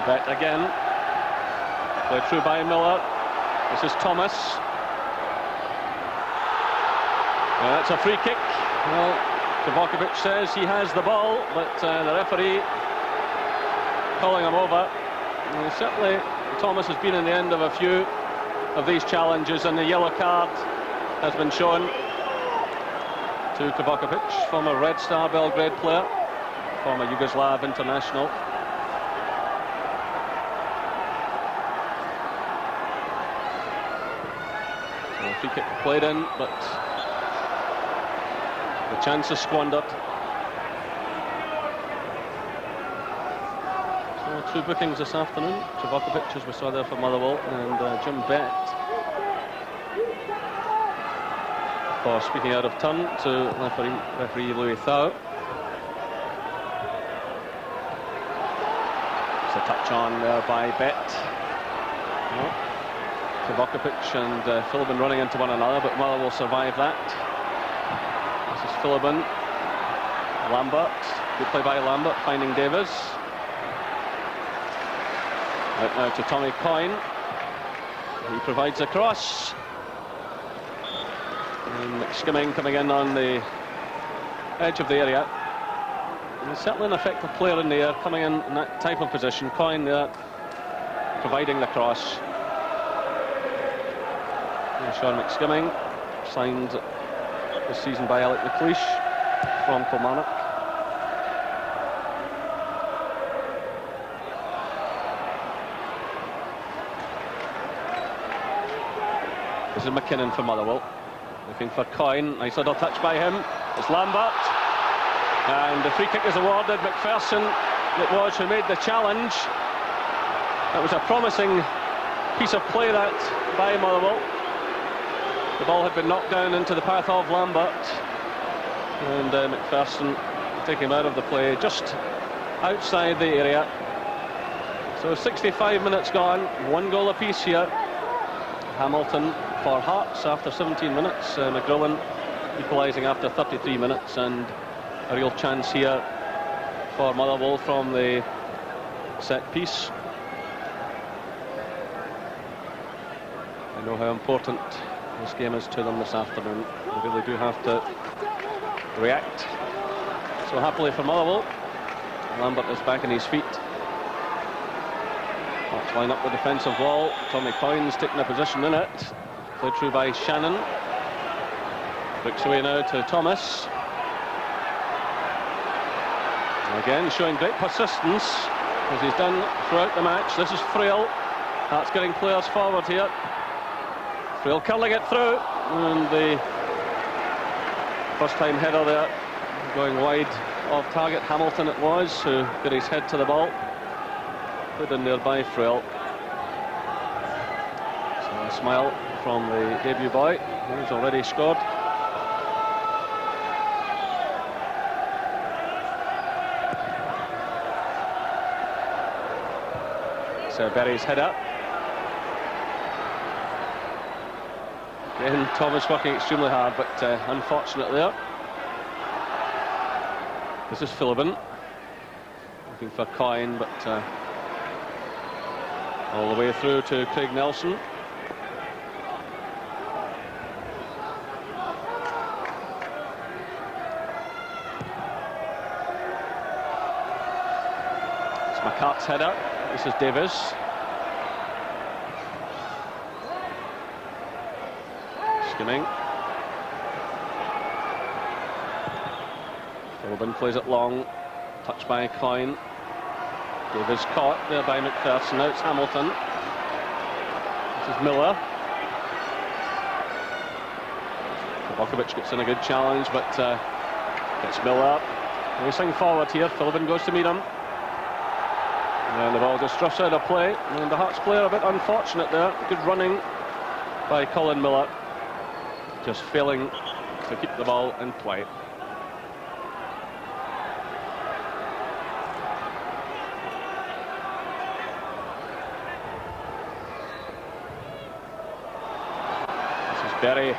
Bet again, played through by Miller. This is Thomas. That's a free kick. Well, Kovacevic says he has the ball, but the referee calling him over. And certainly, Thomas has been in the end of a few of these challenges, and the yellow card has been shown to Kovacevic, former Red Star Belgrade player, former Yugoslav international. So a free kick played in, but the chance is squandered. So 2 bookings this afternoon. Kovacevic, as we saw there for Motherwell, and Jim Bet. For speaking out of turn to referee Louis Thau. It's a touch on there by Bet. Kovacevic and Philbin running into one another, but Motherwell will survive that. This is Philbin. Lambert. Good play by Lambert, finding Davis. Out now to Tommy Coyne. He provides a cross. And Skimming coming in on the edge of the area. And he's certainly an effective player in the air, coming in that type of position. Coyne there, providing the cross. And Sean McSkimming, signed this season by Alec McLeish from Kilmarnock. This is McKinnon for Motherwell. Looking for Coyne, nice little touch by him. It's Lambert, and the free kick is awarded. McPherson, it was, who made the challenge. That was a promising piece of play that by Motherwell. The ball had been knocked down into the path of Lambert, and McPherson taking him out of the play, just outside the area. So 65 minutes gone, 1 goal apiece here. Hamilton for Hearts after 17 minutes. McGrillen equalising after 33 minutes, and a real chance here for Motherwell from the set piece. I know how important this game is to them this afternoon. They really do have to react. So happily for Motherwell, Lambert is back on his feet. Let's line up the defensive wall. Tommy Coyne's taking a position in it. Played through by Shannon. Breaks away now to Thomas. And again, showing great persistence, as he's done throughout the match. This is Frail. That's getting players forward here. Frail curling it through. And the first time header there, going wide of target. Hamilton it was, who got his head to the ball. Put in there by Frail. So a smile from the debut boy, who's already scored. So Berry's header. Again, Thomas working extremely hard, but unfortunate there. This is Philbin. Looking for Coyne, but all the way through to Craig Nelson. It's McCart's header. This is Davis. Skimming. Philbin plays it long. Touched by Coyne. Davis caught there by McPherson. Now it's Hamilton. This is Miller. Kovacevic gets in a good challenge, but it's Miller racing forward here. Philbin goes to meet him. And the ball just drifts out of play. And the Hearts player a bit unfortunate there. Good running by Colin Miller. Just failing to keep the ball in play. Berry.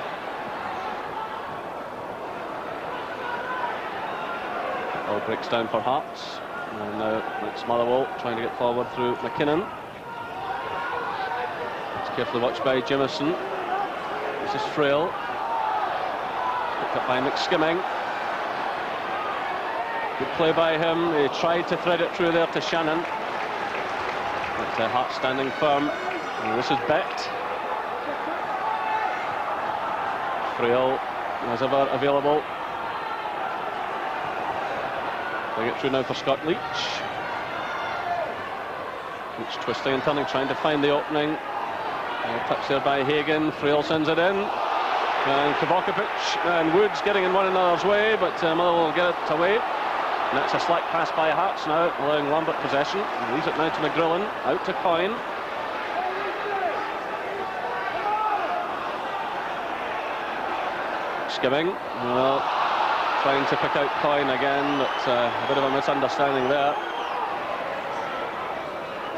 All breaks down for Hearts. And now it's Motherwell trying to get forward through McKinnon. It's carefully watched by Jimison. This is Frail. Picked up by McSkimming. Good play by him. He tried to thread it through there to Shannon. But Hearts standing firm. And this is Bet. Frail, as ever, available. Bring it through now for Scott Leach. Leach twisting and turning, trying to find the opening. Touch there by Hagan. Frail sends it in. And Kovacevic and Woods getting in one another's way, but Motherwell will get it away. And that's a slack pass by Hearts now, allowing Lambert possession. And leaves it now to McGrillen, out to Coyne. Skimming, well, trying to pick out Coyne again, but a bit of a misunderstanding there.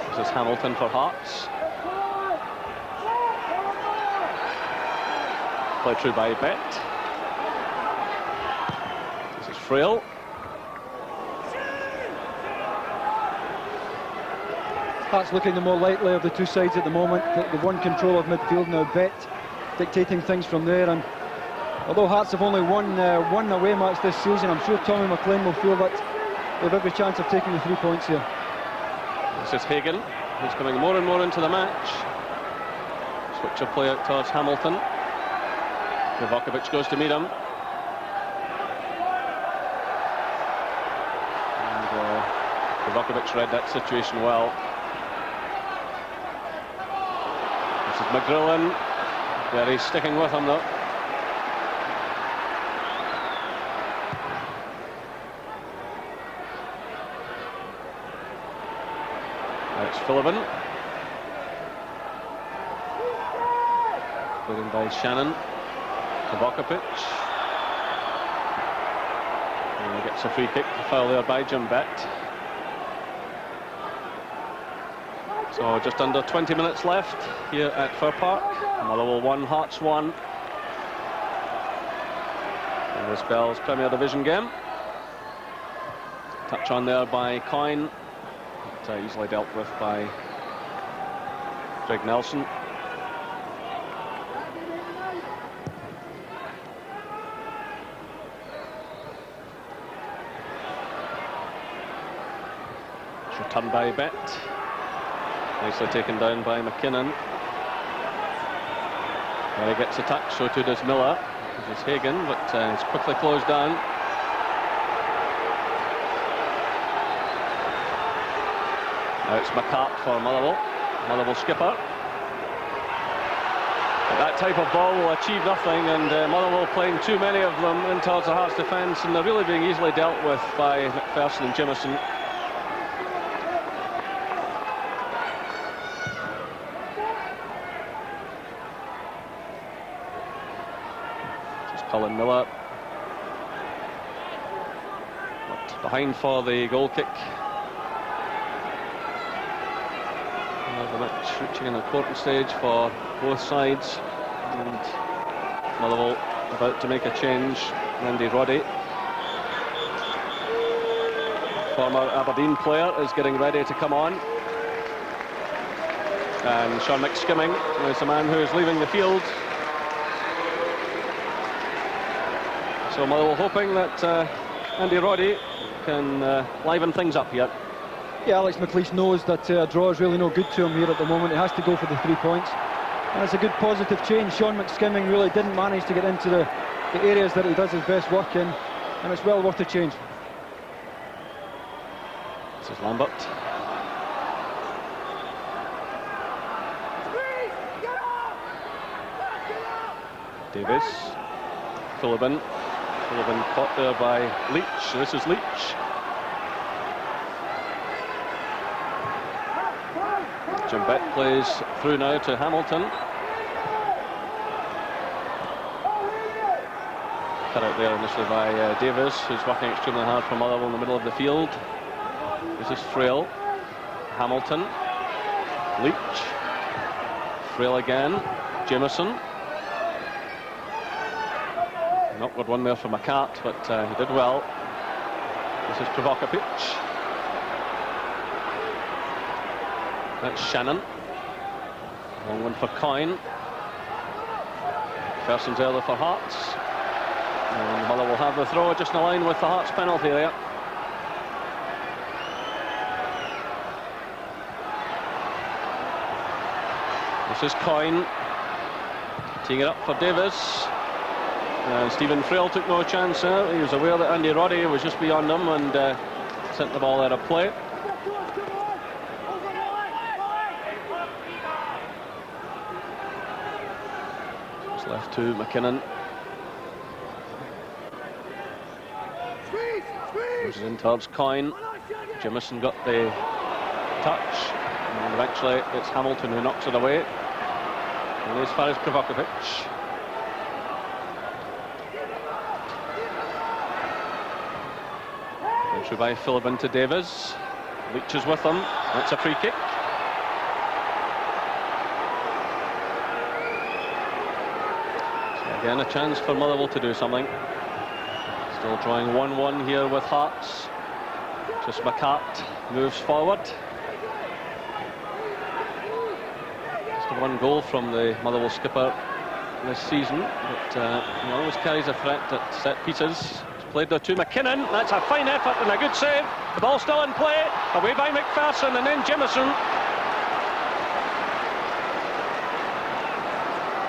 This is Hamilton for Hearts. Play through by Bet. This is Frail. Hearts looking the more likely of the two sides at the moment. They've won control of midfield now. Bet dictating things from there, and although Hearts have only won one away match this season, I'm sure Tommy McLean will feel that they have every chance of taking the 3 points here. This is Hagan, who's coming more and more into the match. Switch of play out towards Hamilton. Kovacevic goes to meet him. And Kovacevic read that situation well. This is McGrillen. Yeah, he's sticking with him though. That's Philibin. Put in by Shannon. Kovacevic. And he gets a free kick, foul there by Jim Bet. So just under 20 minutes left here at Fir Park. Motherwell 1, Hearts 1. In this Bell's Premier Division game. Touch on there by Coyne. But, easily dealt with by Greg Nelson. Returned by Bet. Nicely taken down by McKinnon. There he gets a touch, so too does Miller. This is Hagan, but it's quickly closed down. Now it's McCart for Motherwell. Motherwell skipper. But that type of ball will achieve nothing, and Motherwell playing too many of them in towards the Hearts defence, and they're really being easily dealt with by McPherson and Jimison. Colin Miller. But behind for the goal kick. The match reaching an important stage for both sides. And Motherwell about to make a change. Andy Roddy, former Aberdeen player, is getting ready to come on. And Sean McSkimming is the man who is leaving the field. So Motherwell hoping that Andy Roddy can liven things up here. Yeah, Alex McLeish knows that a draw is really no good to him here at the moment. He has to go for the 3 points. And it's a good positive change. Sean McSkimming really didn't manage to get into the areas that he does his best work in, and it's well worth the change. This is Lambert. Davis. Philibin. Philibin caught there by Leach. This is Leach. Jim Bet plays through now to Hamilton. Cut out there initially by Davis, who's working extremely hard for Motherwell in the middle of the field. This is Frail. Hamilton. Leach. Frail again. Jamieson. An awkward one there for McCart, but he did well. This is Provokovic. That's Shannon. Long one for Coyne. Person's early for Hearts. And Muller will have the throw just in line with the Hearts penalty area. This is Coyne. Teeing it up for Davis. Stephen Frail took no chance there. He was aware that Andy Roddy was just beyond him and sent the ball out of play. It's left to McKinnon. Goes in towards Coyne. Jimison got the touch. And eventually it's Hamilton who knocks it away. And as far as Provokovic. Entry by Philbin to Davis. Leach is with him. That's a free kick. So again, a chance for Motherwell to do something. Still drawing 1-1 here with Hearts. Just McCart moves forward. Just one goal from the Motherwell skipper this season, but he always carries a threat at set pieces. Played there to McKinnon. That's a fine effort and a good save. The ball still in play. Away by McPherson and then Jimison.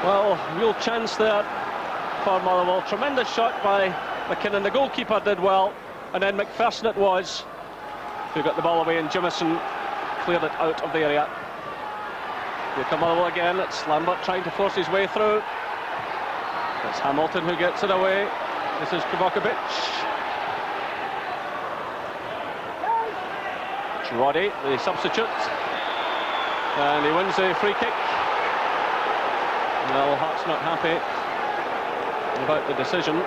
Well, real chance there for Motherwell. Tremendous shot by McKinnon. The goalkeeper did well. And then McPherson it was who got the ball away, and Jimison cleared it out of the area. Here come Motherwell again. It's Lambert trying to force his way through. It's Hamilton who gets it away. This is Provokovic. It's Roddy, the substitute. And he wins the free kick. Well, Hearts not happy about the decision.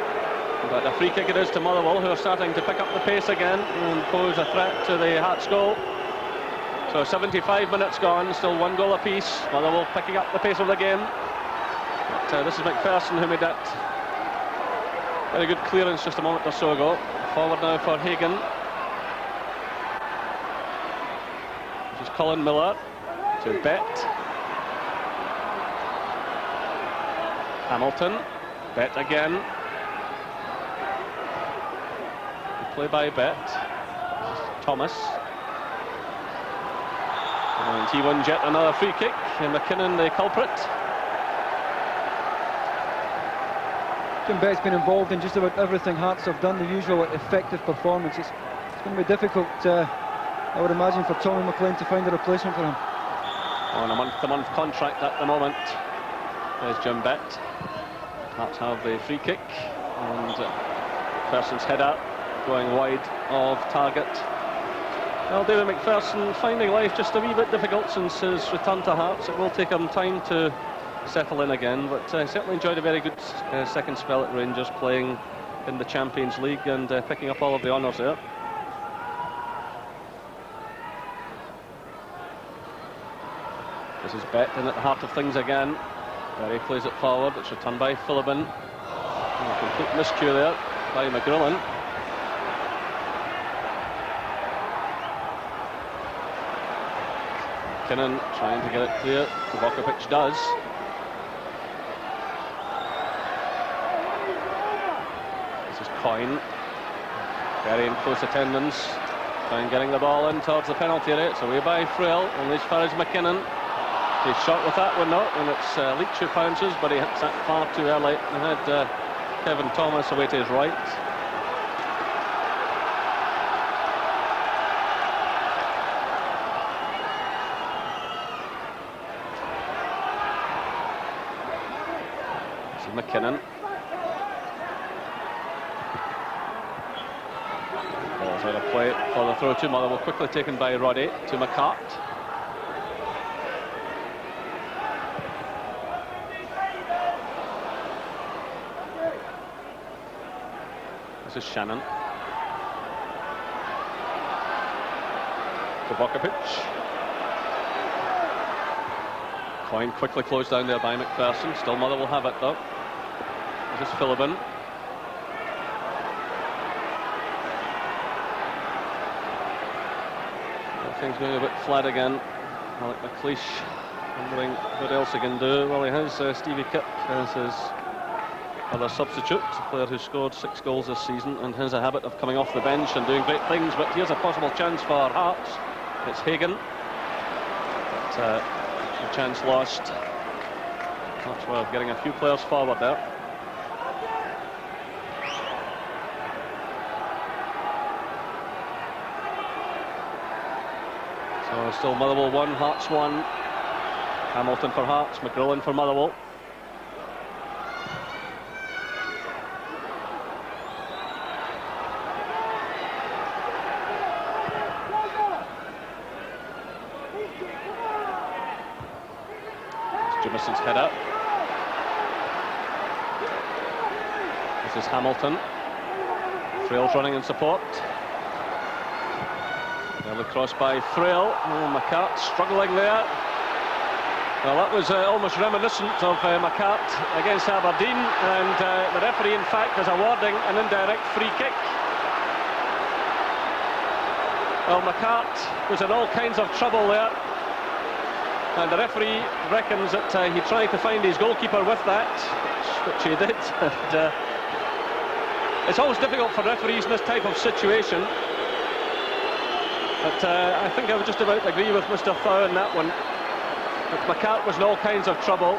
But a free kick it is to Motherwell, who are starting to pick up the pace again and pose a threat to the Hearts goal. So 75 minutes gone, still 1 goal apiece. Motherwell picking up the pace of the game. But this is McPherson who made that very good clearance just a moment or so ago. Forward now for Hagan. This is Colin Miller to Bet. Hamilton. Bet again. Play by Bet. Thomas. And he won yet another free kick. And McKinnon the culprit. Jim Bett's been involved in just about everything Hearts have done, the usual effective performance. It's going to be difficult, I would imagine, for Tommy McLean to find a replacement for him. On a month-to-month contract at the moment. There's Jim Bett. Hearts have the free kick. And Person's header going wide of target. Well, David McPherson finding life just a wee bit difficult since his return to Hearts. It will take him time to settle in again, but certainly enjoyed a very good second spell at Rangers, playing in the Champions League and picking up all of the honours there. This is Bet in at the heart of things again. Berry plays it forward. It's returned by Philbin. A complete miscue there by McGrillen. McKinnon trying to get it clear. Provokovic does. Coyne, very in close attendance, trying getting the ball in towards the penalty area. It's away by Frail, and as far as McKinnon. He's shot with that one, not, and it's Leach who pounces, but he hits that far too early. He had Kevin Thomas away to his right. This is McKinnon. Ball's out of play for the throw to Motherwell, quickly taken by Roddy to McCart. This is Shannon. Provokovic. Coyne quickly closed down there by McPherson. Still Motherwell have it though. This is Philbin. Things going a bit flat again. Alec McLeish wondering what else he can do. Well, he has Stevie Kipp as his other substitute, a player who scored 6 goals this season and has a habit of coming off the bench and doing great things. But here's a possible chance for Hearts. It's Hagan. But a chance lost. That's why we're getting a few players forward there. So still Motherwell 1, Hearts 1. Hamilton for Hearts, McGrillen for Motherwell. Jimison's header. This is Hamilton. Thrale's running in support. Early cross by Thrale. Oh, McCart struggling there. Well, that was almost reminiscent of McCart against Aberdeen, and the referee, in fact, is awarding an indirect free kick. Well, McCart was in all kinds of trouble there, and the referee reckons that he tried to find his goalkeeper with that, which he did. And, it's always difficult for referees in this type of situation. But I think I would just about agree with Mr. Thaw on that one. But McCart was in all kinds of trouble.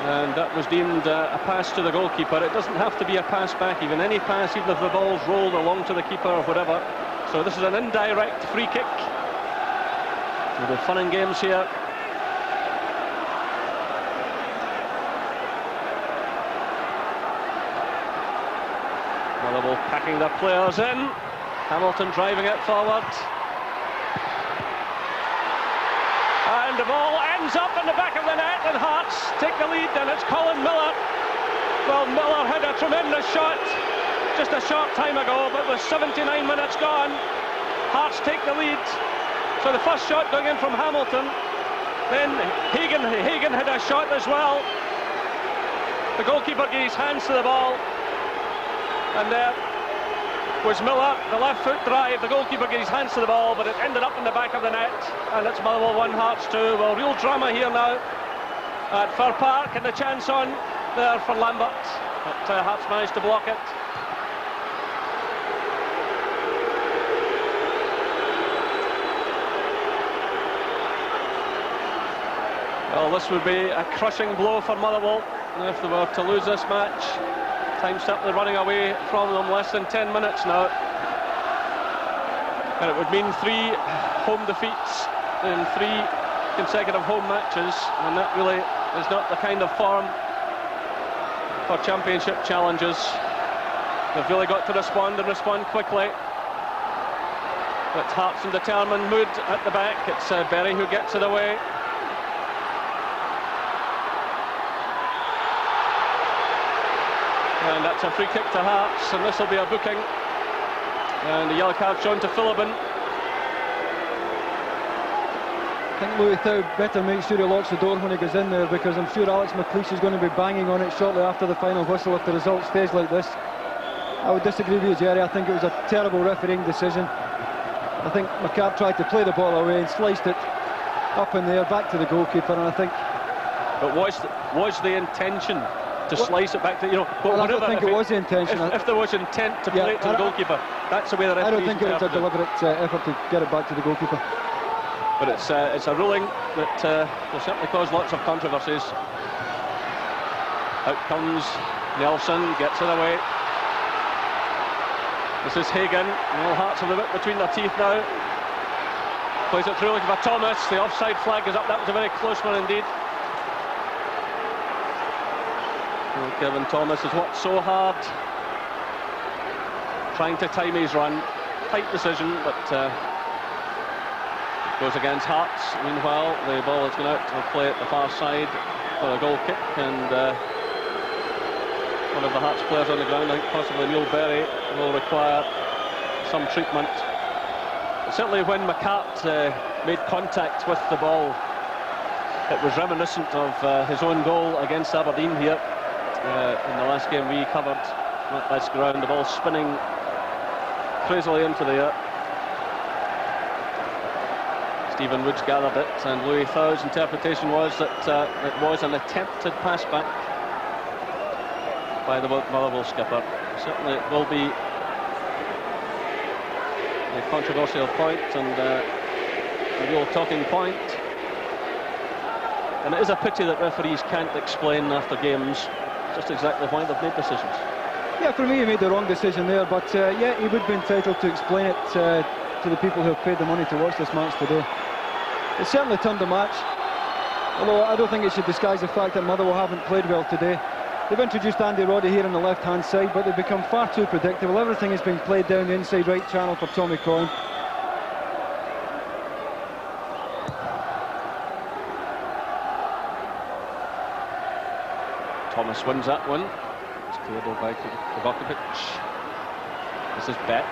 And that was deemed a pass to the goalkeeper. It doesn't have to be a pass back, even any pass, even if the ball's rolled along to the keeper or whatever. So this is an indirect free kick. There'll be fun and games here. Motherwell packing their players in. Hamilton driving it forward. And the ball ends up in the back of the net, and Hearts take the lead, and it's Colin Miller. Well, Miller had a tremendous shot just a short time ago, but with 79 minutes gone, Hearts take the lead. So the first shot going in from Hamilton, then Hagan had a shot as well. The goalkeeper gave his hands to the ball, and there was Miller, the left foot drive. The goalkeeper gave his hands to the ball, but it ended up in the back of the net, and it's Motherwell 1, Hearts 2. Well, real drama here now at Fir Park, and the chance on there for Lambert, but Hearts managed to block it. Well, this would be a crushing blow for Motherwell if they were to lose this match. Time simply running away from them, less than 10 minutes now. And it would mean 3 home defeats in 3 consecutive home matches, and that really is not the kind of form for championship challenges. They've really got to respond and respond quickly. But Hearts in determined mood at the back. It's Berry who gets it away. And that's a free kick to Hearts, and this will be a booking. And the yellow card shown to Philibin. I think Louis Thaw better make sure he locks the door when he goes in there, because I'm sure Alex McLeish is going to be banging on it shortly after the final whistle if the result stays like this. I would disagree with you, Jerry. I think it was a terrible refereeing decision. I think McCart tried to play the ball away and sliced it up in there, back to the goalkeeper, and I think... But was the intention to slice it back to, you know, well, I don't think it was the intention. If there was intent to play it to the goalkeeper, that's the way the referee... I don't think it was a deliberate effort to get it back to the goalkeeper. But it's a ruling that will certainly cause lots of controversies. Out comes Nelson, gets it away. This is Hagan. All Hearts have the bit between their teeth now. Plays it through looking for Thomas. The offside flag is up. That was a very close one indeed. Well, Kevin Thomas has worked so hard trying to time his run. Tight decision, but goes against Hearts. Meanwhile, the ball has gone out to play at the far side for a goal kick, and one of the Hearts players on the ground, I think possibly Neil Berry, will require some treatment. But certainly when McCart made contact with the ball, it was reminiscent of his own goal against Aberdeen here in the last game we covered at this ground. The ball spinning crazily into the air. Stephen Woods gathered it, and Louis Thau's interpretation was that it was an attempted pass back by the Motherwell skipper. Certainly it will be a controversial point and a real talking point. And it is a pity that referees can't explain after games just exactly why they've made decisions. Yeah, for me he made the wrong decision there, but yeah, he would be entitled to explain it to the people who have paid the money to watch this match today. It certainly turned the match, although I don't think it should disguise the fact that Motherwell haven't played well today. They've introduced Andy Roddy here on the left-hand side, but they've become far too predictable. Everything has been played down the inside right channel for Tommy Coyne. Thomas wins that one. It's cleared by Kovacevic. This is Bet.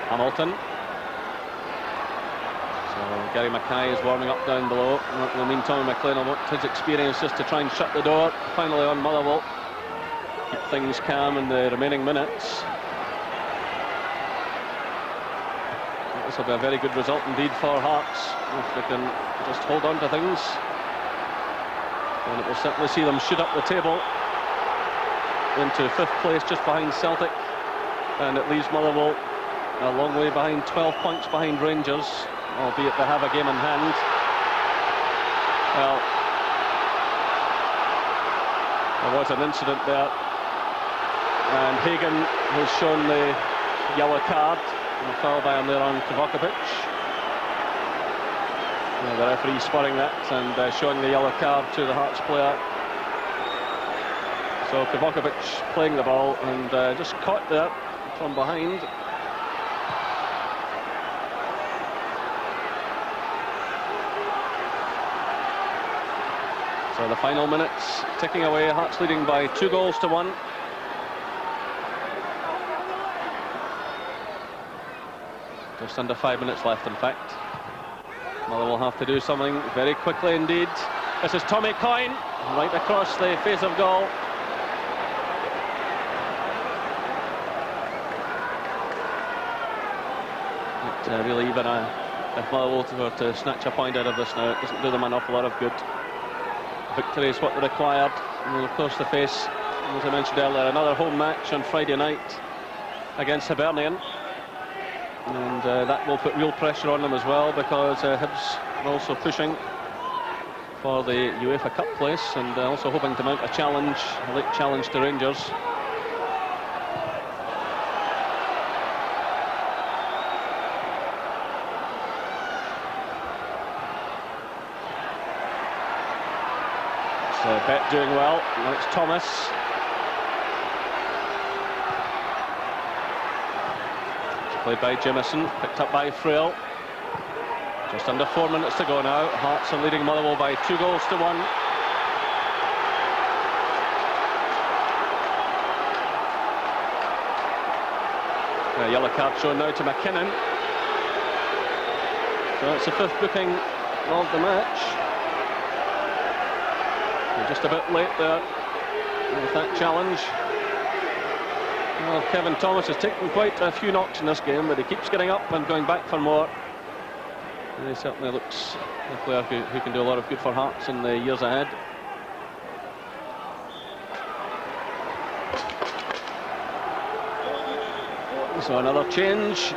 Hamilton. So Gary Mackay is warming up down below. I mean, Tommy McLean will want his experience just to try and shut the door. Finally on Motherwell. Keep things calm in the remaining minutes. This will be a very good result indeed for Hearts if they can just hold on to things. And it will certainly see them shoot up the table into 5th place, just behind Celtic, and it leaves Motherwell a long way behind, 12 points behind Rangers, albeit they have a game in hand. Well, there was an incident there, and Hagan has shown the yellow card, and a foul by him there on Kovacevic. The referee spotting that and showing the yellow card to the Hearts player. So Kovacevic playing the ball and just caught there from behind. So the final minutes ticking away, Hearts leading by 2-1. Just under 5 minutes left, in fact. Motherwell will have to do something very quickly indeed. This is Tommy Coyne, right across the face of goal. But really, even if Motherwell were to snatch a point out of this now, it doesn't do them an awful lot of good. Victory is what they required. And of course they face, as I mentioned earlier, another home match on Friday night against Hibernian. And that will put real pressure on them as well, because Hibs are also pushing for the UEFA Cup place and also hoping to mount a challenge, a late challenge to Rangers. So Bet doing well. Now it's Thomas. Played by Jimison, picked up by Frail. Just under 4 minutes to go now. Hearts are leading Motherwell by 2-1. A yellow card shown now to McKinnon. So that's the 5th booking of the match. We're just a bit late there with that challenge. Well, Kevin Thomas has taken quite a few knocks in this game, but he keeps getting up and going back for more. And he certainly looks a player who can do a lot of good for Hearts in the years ahead. So another change.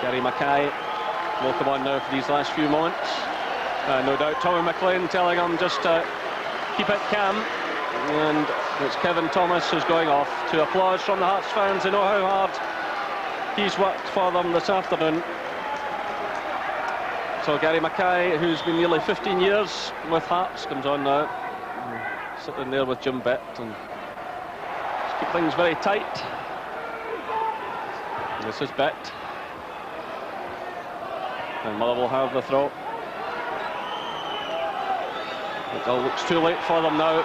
Gary Mackay will come on now for these last few moments. No doubt Tommy McLean telling him just to keep it calm. And it's Kevin Thomas who's going off, to applause from the Hearts fans. They know how hard he's worked for them this afternoon. So Gary Mackay, who's been nearly 15 years with Hearts, comes on now. Sitting there with Jim Bett and just keep things very tight. This is Bett. And Motherwell have the throw. It all looks too late for them now.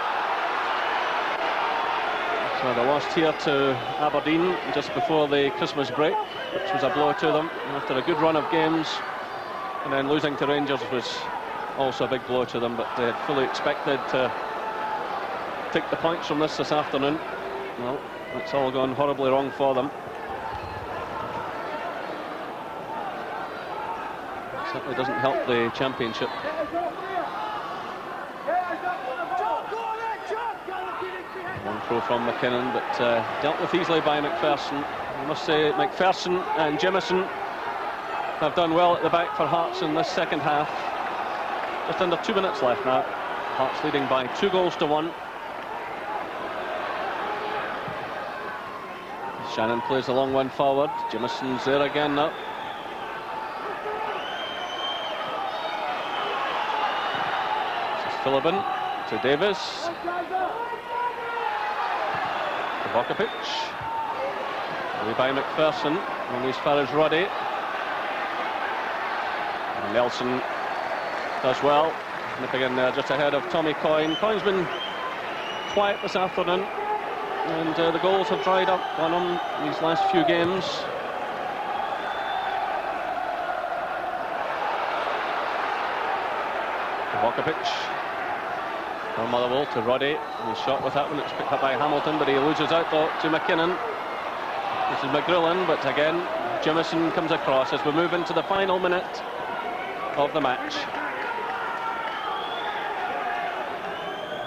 So they lost here to Aberdeen just before the Christmas break, which was a blow to them after a good run of games. And then losing to Rangers was also a big blow to them, but they had fully expected to take the points from this afternoon. Well, it's all gone horribly wrong for them. Certainly doesn't help the championship. One throw from McKinnon, but dealt with easily by McPherson. I must say McPherson and Jimison have done well at the back for Hearts in this second half. Just under 2 minutes left now. Hearts leading by 2-1. Shannon plays a long one forward. Jimison's there again now. This is Philibin to Davis. To Vokovic. Away by McPherson. Only as far as Roddy. And Nelson does well. Nipping in there just ahead of Tommy Coyne. Coyne's been quiet this afternoon, and the goals have dried up on him these last few games. Vokovic from Motherwell to Roddy. He's shot with that one. It's picked up by Hamilton, but he loses out though to McKinnon. This is McGrillen, but again Jimison comes across as we move into the final minute of the match.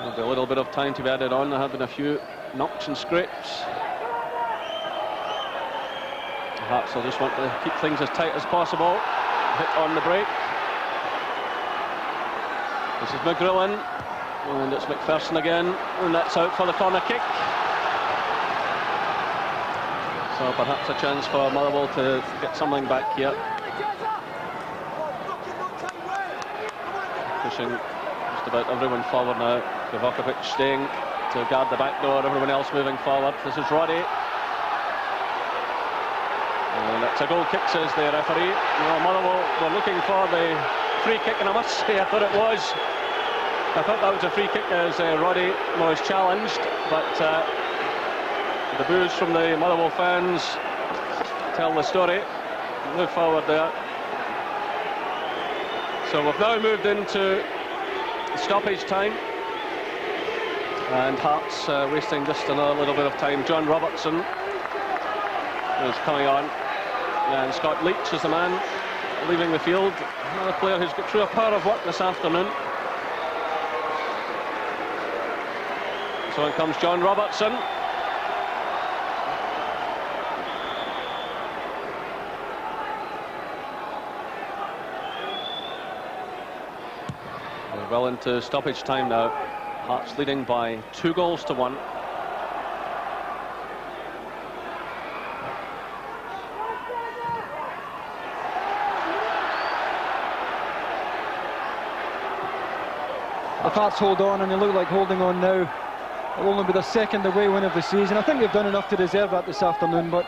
There'll be a little bit of time to be added on. There have been a few knocks and scrapes. Hearts will just want to keep things as tight as possible. Hit on the break. This is McGrillen, and it's McPherson again, and that's out for the corner kick. So perhaps a chance for Motherwell to get something back here. Pushing just about everyone forward now. Vokovic staying to guard the back door, everyone else moving forward. This is Roddy. And it's a goal kick, says the referee. Well, Motherwell were looking for the free kick, and I must say I thought it was. I thought that was a free kick as Roddy was challenged, but the boos from the Motherwell fans tell the story. Move forward there. So we've now moved into stoppage time, and Hearts wasting just another little bit of time. John Robertson is coming on, and Scott Leach is the man leaving the field. Another player who's got through a power of work this afternoon. So in comes John Robertson. We're well into stoppage time now. Hearts leading by 2-1. If Hearts hold on, and they look like holding on now, it'll only be their second away win of the season. I think they've done enough to deserve that this afternoon, but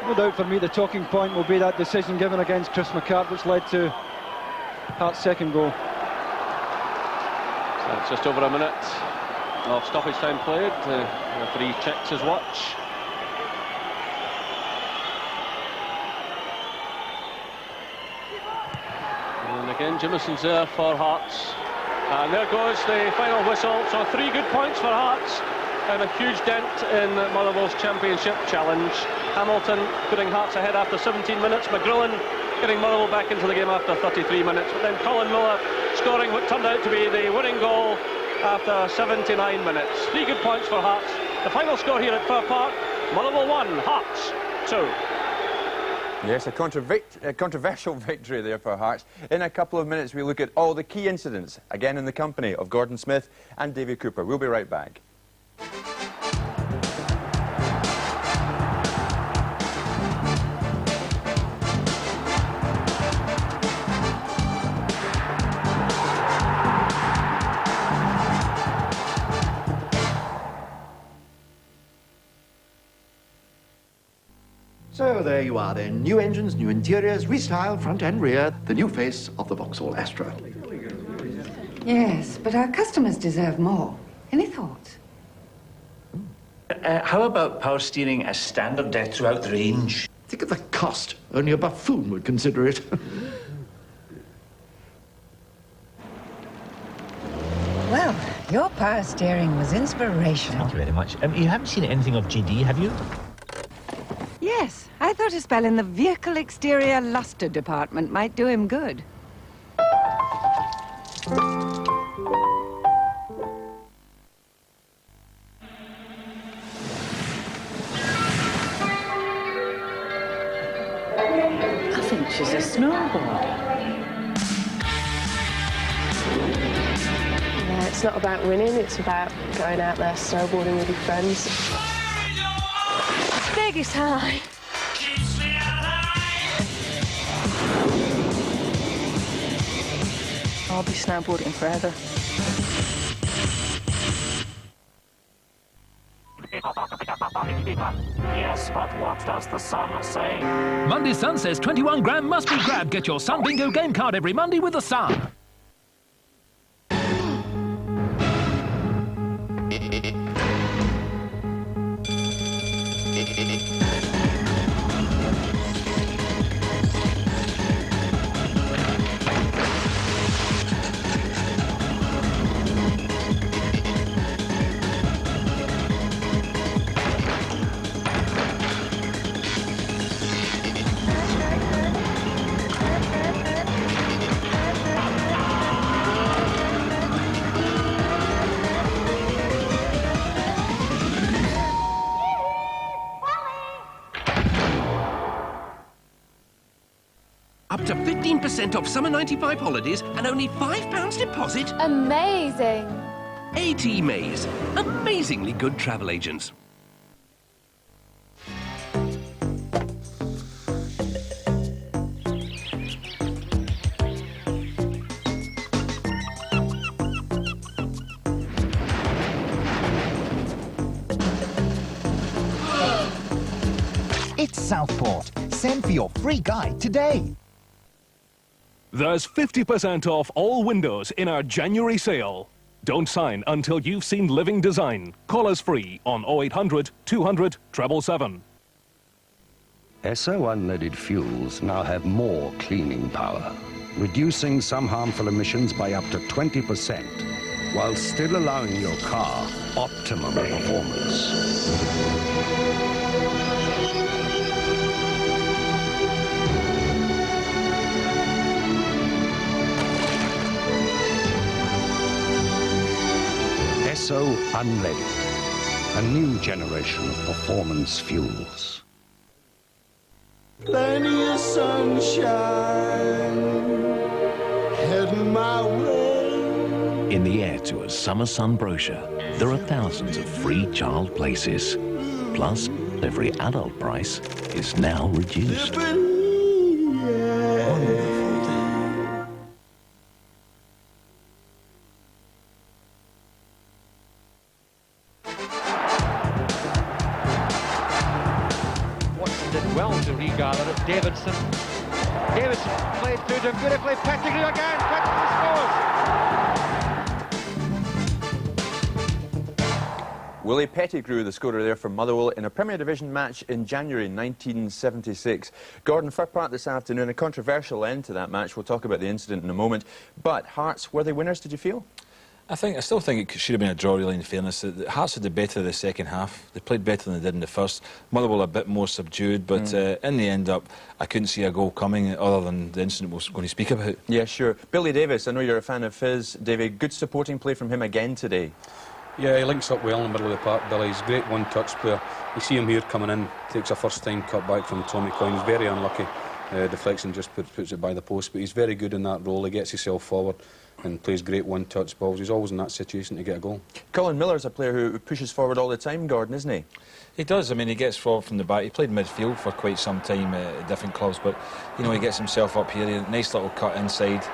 no doubt for me the talking point will be that decision given against Chris McCart, which led to Hearts' second goal. So it's just over a minute of stoppage time played. The referee checks his watch. And again, Jimison's there for Hearts. And there goes the final whistle. So 3 good points for Hearts and a huge dent in Motherwell's championship challenge. Hamilton putting Hearts ahead after 17 minutes. McGrillen getting Motherwell back into the game after 33 minutes. But then Colin Miller scoring what turned out to be the winning goal after 79 minutes. 3 good points for Hearts. The final score here at Fir Park: Motherwell 1, Hearts 2. Yes, a controversial victory there for Hearts. In a couple of minutes, we look at all the key incidents, again in the company of Gordon Smith and Davy Cooper. We'll be right back. So there you are then. New engines, new interiors, restyled front and rear. The new face of the Vauxhall Astra. Yes, but our customers deserve more. Any thoughts? How about power steering as standard there throughout the range? Think of the cost. Only a buffoon would consider it. Well, your power steering was inspirational. Thank you very much. You haven't seen anything of GD, have you? Yes, I thought a spell in the vehicle exterior luster department might do him good. She's a snowboard. Yeah, it's not about winning, it's about going out there snowboarding with your friends. Biggest high. I'll be snowboarding forever. Yes, but what does the sun say? Monday Sun says 21 grand must be grabbed. Get your Sun Bingo game card every Monday with the Sun. Up to 15% off summer 95 holidays and only £5 deposit? Amazing. AT Maze. Amazingly good travel agents. It's Southport. Send for your free guide today. There's 50% off all windows in our January sale. Don't sign until you've seen living design. Call us free on 0800 200 777. Esso unleaded fuels now have more cleaning power, reducing some harmful emissions by up to 20%, while still allowing your car optimum performance. Esso Unleaded, a new generation of performance fuels. Plenty of sunshine heading my way. In the Air Tours Summer Sun brochure, there are thousands of free child places. Plus, every adult price is now reduced. Well to regather it. Davidson played through to him beautifully. Pettigrew again. Pettigrew scores. Willie Pettigrew, the scorer there for Motherwell in a Premier Division match in January 1976. Gordon, Fir Park this afternoon, a controversial end to that match. We'll talk about the incident in a moment. But Hearts, were they winners, did you feel? I still think it should have been a draw, really, in fairness. The Hearts had the better of the second half. They played better than they did in the first. Motherwell a bit more subdued, but in the end up, I couldn't see a goal coming other than the incident we're going to speak about. Yeah, sure. Billy Davis, I know you're a fan of his. David, good supporting play from him again today. Yeah, he links up well in the middle of the park, Billy. He's a great one-touch player. You see him here coming in, takes a first-time cut back from Tommy Coyne. He's very unlucky. Deflection just puts it by the post, but he's very good in that role. He gets himself forward and plays great one-touch balls. He's always in that situation to get a goal. Colin Miller's a player who pushes forward all the time, Gordon, isn't he? He does. I mean, he gets forward from the back. He played midfield for quite some time at different clubs, but, you know, he gets himself up here. Nice little cut inside,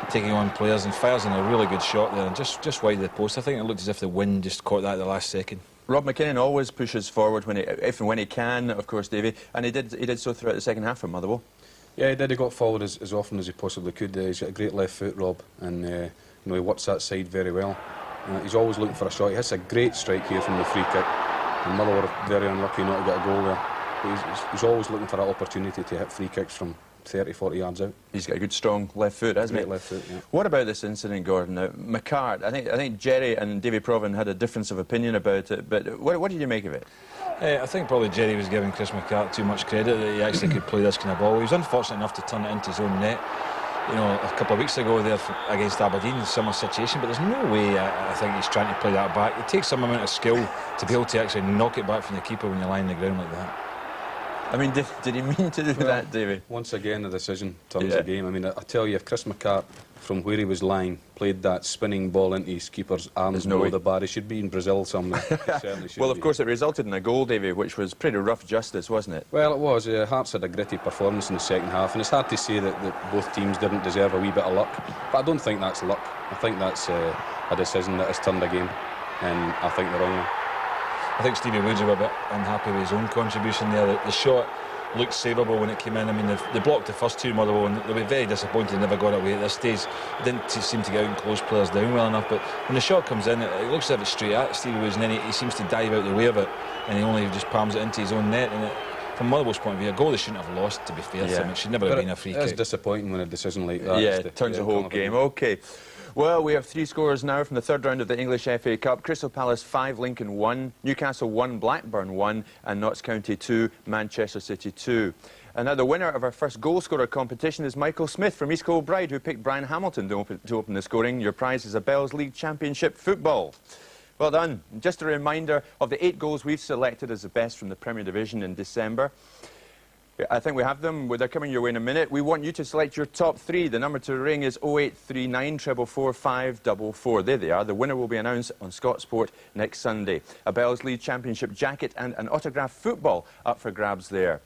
taking on players, and fires in a really good shot there, and just wide of the post. I think it looked as if the wind just caught that at the last second. Rob McKinnon always pushes forward if and when he can, of course, Davy, and he did so throughout the second half for Motherwell. Yeah, he did. He got forward as often as he possibly could. He's got a great left foot, Rob, and you know, he works that side very well. He's always looking for a shot. He hits a great strike here from the free kick, and Motherwell were very unlucky not to get a goal there. But he's always looking for that opportunity to hit free kicks from 30, 40 yards out. He's got a good, strong left foot, hasn't he? Great left foot, yeah. What about this incident, Gordon? Now, McCart, I think Jerry and Davy Provan had a difference of opinion about it, but what did you make of it? I think probably Jerry was giving Chris McCart too much credit that he actually could play this kind of ball. He was unfortunate enough to turn it into his own net. You know, a couple of weeks ago there against Aberdeen, a similar situation, but there's no way I think he's trying to play that back. It takes some amount of skill to be able to actually knock it back from the keeper when you're lying on the ground like that. I mean, did he mean to do that, Davy? Once again, the decision turns the game. I mean, I tell you, if Chris McCart, from where he was lying, played that spinning ball into his keeper's arms below the bar, he should be in Brazil somewhere. He certainly should Well, of be. course, it resulted in a goal, Davy, which was pretty rough justice, wasn't it? Well, it was. Hearts had a gritty performance in the second half, and it's hard to say that both teams didn't deserve a wee bit of luck. But I don't think that's luck. I think that's a decision that has turned a game, and I think the wrong one. I think Stevie Woods were a bit unhappy with his own contribution there. The shot looked savable when it came in. I mean, they blocked the first two, Motherwell, and they were very disappointed they never got away at this stage. They didn't seem to get out and close players down well enough, but when the shot comes in, it looks as if it's straight at Stevie Woods, and then he seems to dive out the way of it, and he only just palms it into his own net. And from Motherwell's point of view, a goal they shouldn't have lost, to be fair to them. It should never have been a free kick. It's disappointing when a decision like that it turns the whole game. OK. Well, we have 3 scores now from the third round of the English FA Cup. Crystal Palace 5, Lincoln 1, Newcastle 1, Blackburn 1, and Notts County 2, Manchester City 2. And now the winner of our first goal scorer competition is Michael Smith from East Kilbride, who picked Brian Hamilton to open the scoring. Your prize is a Bells League Championship football. Well done. Just a reminder of the 8 goals we've selected as the best from the Premier Division in December. I think we have them. They're coming your way in a minute. We want you to select your top 3. The number to ring is 0839 444 544. There they are. The winner will be announced on Scott Sport next Sunday. A Bells League Championship jacket and an autographed football up for grabs there.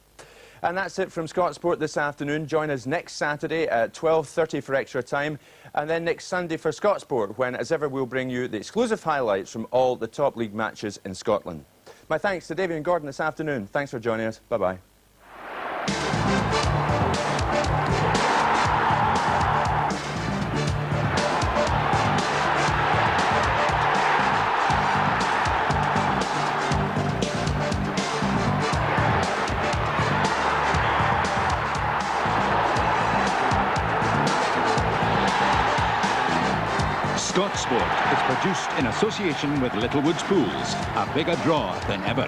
And that's it from Scott Sport this afternoon. Join us next Saturday at 12:30 for extra time, and then next Sunday for Scott Sport, when, as ever, we'll bring you the exclusive highlights from all the top league matches in Scotland. My thanks to David and Gordon this afternoon. Thanks for joining us. Bye-bye. Scott Sport is produced in association with Littlewoods Pools, a bigger draw than ever.